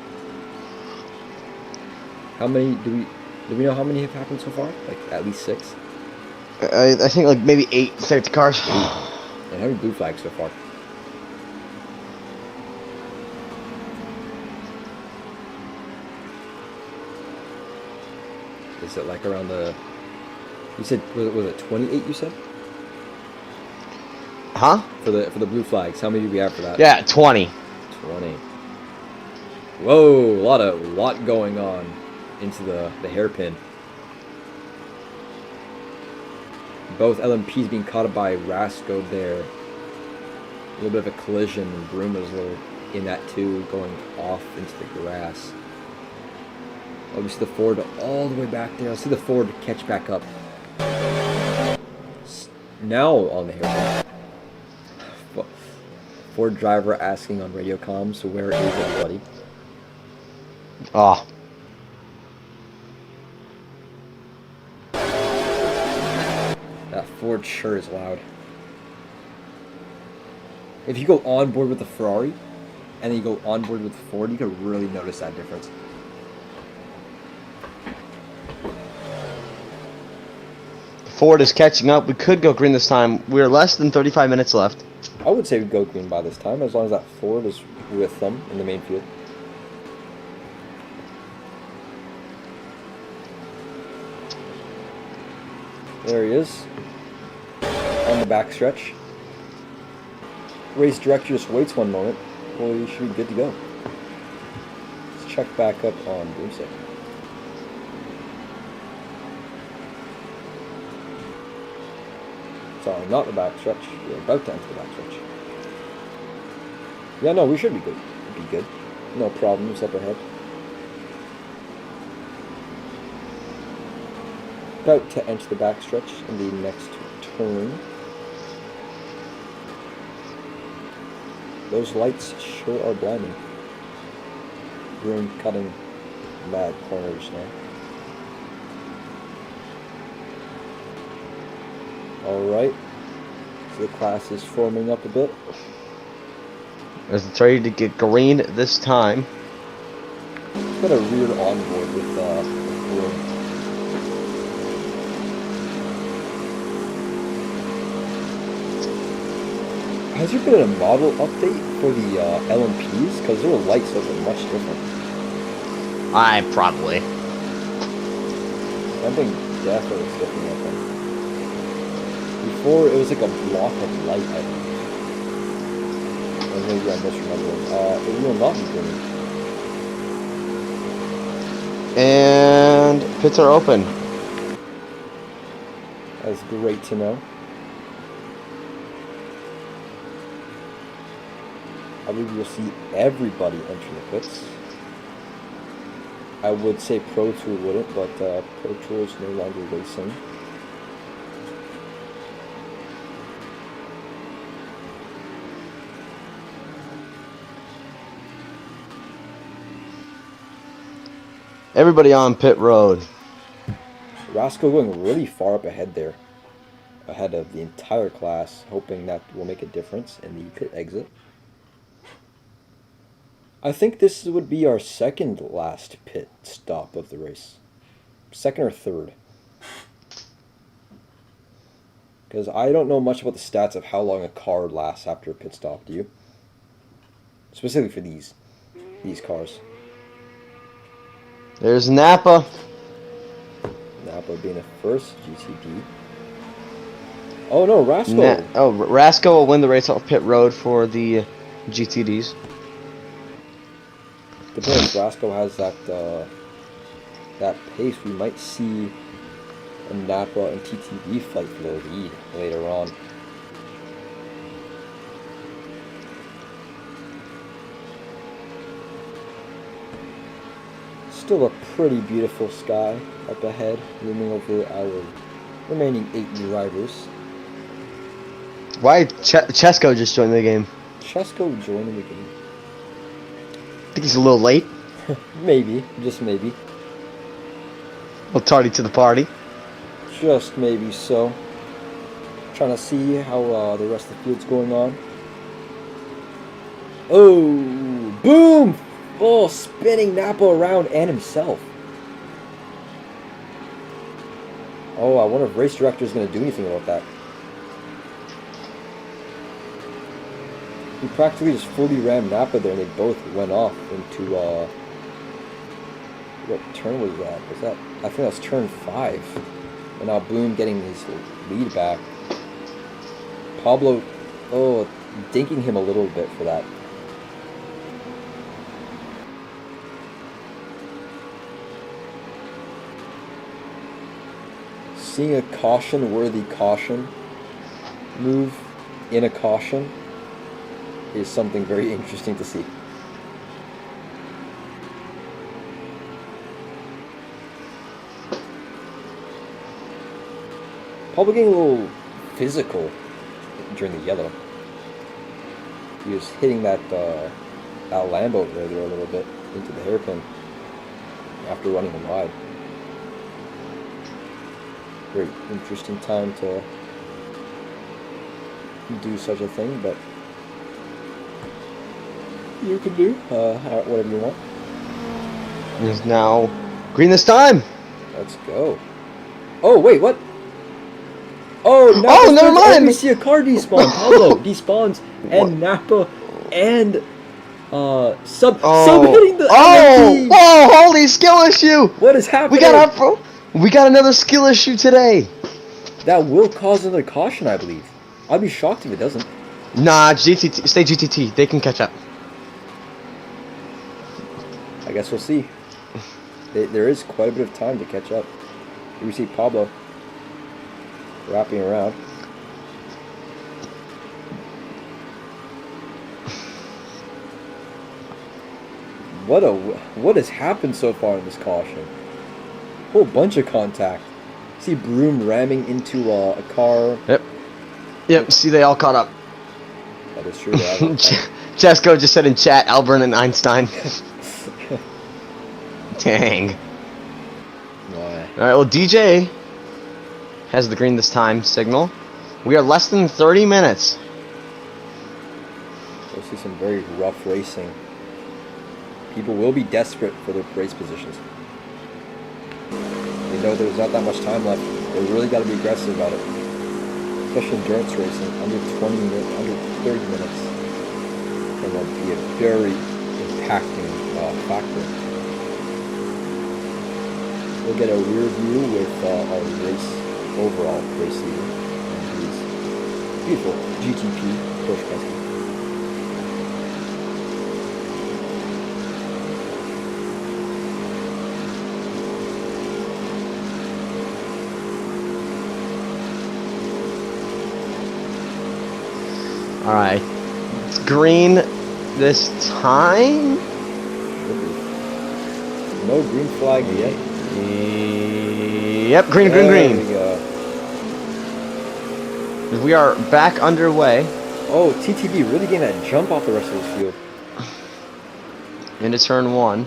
Speaker 2: How many do we know how many have happened so far? Like at least 6?
Speaker 1: I think like maybe 8 safety cars.
Speaker 2: And how many blue flags so far? Is it like around the... You said, was it 28 you said?
Speaker 1: Huh?
Speaker 2: For the blue flags, how many do we have for that?
Speaker 1: Yeah, 20.
Speaker 2: 20. Whoa, a lot going on into the hairpin. Both LMPs being caught up by Rasco there. A little bit of a collision, and Broom was a little in that too, going off into the grass. Oh, we see the Ford all the way back there. Let's see the Ford catch back up. Now on the hairpin. Ford driver asking on radio comms, so where is everybody?
Speaker 1: Oh.
Speaker 2: That Ford sure is loud. If you go on board with the Ferrari, and then you go on board with the Ford, you can really notice that difference.
Speaker 1: Ford is catching up. We could go green this time. We're less than 35 minutes left.
Speaker 2: I would say we go green by this time, as long as that Ford is with them in the main field. There he is, on the backstretch. Race director just waits one moment. Well, you should be good to go. Let's check back up on Broomstick. Sorry, not the backstretch. We're about to enter the backstretch. Yeah, no, we should be good. We'll be good. No problems up ahead. About to enter the backstretch in the next turn. Those lights sure are blinding. Broom cutting bad corners now. Alright. So the class is forming up a bit.
Speaker 1: As it's ready to get green this time.
Speaker 2: It's got a rear onboard with green. Has there been a model update for the LMPs? Because their lights look much different.
Speaker 1: Probably.
Speaker 2: Something definitely is different about them. Before, it was like a block of light, I think. Or maybe I'm misremembering. It will not be green.
Speaker 1: And pits are open.
Speaker 2: That's great to know. I believe you'll see everybody enter the pits. I would say Pro Tour wouldn't, but Pro Tour is no longer racing.
Speaker 1: Everybody on pit road.
Speaker 2: Roscoe going really far up ahead there. Ahead of the entire class, hoping that will make a difference in the pit exit. I think this would be our second last pit stop of the race. Second or third. Because I don't know much about the stats of how long a car lasts after a pit stop, do you? Specifically for these cars.
Speaker 1: There's Napa.
Speaker 2: Napa being the first GTP. Oh no, Rasco!
Speaker 1: Rasco will win the race off pit road for the GTDs.
Speaker 2: Depending if Rasco has that pace, we might see a Napa and TTV fight for the lead later on. Still a pretty beautiful sky up ahead, looming over our remaining 8 drivers.
Speaker 1: Why Chesko just joined the game?
Speaker 2: Chesko joining the game.
Speaker 1: I think he's a little late.
Speaker 2: Maybe, just maybe.
Speaker 1: A little tardy to the party.
Speaker 2: Just maybe so. Trying to see how the rest of the field's going on. Oh, boom! Oh, spinning Napa around and himself. Oh, I wonder if race director is going to do anything about that. He practically just fully rammed Napa there, and they both went off into what turn was that? I think that was turn 5. And now Boom getting his lead back. Pablo, dinking him a little bit for that. Seeing a caution-worthy caution move in a caution is something very interesting to see. Pablo getting a little physical during the yellow. He was hitting that Lambo there a little bit into the hairpin after running him wide. Very interesting time to do such a thing, but you can do whatever you want.
Speaker 1: It's now green this time.
Speaker 2: Let's go. Oh wait, what? Oh,
Speaker 1: oh, never mind.
Speaker 2: We see a car despawn. Pablo despawns, and Napa and sub hitting the LMP.
Speaker 1: Whoa! Holy skill issue!
Speaker 2: What is happening?
Speaker 1: We got another skill issue today.
Speaker 2: That will cause another caution, I believe. I'd be shocked if it doesn't.
Speaker 1: Nah, GTT. Stay GTT. They can catch up.
Speaker 2: I guess we'll see. There is quite a bit of time to catch up. Here we see Pablo wrapping around. What has happened so far in this caution? Whole bunch of contact. See Broom ramming into a car.
Speaker 1: Yep. See, they all caught up.
Speaker 2: That is true.
Speaker 1: Chesko just said in chat, Albert and Einstein. Dang.
Speaker 2: Why?
Speaker 1: All right. Well, DJ has the green this time. Signal. We are less than 30 minutes.
Speaker 2: We'll see some very rough racing. People will be desperate for their race positions. They know there's not that much time left. They really got to be aggressive about it. Especially endurance racing, under 20 minutes, under 30 minutes. It will be a very impacting factor. We'll get a rear view with our overall race leader. And his beautiful GTP Porsche Custom.
Speaker 1: Alright. It's green this time?
Speaker 2: No green flag yet.
Speaker 1: Yep, green.
Speaker 2: There we go.
Speaker 1: We are back underway.
Speaker 2: Oh, TTB really getting that jump off the rest of this field.
Speaker 1: Into turn 1.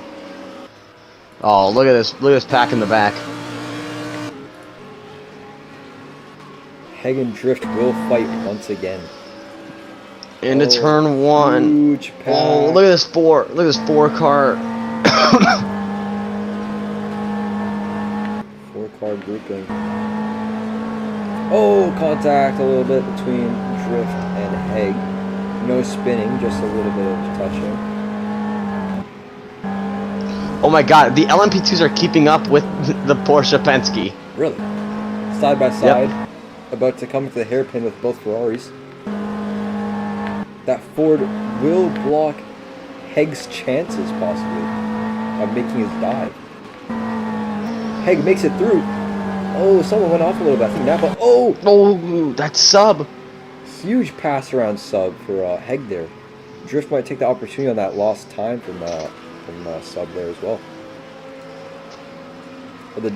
Speaker 1: Oh, look at this. Look at this pack in the back.
Speaker 2: Hagen Drift will fight once again.
Speaker 1: Into turn 1.
Speaker 2: Huge pack.
Speaker 1: Oh, look at this 4. Look at this 4-car.
Speaker 2: 4-car grouping. Oh, contact a little bit between Drift and Haig. No spinning, just a little bit of touching.
Speaker 1: Oh my god, the LMP2s are keeping up with the Porsche Penske.
Speaker 2: Really? Side by side. Yep. About to come to the hairpin with both Ferraris. That Ford will block Haig's chances, possibly, of making his dive. Haig makes it through. Oh, someone went off a little bit. I think Napa. Oh!
Speaker 1: Oh, that's sub.
Speaker 2: Huge pass around sub for Haig there. Drift might take the opportunity on that lost time from sub there as well.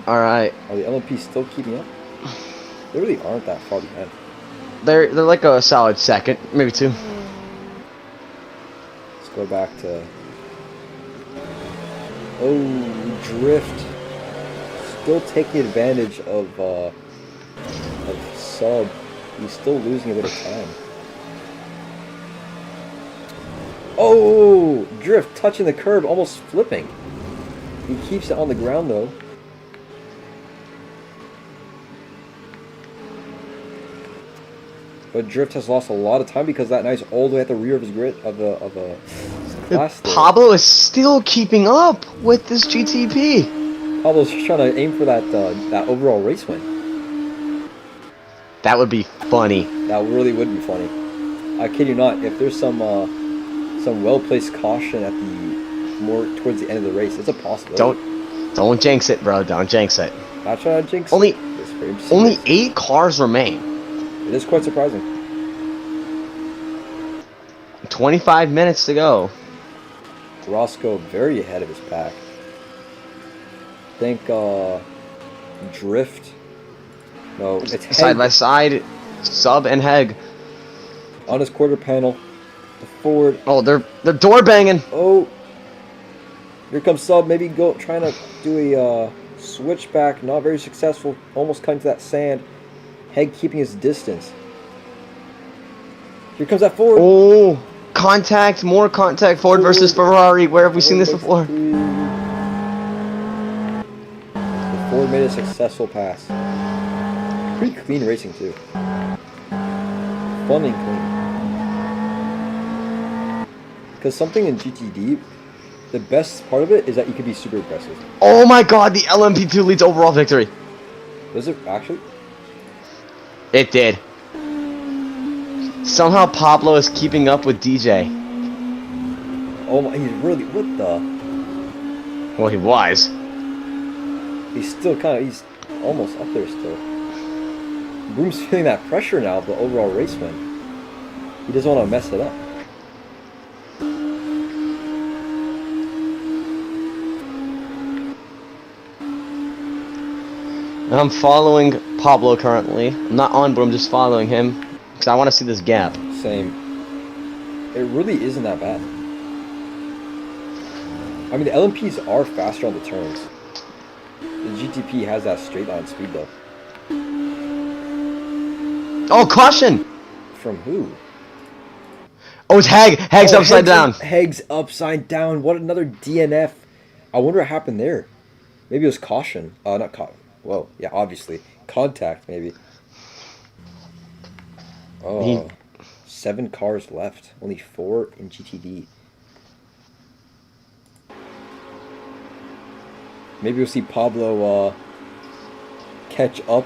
Speaker 1: Alright.
Speaker 2: Are the LMP still keeping up? They really aren't that far behind.
Speaker 1: They're like a solid second, maybe 2.
Speaker 2: Let's go back to... Oh, Drift. Still taking advantage of sub. He's still losing a bit of time. Oh, Drift touching the curb, almost flipping. He keeps it on the ground though. But Drift has lost a lot of time because that nice all the way at the rear of his grid of the class there.
Speaker 1: Pablo is still keeping up with this GTP.
Speaker 2: Pablo's just trying to aim for that that overall race win.
Speaker 1: That would be funny.
Speaker 2: That really would be funny. I kid you not. If there's some well-placed caution at the more towards the end of the race, it's a possibility.
Speaker 1: Don't jinx it, bro. Don't jinx it.
Speaker 2: Not trying to jinx.
Speaker 1: Only
Speaker 2: Only
Speaker 1: 8 cars remain.
Speaker 2: It is quite surprising.
Speaker 1: 25 minutes to go.
Speaker 2: Roscoe very ahead of his pack. I think Drift. No, it's Haig.
Speaker 1: Side by side, sub and Haig.
Speaker 2: On his quarter panel, the Ford.
Speaker 1: Oh, they're door banging.
Speaker 2: Oh, here comes sub. Maybe trying to do a switchback. Not very successful. Almost cutting to that sand. Haig keeping his distance. Here comes that Ford.
Speaker 1: Oh, contact, more contact. Ford versus Ferrari. Where have we seen this before?
Speaker 2: The Ford made a successful pass. Pretty clean racing too. Fun and clean. Because something in GTD, the best part of it is that you can be super aggressive.
Speaker 1: Oh my god, the LMP2 leads overall victory.
Speaker 2: Does it actually?
Speaker 1: It did. Somehow Pablo is keeping up with DJ.
Speaker 2: Oh my, he's really, what the?
Speaker 1: Well, he was.
Speaker 2: He's still he's almost up there still. Broom's feeling that pressure now of the overall race win. He doesn't want to mess it up.
Speaker 1: I'm following Pablo currently. I'm not on, but I'm just following him because I want to see this gap.
Speaker 2: Same. It really isn't that bad. I mean, the LMPs are faster on the turns. The GTP has that straight line speed though.
Speaker 1: Oh, caution!
Speaker 2: From who?
Speaker 1: Oh, it's Hag. Hag's upside down.
Speaker 2: Heg's upside down. What another DNF. I wonder what happened there. Maybe it was caution. Not caution. Whoa. Yeah, obviously. Contact, maybe. Oh. 7 cars left. Only 4 in GTD. Maybe we'll see Pablo catch up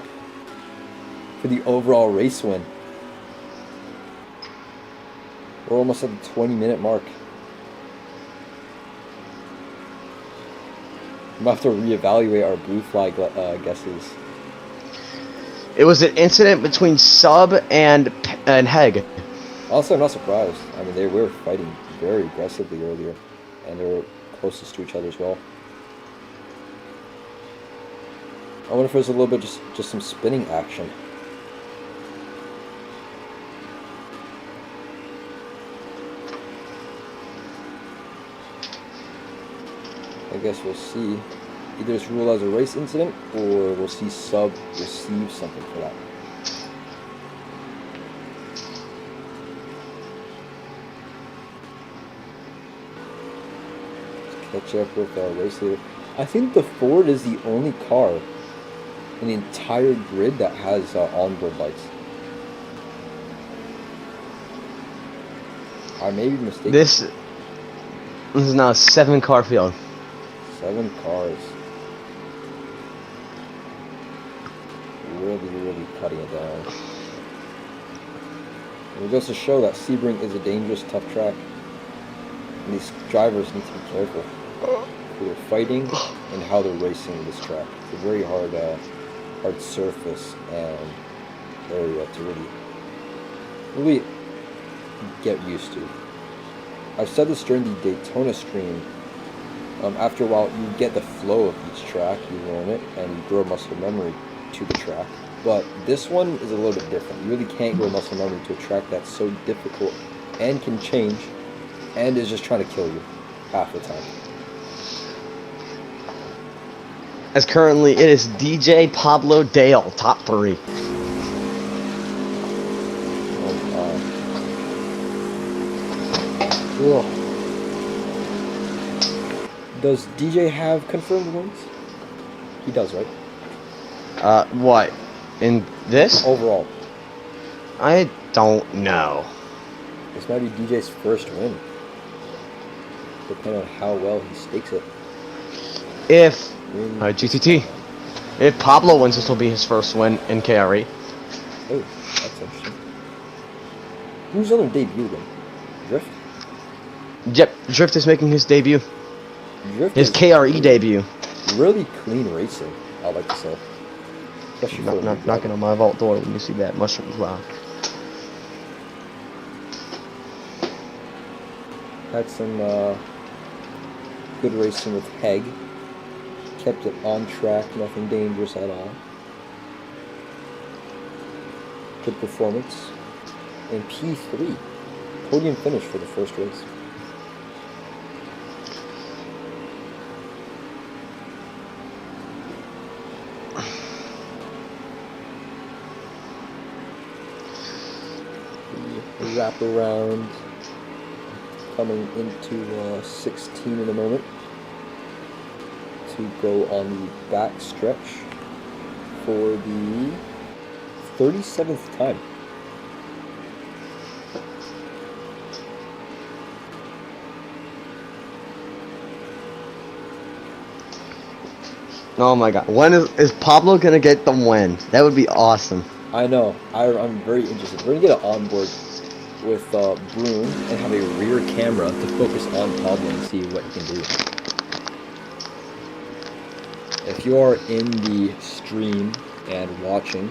Speaker 2: for the overall race win. We're almost at the 20-minute mark. We'll have to reevaluate our blue flag guesses.
Speaker 1: It was an incident between Sub and Heg.
Speaker 2: Also, I'm not surprised. I mean, they were fighting very aggressively earlier, and they were closest to each other as well. I wonder if there's a little bit just some spinning action. I guess we'll see. Either it's ruled as a race incident, or we'll see Sub receive something for that. Let's catch up with our race leader. I think the Ford is the only car in the entire grid that has onboard lights. I may be mistaken.
Speaker 1: This is now a 7-car field.
Speaker 2: 7 cars. Really cutting it down. And it goes to show that Sebring is a dangerous, tough track. And these drivers need to be careful who they're fighting and how they're racing this track. It's a very hard surface and area to really get used to. I've said this during the Daytona stream. After a while, you get the flow of each track, you learn it, and you grow muscle memory to the track. But this one is a little bit different. You really can't grow muscle memory to a track that's so difficult and can change and is just trying to kill you half the time.
Speaker 1: As currently, it is DJ, Pablo, Dale, top 3.
Speaker 2: Ugh. Does DJ have confirmed wins? He does, right?
Speaker 1: What? In this?
Speaker 2: Overall.
Speaker 1: I don't know.
Speaker 2: This might be DJ's first win. Depending on how well he stakes it.
Speaker 1: If GTT. If Pablo wins, this will be his first win in KRE.
Speaker 2: Oh, that's interesting. Who's on their debut then? Drift?
Speaker 1: Yep, Drift is making his debut.
Speaker 2: Drift
Speaker 1: His KRE debut.
Speaker 2: Really clean racing, I like to say. Especially for
Speaker 1: Not knocking on my vault door when you see that mushroom cloud.
Speaker 2: Had some good racing with Heg. Kept it on track, nothing dangerous at all. Good performance. And P3. Podium finish for the first race. Wrap around coming into 16 in a moment to go on the back stretch for the 37th time.
Speaker 1: Oh my god. When is Pablo gonna get the win? That would be awesome.
Speaker 2: I know. I'm very interested. We're gonna get it on board with Broom and have a rear camera to focus on Pablo and see what he can do. If you are in the stream and watching,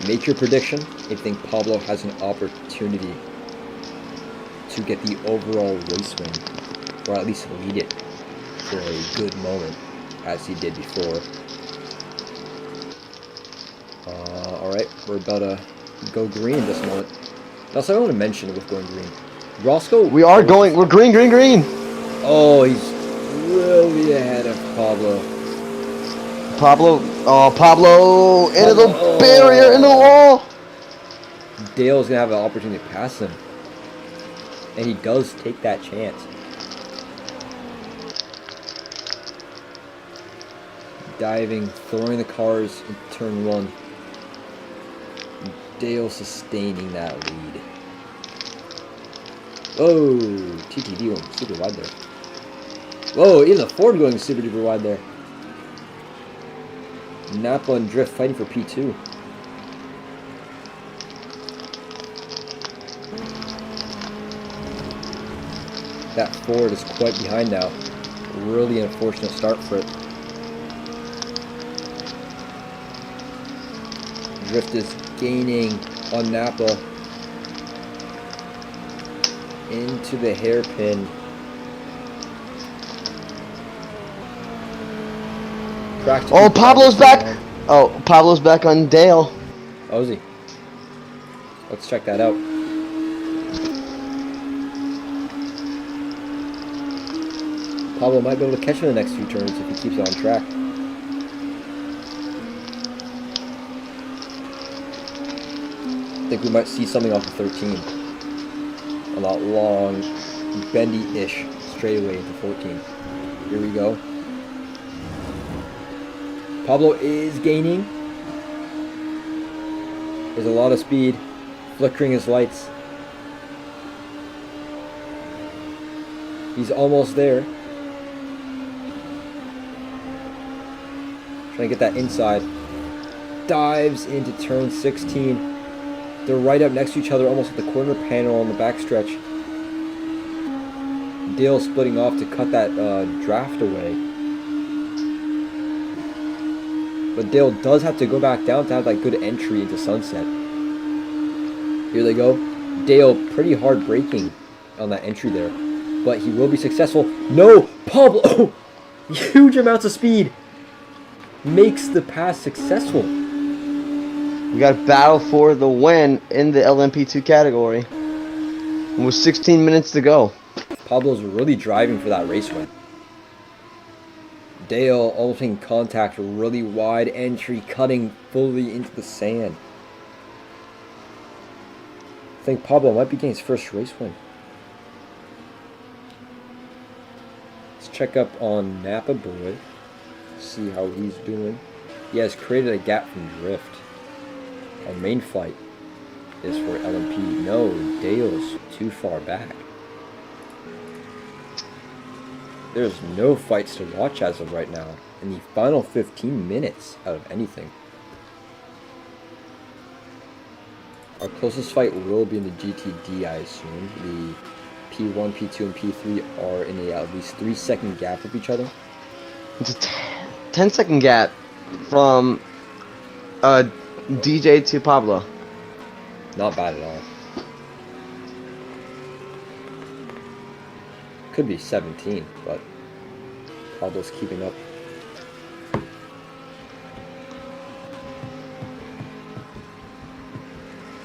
Speaker 2: make your prediction if you think Pablo has an opportunity to get the overall race win, or at least lead it for a good moment, as he did before. Alright, we're about to go green this moment. That's what I want to mention with going green. Roscoe...
Speaker 1: We're green.
Speaker 2: Oh, he's really ahead of Pablo.
Speaker 1: Pablo. Oh, Pablo into the
Speaker 2: Pablo,
Speaker 1: barrier, in the wall.
Speaker 2: Dale's gonna have an opportunity to pass him, and he does take that chance. Diving, throwing the cars in turn 1. Dale sustaining that lead. Whoa, TTD going super wide there. Whoa, even the Ford going super duper wide there. Napa and Drift fighting for P2. That Ford is quite behind now. Really unfortunate start for it. Drift is gaining on Napa. Into the hairpin.
Speaker 1: Oh, Pablo's back. Oh, Pablo's back on Dale.
Speaker 2: Oh, is he? Let's check that out. Pablo might be able to catch him in the next few turns if he keeps it on track. I think we might see something off of 13. A lot long, bendy-ish straightaway into 14. Here we go. Pablo is gaining. There's a lot of speed. Flickering his lights. He's almost there. Trying to get that inside. Dives into turn 16. They're right up next to each other, almost at the corner panel on the backstretch. Dale splitting off to cut that draft away. But Dale does have to go back down to have that good entry into Sunset. Here they go. Dale pretty hard braking on that entry there. But he will be successful. No! Pablo! Huge amounts of speed. Makes the pass successful.
Speaker 1: We got to battle for the win in the LMP2 category. With 16 minutes to go.
Speaker 2: Pablo's really driving for that race win. Dale almost in contact, really wide entry, cutting fully into the sand. I think Pablo might be getting his first race win. Let's check up on Napa Boy. See how he's doing. He has created a gap from Drift. Our main fight is for LMP. No, Dale's too far back. There's no fights to watch as of right now in the final 15 minutes out of anything. Our closest fight will be in the GTD, I assume. The P1, P2, and P3 are in a at least 3-second gap of each other.
Speaker 1: It's a 10-second gap from DJ to Pablo.
Speaker 2: Not bad at all. Could be 17, but Pablo's keeping up.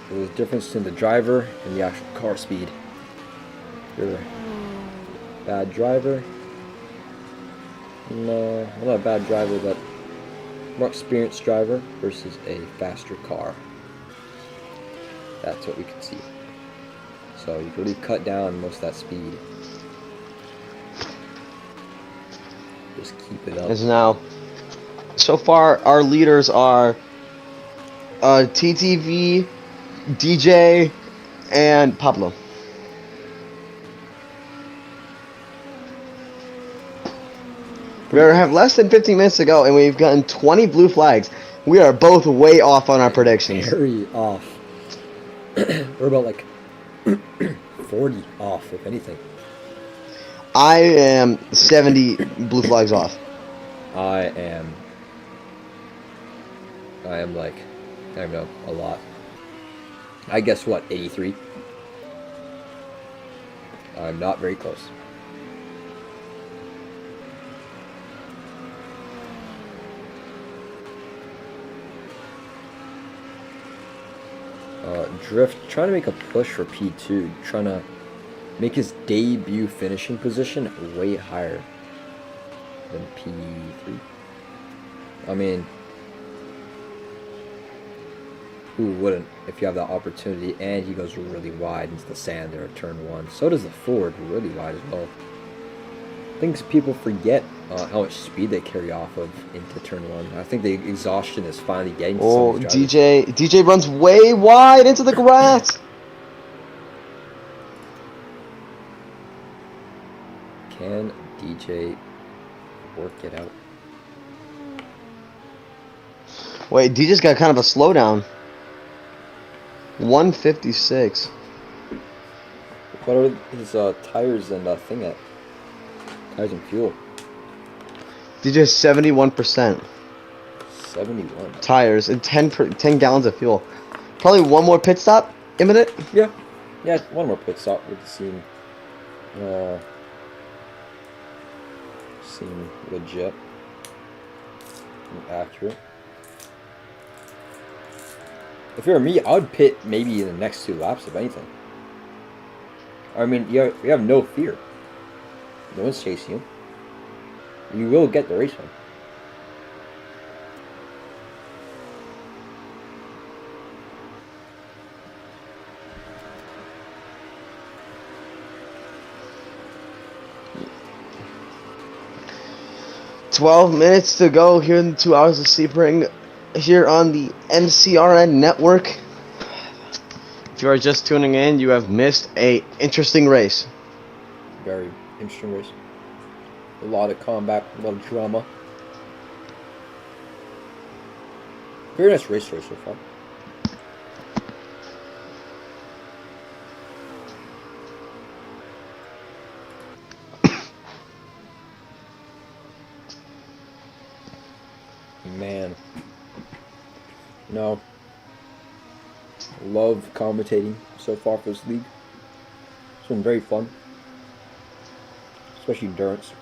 Speaker 2: There's a difference in the driver and the actual car speed. You're a bad driver. No, I'm not a bad driver, but more experienced driver versus a faster car. That's what we can see. So you can really cut down most of that speed. Just keep it up.
Speaker 1: As now, so far our leaders are TTV, DJ, and Pablo. We have less than 15 minutes to go, and we've gotten 20 blue flags. We are both way off on our predictions.
Speaker 2: Very off. We're about like 40 off, if anything.
Speaker 1: I am 70 blue flags off.
Speaker 2: I am like, I don't know, a lot. I guess what, 83? I'm not very close. Drift trying to make a push for P2, trying to make his debut finishing position way higher than P3. I mean, who wouldn't if you have that opportunity? And he goes really wide into the sand there at turn 1. So does the Ford, really wide as well. I think people forget how much speed they carry off of into turn 1. I think the exhaustion is finally getting to some
Speaker 1: Oh,
Speaker 2: of these drivers.
Speaker 1: DJ runs way wide into the grass.
Speaker 2: Can DJ work it out?
Speaker 1: Wait, DJ's got kind of a slowdown. 156.
Speaker 2: What are his tires and thing at? Tires and fuel.
Speaker 1: DJ's 71%.
Speaker 2: 71.
Speaker 1: Tires and 10 gallons of fuel. Probably one more pit stop imminent.
Speaker 2: Yeah. Yeah, one more pit stop would seem legit and accurate. If it were me, I would pit maybe in the next 2 laps, if anything. I mean, you have no fear. No one's chasing you. You will get the race win.
Speaker 1: $12 to go here in the 2 hours of Sebring here on the MCRN network. If you are just tuning in, you have missed a interesting race.
Speaker 2: Very interesting race. A lot of combat, a lot of drama. Very nice race so far. Man. No. Love commentating so far for this league. It's been very fun. Especially endurance.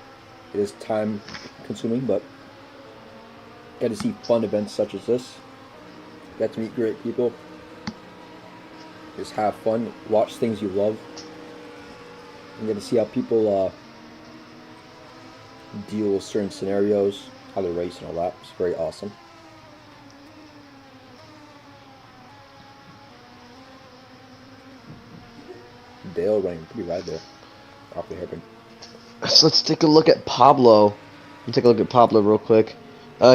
Speaker 2: It is time consuming, but get to see fun events such as this. Get to meet great people. Just have fun. Watch things you love. And get to see how people deal with certain scenarios, how they race and all that. It's very awesome. Dale running pretty wide there. Off the hairpin.
Speaker 1: So let's take a look at Pablo. Let's take a look at Pablo real quick.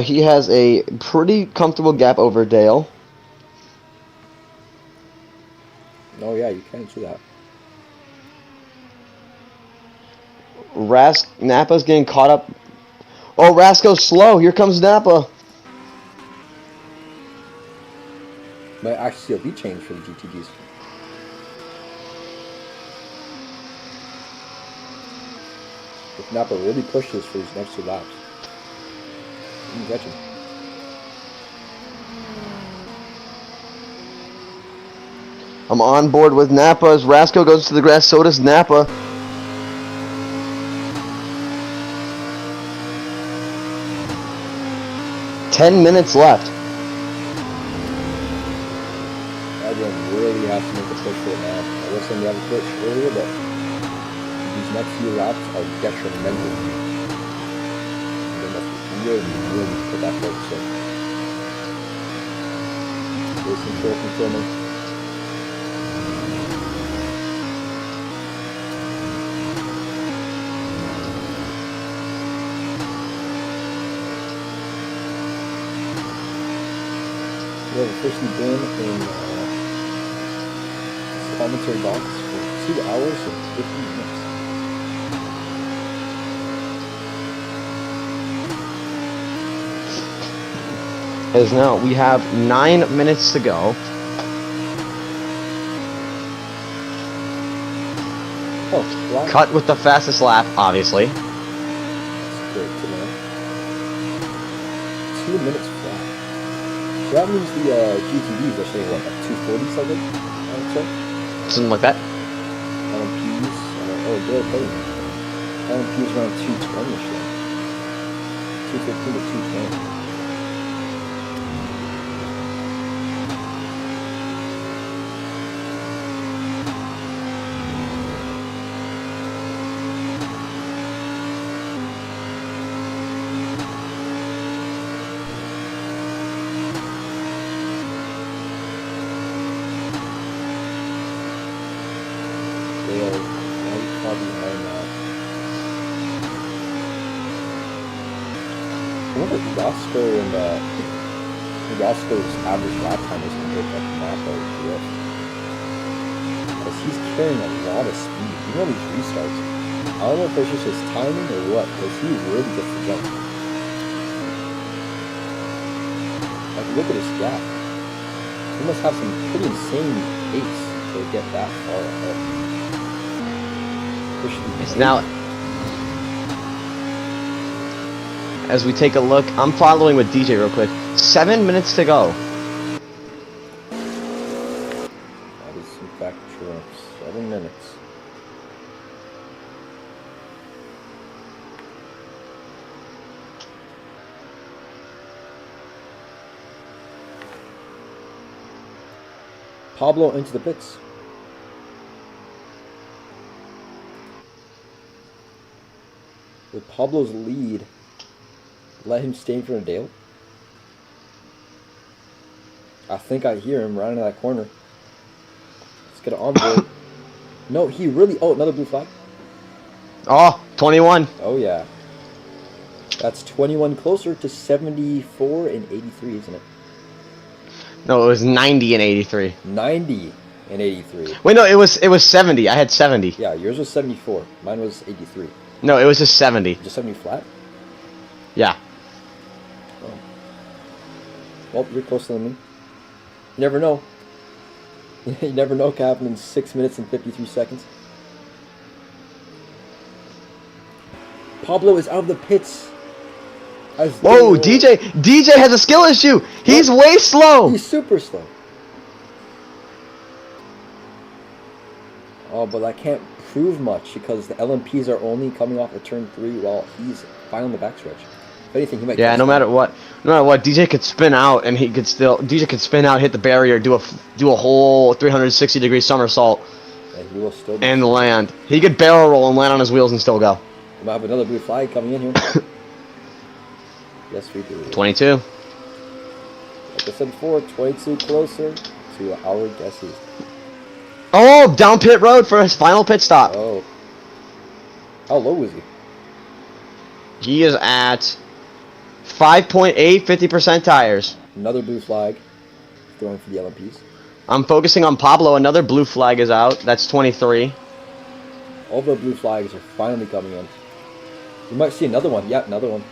Speaker 1: He has a pretty comfortable gap over Dale.
Speaker 2: Oh yeah, you can see that.
Speaker 1: Napa's getting caught up. Oh, Rasco's slow. Here comes Napa.
Speaker 2: Might actually see a lead change for the GTGs. If Napa really pushes for these next 2 laps, you can catch him.
Speaker 1: I'm on board with Napa as Rasco goes to the grass. So does Napa. $10 left.
Speaker 2: Adrian really has to make a push for it now. I was saying you have a push earlier, but these next few laps are detrimental. They must really put that focus in. Race control confirming. We have officially been in this commentary box for 2 hours and 50 minutes.
Speaker 1: As now we have 9 minutes to go.
Speaker 2: Oh, wow.
Speaker 1: Cut with the fastest lap, obviously.
Speaker 2: That's great to know. 2 minutes flat. So that means the GTDs are saying what, like 240 something? I would say.
Speaker 1: Something like that.
Speaker 2: LMPs, they're paying. LMPs around 220-ish then. 215 to 220. wonder if Roscoe's average lap time is compared to Napa drift. Because he's carrying a lot of speed. Even on these restarts. I don't know if it's just his timing or what, because he really gets the jump. Like, look at his gap. He must have some pretty insane pace to get that far ahead.
Speaker 1: It's now, as we take a look, I'm following with DJ real quick. 7 minutes to go.
Speaker 2: That is in fact true. 7 minutes. Pablo into the pits. With Pablo's lead, let him stay in front of Dale. I think I hear him right into that corner. Let's get it on board. No, he really... Oh, another blue flag.
Speaker 1: Oh, 21.
Speaker 2: Oh, yeah. That's 21 closer to 74 and 83, isn't it?
Speaker 1: No, it was 90 and 83.
Speaker 2: 90 and 83.
Speaker 1: Wait, no, it was 70. I had 70.
Speaker 2: Yeah, yours was 74. Mine was 83.
Speaker 1: No, it was just 70.
Speaker 2: Just 70 flat?
Speaker 1: Yeah.
Speaker 2: Oh. Well, you're closer than me. You never know. You never know what can happen in 6 minutes and 53 seconds. Pablo is out of the pits.
Speaker 1: Whoa, DJ has a skill issue. He's way slow.
Speaker 2: He's super slow. Oh, but I can't prove much because the LMPs are only coming off of turn 3 while he's fine on the backstretch. If anything, he might.
Speaker 1: Yeah, no matter what, DJ could spin out and he could still. DJ could spin out, hit the barrier, do a whole 360-degree somersault,
Speaker 2: and he will still.
Speaker 1: And land. He could barrel roll and land on his wheels and still go.
Speaker 2: We might have another blue flag coming in here. Yes, we do.
Speaker 1: 22.
Speaker 2: Like I said before, 22 closer to our guesses.
Speaker 1: Oh, down pit road for his final pit stop.
Speaker 2: Oh. How low was he?
Speaker 1: He is at 5.8, 50% tires.
Speaker 2: Another blue flag throwing for the LMPs.
Speaker 1: I'm focusing on Pablo. Another blue flag is out. That's 23.
Speaker 2: All the blue flags are finally coming in. We might see another one. Yeah, another one.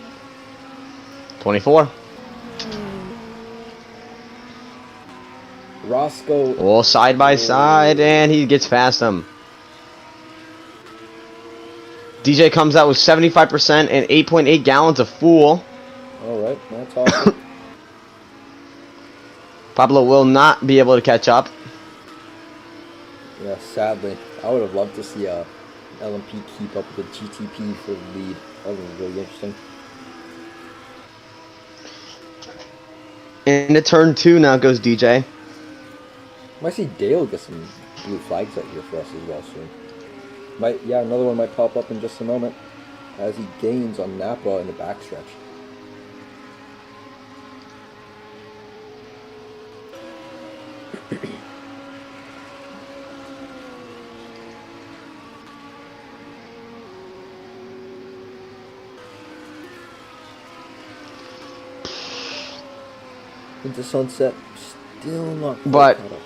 Speaker 1: 24.
Speaker 2: Roscoe.
Speaker 1: Oh, side by side, and he gets past him. DJ comes out with 75% and 8.8 gallons of fuel.
Speaker 2: Alright, that's awesome.
Speaker 1: Pablo will not be able to catch up.
Speaker 2: Yeah, sadly. I would have loved to see a LMP keep up with the GTP for the lead. That would have been really interesting.
Speaker 1: Into turn 2 now goes DJ.
Speaker 2: Might see Dale get some blue flags out here for us as well soon. Yeah, another one might pop up in just a moment as he gains on Napa in the backstretch. Into sunset, still not quite
Speaker 1: But
Speaker 2: caught up.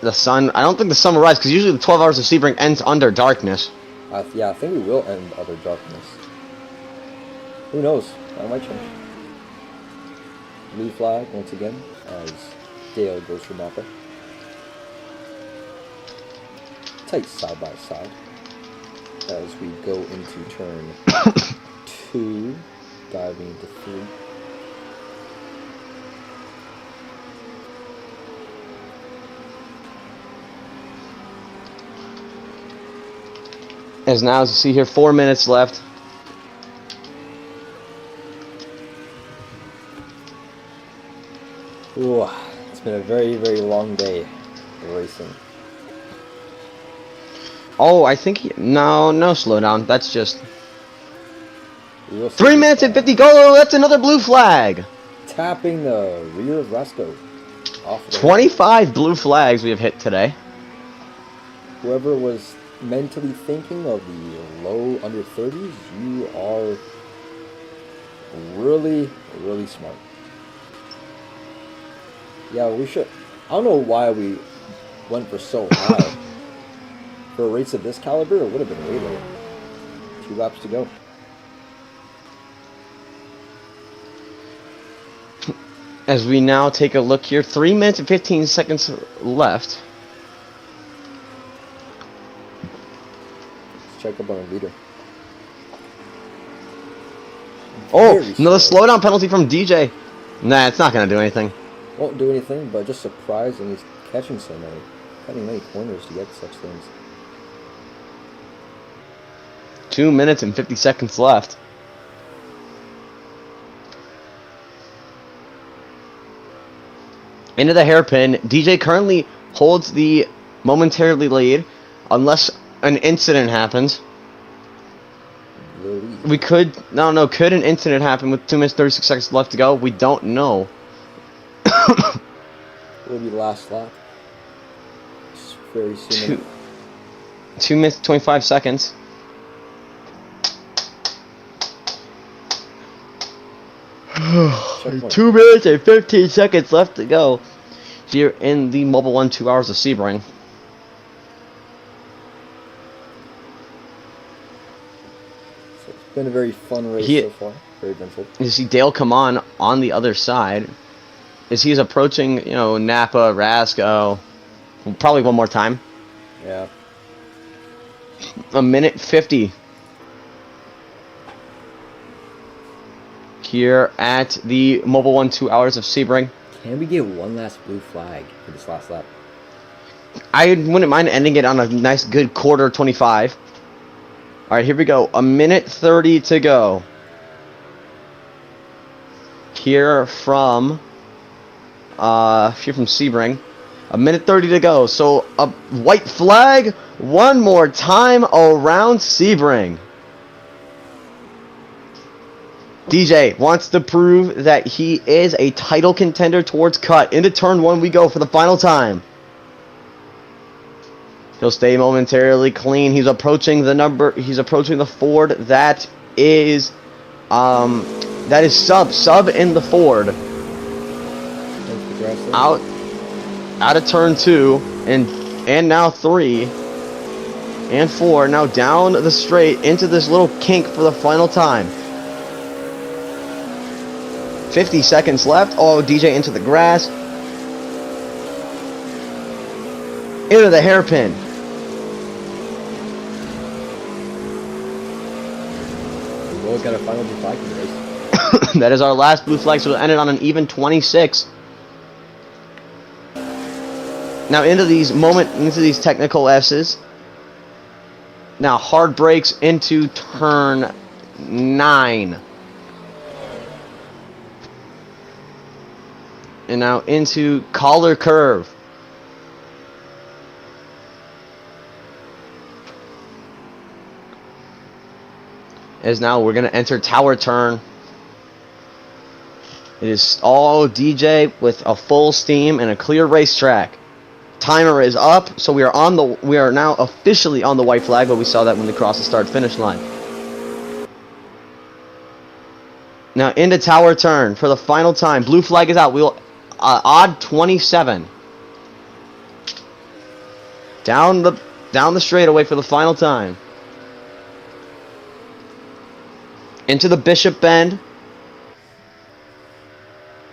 Speaker 1: the sun, I don't think the sun will rise because usually the 12 hours of Sebring ends under darkness.
Speaker 2: Yeah, I think we will end other darkness. Who knows? That might change. Blue flag once again as Dale goes for Napa. Tight side by side as we go into turn 2, diving into 3.
Speaker 1: As now, as you see here, 4 minutes left.
Speaker 2: Ooh, it's been a very, very long day of racing.
Speaker 1: Oh, I think no slowdown. That's just
Speaker 2: We will see
Speaker 1: 3 minutes and 50 go. That's another blue flag.
Speaker 2: tapping the rear of Roscoe. Off the
Speaker 1: 25 blue flags we have hit today.
Speaker 2: Whoever was mentally thinking of the low under 30s, you are Really, really smart. Yeah, we should. I don't know why we went for so high. For a race of this caliber, it would have been way lower. 2 laps to go.
Speaker 1: As we now take a look here, 3 minutes and 15 seconds left.
Speaker 2: Let's check up on a leader.
Speaker 1: Oh,
Speaker 2: Very
Speaker 1: another
Speaker 2: slow.
Speaker 1: slowdown penalty from DJ. Nah, it's not going to do anything.
Speaker 2: Won't do anything, but just surprising he's catching so many. Cutting many corners to get such things.
Speaker 1: 2 minutes and 50 seconds left. Into the hairpin. DJ currently holds the momentarily lead, unless an incident happens. We could, no, could an incident happen with 2 minutes 36 seconds left to go? We don't know.
Speaker 2: Will be last lap. It's very soon.
Speaker 1: 2 minutes 25 seconds.
Speaker 2: Checkpoint.
Speaker 1: 2 minutes and 15 seconds left to go here in the Mobil1 2 hours of Sebring.
Speaker 2: So it's been a very fun race so far. Very eventful.
Speaker 1: You see Dale come on the other side as he's approaching, you know, Napa, Rasco. Probably one more time.
Speaker 2: Yeah.
Speaker 1: A minute 50. Here at the Mobil1 2 hours of Sebring.
Speaker 2: Can we get one last blue flag for this last lap?
Speaker 1: I wouldn't mind ending it on a nice good quarter 25. Alright, here we go. A minute 30 to go. Here from Sebring. A minute 30 to go. So a white flag one more time around Sebring. DJ wants to prove that he is a title contender towards cut. Into turn 1 we go for the final time. He'll stay momentarily clean. He's approaching the Ford that is sub in the Ford. Out of turn 2 and now 3 and 4. Now down the straight into this little kink for the final time. 50 seconds left. Oh, DJ into the grass. Into the hairpin.
Speaker 2: We always got a final blue flag in the race.
Speaker 1: That is our last blue flag, so we'll end it on an even 26. Now into these technical S's. Now hard brakes into turn 9. And now into collar curve. As now we're going to enter tower turn. It is all DJ with a full steam and a clear racetrack. Timer is up, so we are now officially on the white flag, but we saw that when we crossed the start finish line. Now into tower turn for the final time. Blue flag is out. We'll odd 27. Down the straightaway for the final time. Into the Bishop Bend.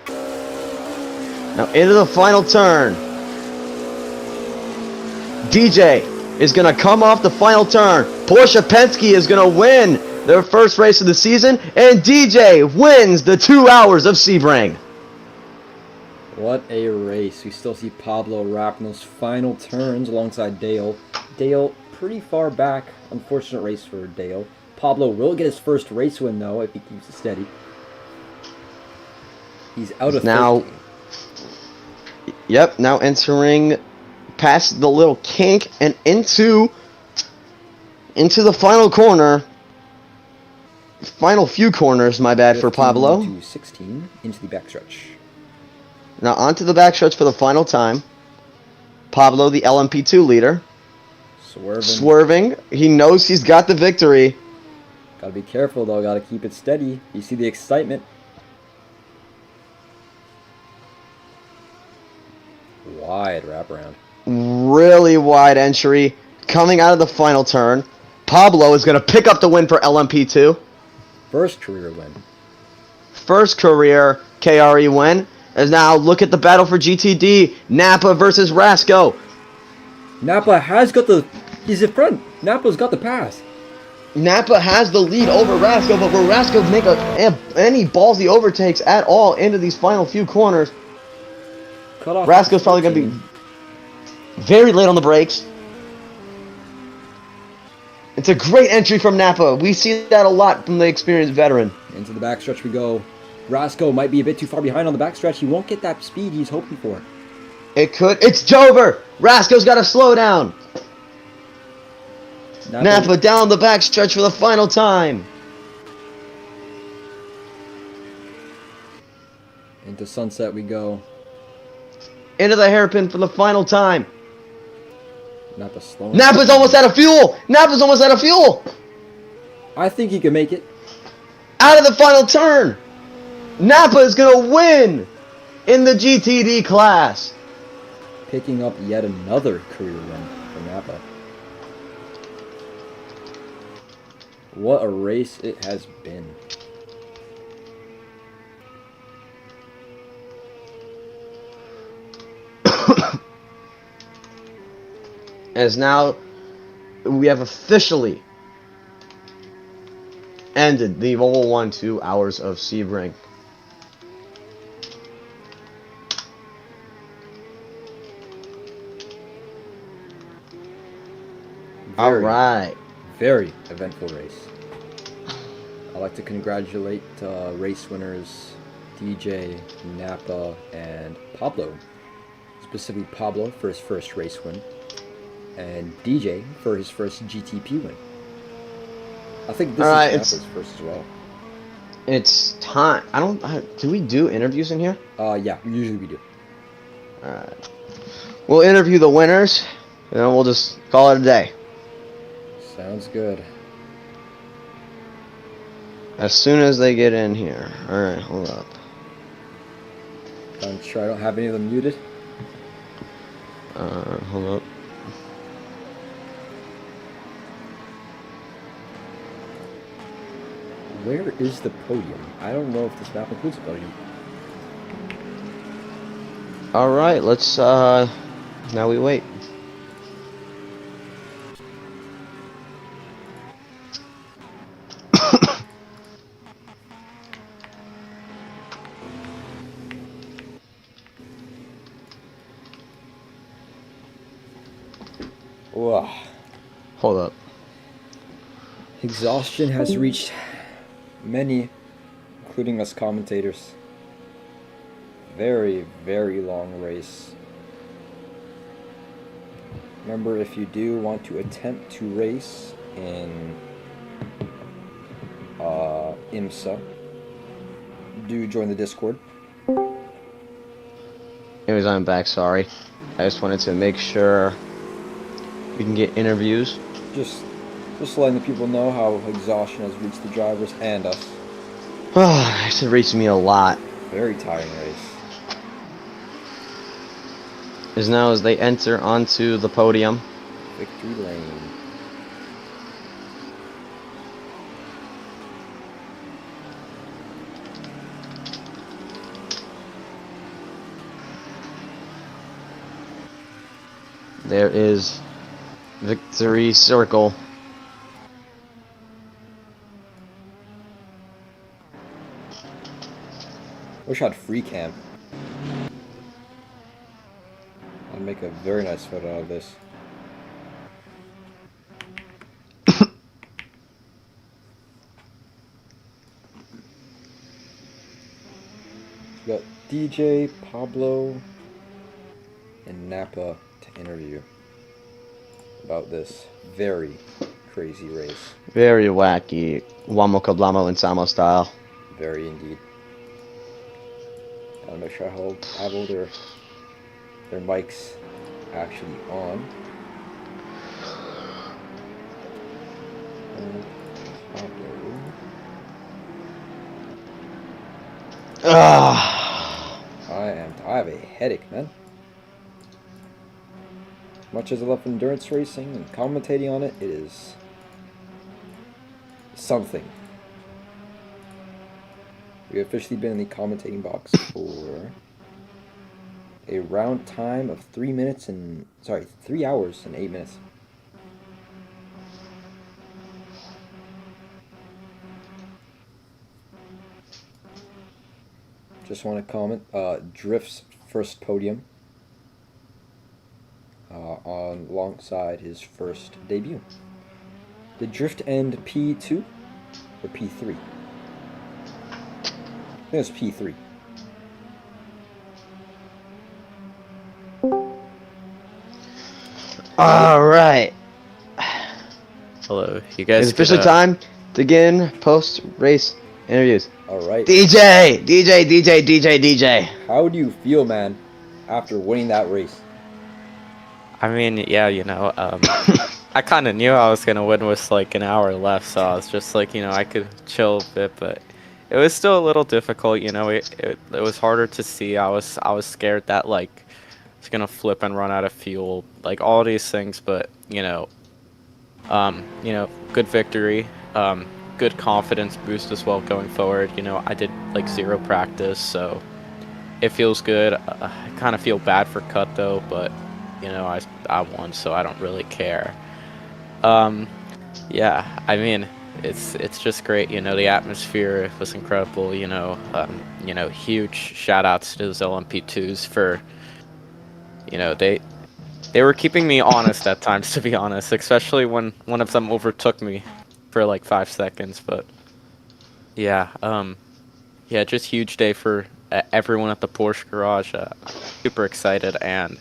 Speaker 1: Now into the final turn. DJ is going to come off the final turn. Porsche Penske is going to win their first race of the season, and DJ wins the 2 hours of Sebring.
Speaker 2: What a race. We still see Pablo wrapping those final turns alongside Dale. Dale pretty far back. Unfortunate race for Dale. Pablo will get his first race win, though, if he keeps it steady. He's out of
Speaker 1: now.
Speaker 2: 13.
Speaker 1: Yep, now entering past the little kink and into the final corner. Final few corners, my bad, for Pablo.
Speaker 2: To 16 into the backstretch.
Speaker 1: Now onto the backstretch for the final time. Pablo, the LMP2 leader. Swerving. He knows he's got the victory.
Speaker 2: Gotta be careful though, gotta keep it steady. You see the excitement. Wide wraparound.
Speaker 1: Really wide entry. Coming out of the final turn. Pablo is going to pick up the win for LMP2.
Speaker 2: First career win.
Speaker 1: First career KRE win. And now look at the battle for GTD. Napa versus Rasco.
Speaker 2: Napa has got the... He's in front. Napa's got the pass.
Speaker 1: Napa has the lead over Rasco, but will Rasco make any ballsy overtakes at all into these final few corners?
Speaker 2: Cut off.
Speaker 1: Rasco's probably going to be very late on the brakes. It's a great entry from Napa. We see that a lot from the experienced veteran.
Speaker 2: Into the backstretch we go. Rasco might be a bit too far behind on the backstretch. He won't get that speed he's hoping for.
Speaker 1: It could. It's Dover. Rasco's got to slow down. Napa down the backstretch for the final time.
Speaker 2: Into sunset we go.
Speaker 1: Into the hairpin for the final time.
Speaker 2: Napa slowing.
Speaker 1: Napa's almost out of fuel. Napa's almost out of fuel.
Speaker 2: I think he can make it.
Speaker 1: Out of the final turn. Napa is going to win in the GTD class.
Speaker 2: Picking up yet another career win for Napa. What a race it has been.
Speaker 1: As now we have officially ended the Mobil1 2 hours of Sebring. All right.
Speaker 2: Very eventful race. I'd like to congratulate race winners DJ, Napa, and Pablo. Specifically Pablo for his first race win, and DJ for his first GTP win. I think this is Napa's first as well.
Speaker 1: It's time. Do we do interviews in here?
Speaker 2: Yeah, usually we do.
Speaker 1: Alright. We'll interview the winners, and then we'll just call it a day.
Speaker 2: Sounds good.
Speaker 1: As soon as they get in here. Alright, hold up.
Speaker 2: I'm sure I don't have any of them muted.
Speaker 1: Hold up.
Speaker 2: Where is the podium? I don't know if this map includes a podium.
Speaker 1: Alright, let's, now we wait.
Speaker 2: Whoa.
Speaker 1: Hold up.
Speaker 2: Exhaustion has reached many, including us commentators. Very, very long race. Remember, if you do want to attempt to race in IMSA, do join the Discord.
Speaker 1: Anyways, I'm back, sorry. I just wanted to make sure we can get interviews.
Speaker 2: Just letting the people know how exhaustion has reached the drivers and us.
Speaker 1: It's reached me a lot.
Speaker 2: Very tiring race.
Speaker 1: As now as they enter onto the podium.
Speaker 2: Victory lane.
Speaker 1: There is Victory Circle.
Speaker 2: Wish I had free cam. I'd make a very nice photo out of this. We got DJ, Pablo, and Napa to interview about this very crazy race.
Speaker 1: Very wacky. Wamo Kablamo and Samo style.
Speaker 2: Very indeed. Gotta make sure I have all their mics actually on. And Pablo.
Speaker 1: Ah.
Speaker 2: I have a headache, man. Much as I love endurance racing and commentating on it, it is something. We've officially been in the commentating box for a round time of 3 hours and 8 minutes. Just want to comment, Drift's first podium alongside his first debut. Did Drift end P2 or P3? I think it was P3.
Speaker 1: All right.
Speaker 4: Hello, you guys.
Speaker 1: It's officially time to begin post-race interviews.
Speaker 2: All right.
Speaker 1: DJ.
Speaker 2: How do you feel, man, after winning that race?
Speaker 4: I mean, yeah, I kind of knew I was gonna win with like an hour left, so I was just like, I could chill a bit, but it was still a little difficult. It was harder to see. I was scared that like it's gonna flip and run out of fuel, like all these things. But good victory, good confidence boost as well going forward. I did like 0 practice, so it feels good. I kind of feel bad for Cut though, but I won, so I don't really care. Yeah, I mean, it's just great. The atmosphere was incredible. Huge shout outs to those LMP2s for, they were keeping me honest at times, to be honest, especially when one of them overtook me for like 5 seconds. But yeah, just huge day for everyone at the Porsche garage. Super excited, and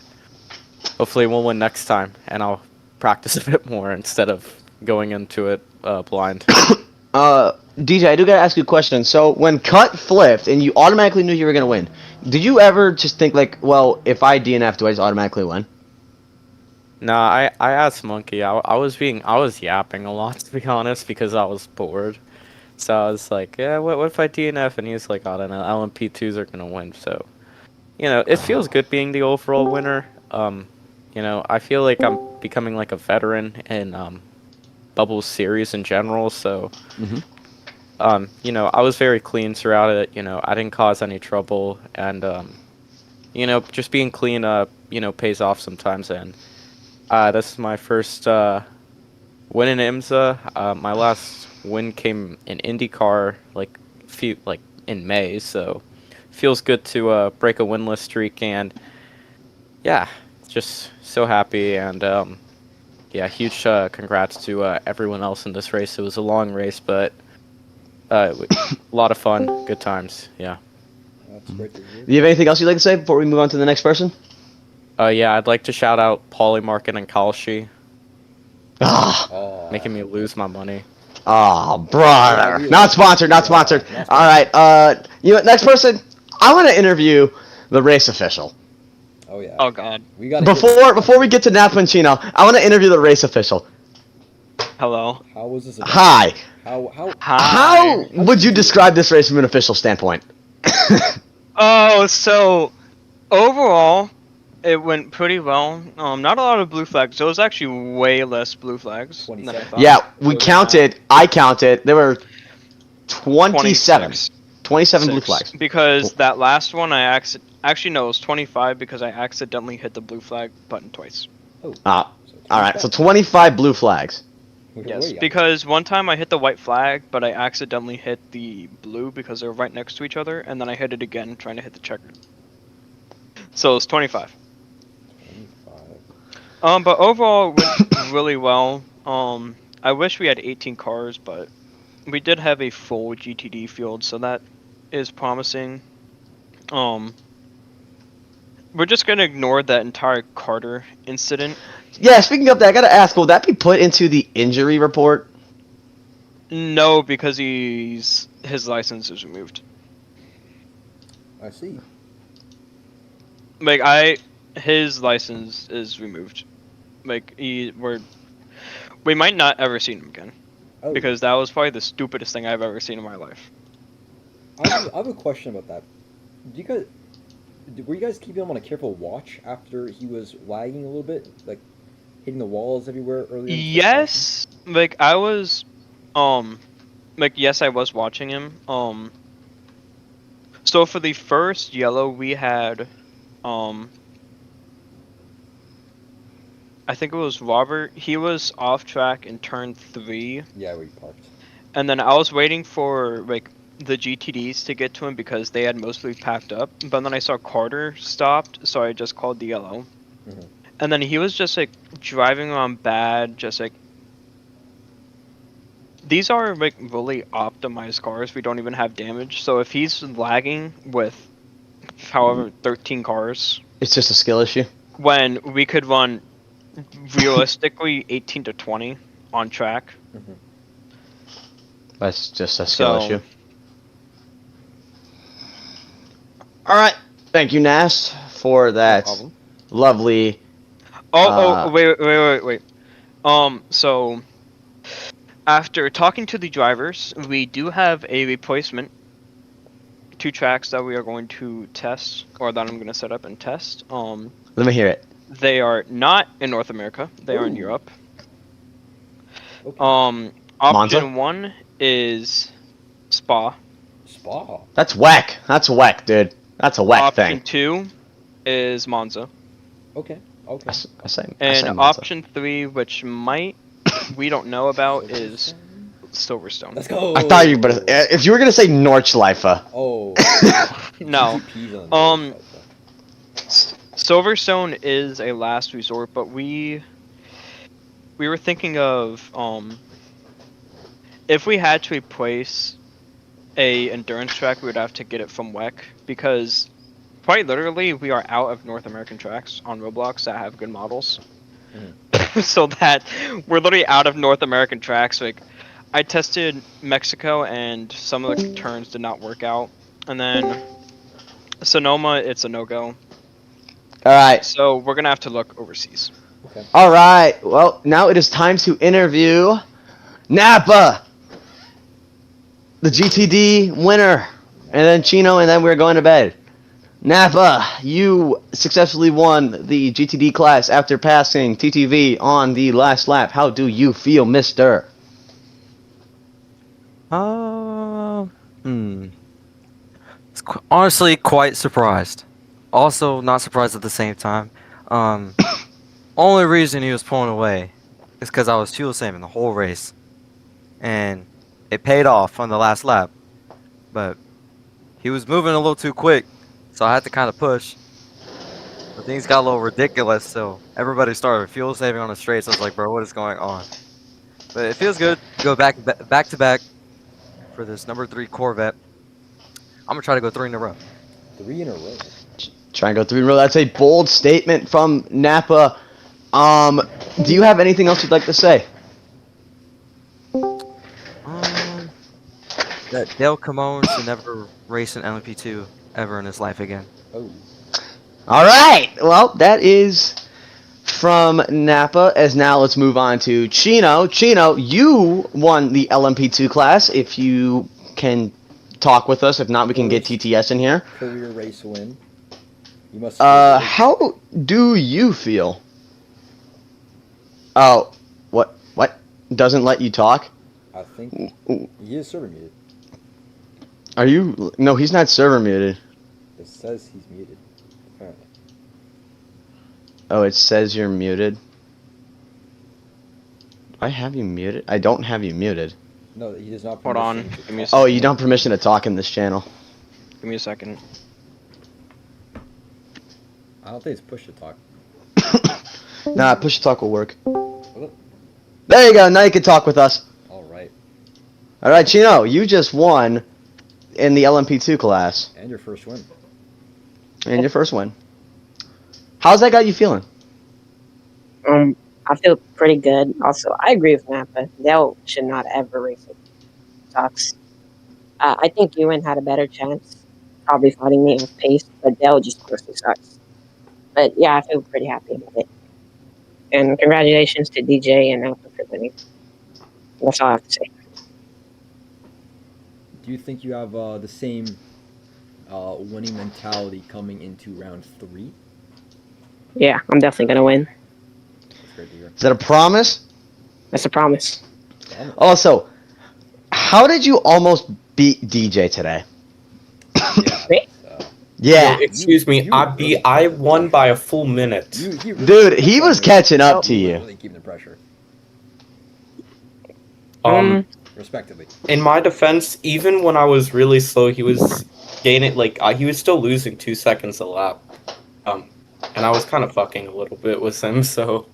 Speaker 4: hopefully we'll win next time, and I'll practice a bit more instead of going into it blind.
Speaker 1: DJ, I do gotta ask you a question. So when Cut flipped and you automatically knew you were gonna win, did you ever just think like, well, if I DNF, do I just automatically win?
Speaker 4: Nah, I asked Monkey. I was yapping a lot, to be honest, because I was bored. So I was like, yeah, what if I DNF? And he's like, I don't know, LMP2s are gonna win. So, it feels good being the overall winner. I feel like I'm becoming like a veteran in Bubble series in general. So, I was very clean throughout it. I didn't cause any trouble, and just being clean, pays off sometimes. And this is my first win in IMSA. My last win came in IndyCar, like in May. So, feels good to break a winless streak, and yeah, just so happy. And huge congrats to everyone else in this race. It was a long race, but a lot of fun, good times. Yeah.
Speaker 2: That's great to hear.
Speaker 1: Do you have anything else you'd like to say before we move on to the next person?
Speaker 4: Yeah, I'd like to shout out Polymarket and Kalshi,
Speaker 1: Ah,
Speaker 4: making me lose my money.
Speaker 1: brother. Not sponsored. All right. Next person. I want to interview the race official.
Speaker 2: Oh yeah.
Speaker 3: Oh God.
Speaker 2: We got
Speaker 1: Before we get to Naponcino, I want to interview the race official.
Speaker 3: Hello.
Speaker 2: How was this?
Speaker 1: Hi.
Speaker 2: How?
Speaker 1: How would you describe this race from an official standpoint?
Speaker 3: Oh, so overall, it went pretty well. Not a lot of blue flags. There was actually way less blue flags than I thought.
Speaker 1: Yeah, I counted. There were 27. 27 blue flags.
Speaker 3: Because that last one, actually no, it was 25 because I accidentally hit the blue flag button twice.
Speaker 2: Oh.
Speaker 1: All right, so 25 blue flags.
Speaker 3: Yes, because one time I hit the white flag, but I accidentally hit the blue because they were right next to each other, and then I hit it again trying to hit the checkered. So it's 25.
Speaker 2: 25.
Speaker 3: But overall, it went really well. I wish we had 18 cars, but we did have a full GTD field, so that is promising. We're just gonna ignore that entire Carter incident.
Speaker 1: Yeah, speaking of that, I gotta ask, will that be put into the injury report?
Speaker 3: No, because his license is removed.
Speaker 2: I see.
Speaker 3: His license is removed. We might not ever see him again.
Speaker 2: Oh.
Speaker 3: Because that was probably the stupidest thing I've ever seen in my life.
Speaker 2: I have a question about that. Do you guys were you guys keeping him on a careful watch after he was lagging a little bit, like hitting the walls everywhere earlier? In the
Speaker 3: Yes, like I was, like yes, I was watching him. So for the first yellow, we had, I think it was Robert. He was off track in turn 3,
Speaker 2: Yeah, where you parked.
Speaker 3: and then I was waiting for like the GTDs to get to him because they had mostly packed up. But then I saw Carter stopped, so I just called the yellow.
Speaker 2: Mhm.
Speaker 3: And then he was just like driving on bad, just like these are like really optimized cars. We don't even have damage. So if he's lagging with however 13 cars,
Speaker 1: It's just a skill issue.
Speaker 3: when we could run realistically 18 to 20 on track.
Speaker 2: Mhm.
Speaker 1: That's just a skill
Speaker 3: So-
Speaker 1: issue. All right. Thank you, Nas, for that
Speaker 3: problem.
Speaker 1: lovely.
Speaker 3: Wait. So after talking to the drivers, we do have a replacement 2 tracks that we are going to test, or that I'm going to set up and test.
Speaker 1: Let me hear it.
Speaker 3: They are not in North America. They are in
Speaker 2: Ooh.
Speaker 3: Europe.
Speaker 2: Okay.
Speaker 1: Monza?
Speaker 3: Option 1 is Spa.
Speaker 2: Spa.
Speaker 1: That's whack. That's whack, dude. That's a whack
Speaker 3: Option
Speaker 1: thing.
Speaker 3: 2 is Monza.
Speaker 2: Okay. Okay.
Speaker 1: I say
Speaker 3: And
Speaker 1: Monza.
Speaker 3: option 3, which we don't know about, is Silverstone.
Speaker 2: Let's go.
Speaker 1: I thought you, but if you were gonna say Nordschleife,
Speaker 2: Oh.
Speaker 3: No.
Speaker 2: GGPs on the
Speaker 3: Silverstone is a last resort, but we were thinking of if we had to replace a endurance track, we would have to get it from WEC, because quite literally we are out of North American tracks on Roblox that have good models. So that we're literally out of North American tracks. Like I tested Mexico and some of the turns did not work out, and then Sonoma, it's a no-go.
Speaker 1: all right,
Speaker 3: So we're gonna have to look overseas.
Speaker 2: Okay.
Speaker 1: all right. Well, now it is time to interview Napa, the GTD winner, and then Chino, and then we're going to bed. Napa, you successfully won the GTD class after passing TTV on the last lap. How do you feel, mister?
Speaker 5: Honestly, quite surprised. Also, not surprised at the same time. Only reason he was pulling away is because I was fuel saving the whole race, and it paid off on the last lap. But he was moving a little too quick, so I had to kind of push. But things got a little ridiculous, so everybody started fuel saving on the straights. I was like, bro, what is going on? But it feels good to go back to back for this number 3 Corvette. I'm gonna try to go 3 in a row.
Speaker 2: 3 in a row.
Speaker 1: Try and go 3 in a row. That's a bold statement from Napa. Do you have anything else you'd like to say?
Speaker 5: That Dale Camone should never race an LMP2 ever in his life again.
Speaker 2: Oh.
Speaker 1: All right. Well, that is from Napa. As now, let's move on to Chino. Chino, you won the LMP2 class. If you can talk with us, if not, we can get TTS in here.
Speaker 2: Career race win. You must.
Speaker 1: How do you feel? Oh, what? What? Doesn't let you talk?
Speaker 2: I think he is server muted.
Speaker 1: Are you? No, he's not server muted.
Speaker 2: It says he's muted. Apparently.
Speaker 1: Oh, it says you're muted. Do I have you muted? I don't have you muted.
Speaker 2: No, he does not.
Speaker 3: Hold on.
Speaker 2: permission to
Speaker 3: Give me a
Speaker 2: talk.
Speaker 3: second.
Speaker 1: Oh, you don't have permission to talk in this channel.
Speaker 3: Give me a second.
Speaker 2: I don't think it's push to talk.
Speaker 1: Nah, push to talk will work.
Speaker 2: Well,
Speaker 1: There you go. Now you can talk with us.
Speaker 2: all right.
Speaker 1: All right, Chino, you just won in the LMP2 class
Speaker 2: And your first win.
Speaker 1: and your first win. How's that got you feeling?
Speaker 6: I feel pretty good. Also, I agree with Napa. Dale should not ever race it. Sucks. I think Ewan had a better chance, probably fighting me with pace, but Dale just honestly sucks. But yeah, I feel pretty happy about it. And congratulations to DJ and Napa for winning. That's all I have to say.
Speaker 2: Do you think you have the same winning mentality coming into round 3.
Speaker 6: Yeah, I'm definitely gonna win.
Speaker 2: That's great to hear.
Speaker 1: Is that a promise?
Speaker 6: That's a promise.
Speaker 1: Also, how did you almost beat DJ today?
Speaker 6: Me?
Speaker 1: Yeah.
Speaker 4: Yo, excuse me, I won by a full minute.
Speaker 1: Dude, he was catching up to you.
Speaker 2: Really keeping the pressure. Respectively.
Speaker 4: In my defense, even when I was really slow, he was gaining, like, he was still losing 2 seconds a lap. And I was kind of fucking a little bit with him, so.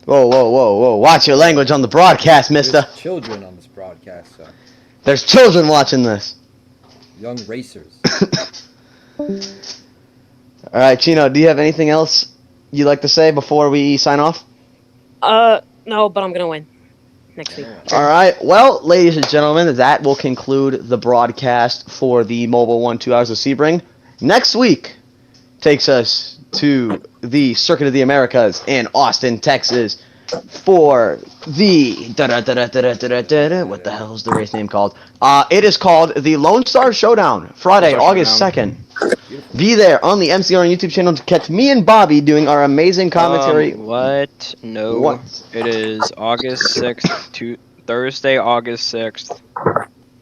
Speaker 1: Whoa. Watch your language on the broadcast, mister.
Speaker 2: There's children on this broadcast, so.
Speaker 1: There's children watching this.
Speaker 2: Young racers.
Speaker 1: Alright, Chino, do you have anything else you'd like to say before we sign off?
Speaker 6: No, but I'm gonna win next week.
Speaker 1: Alright, well, ladies and gentlemen, that will conclude the broadcast for the Mobil1 2 Hours of Sebring. Next week takes us to the Circuit of the Americas in Austin, Texas for the what the hell is the race name called? It is called the Lone Star Showdown, Friday, August 2nd. Be there on the MCRN YouTube channel to catch me and Bobby doing our amazing commentary.
Speaker 3: What? No.
Speaker 1: What?
Speaker 3: It is August 6th to Thursday, August 6th.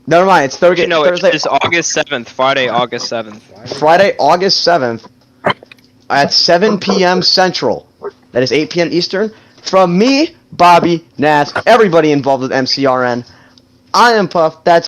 Speaker 1: Never mind, it's Thursday.
Speaker 3: No,
Speaker 1: Thursday.
Speaker 3: it's August 7th. Friday, August 7th.
Speaker 1: Friday, August 7th at 7 p.m. Central. That is 8 p.m. Eastern. From me, Bobby, Naz, everybody involved with MCRN, I am Puff. That's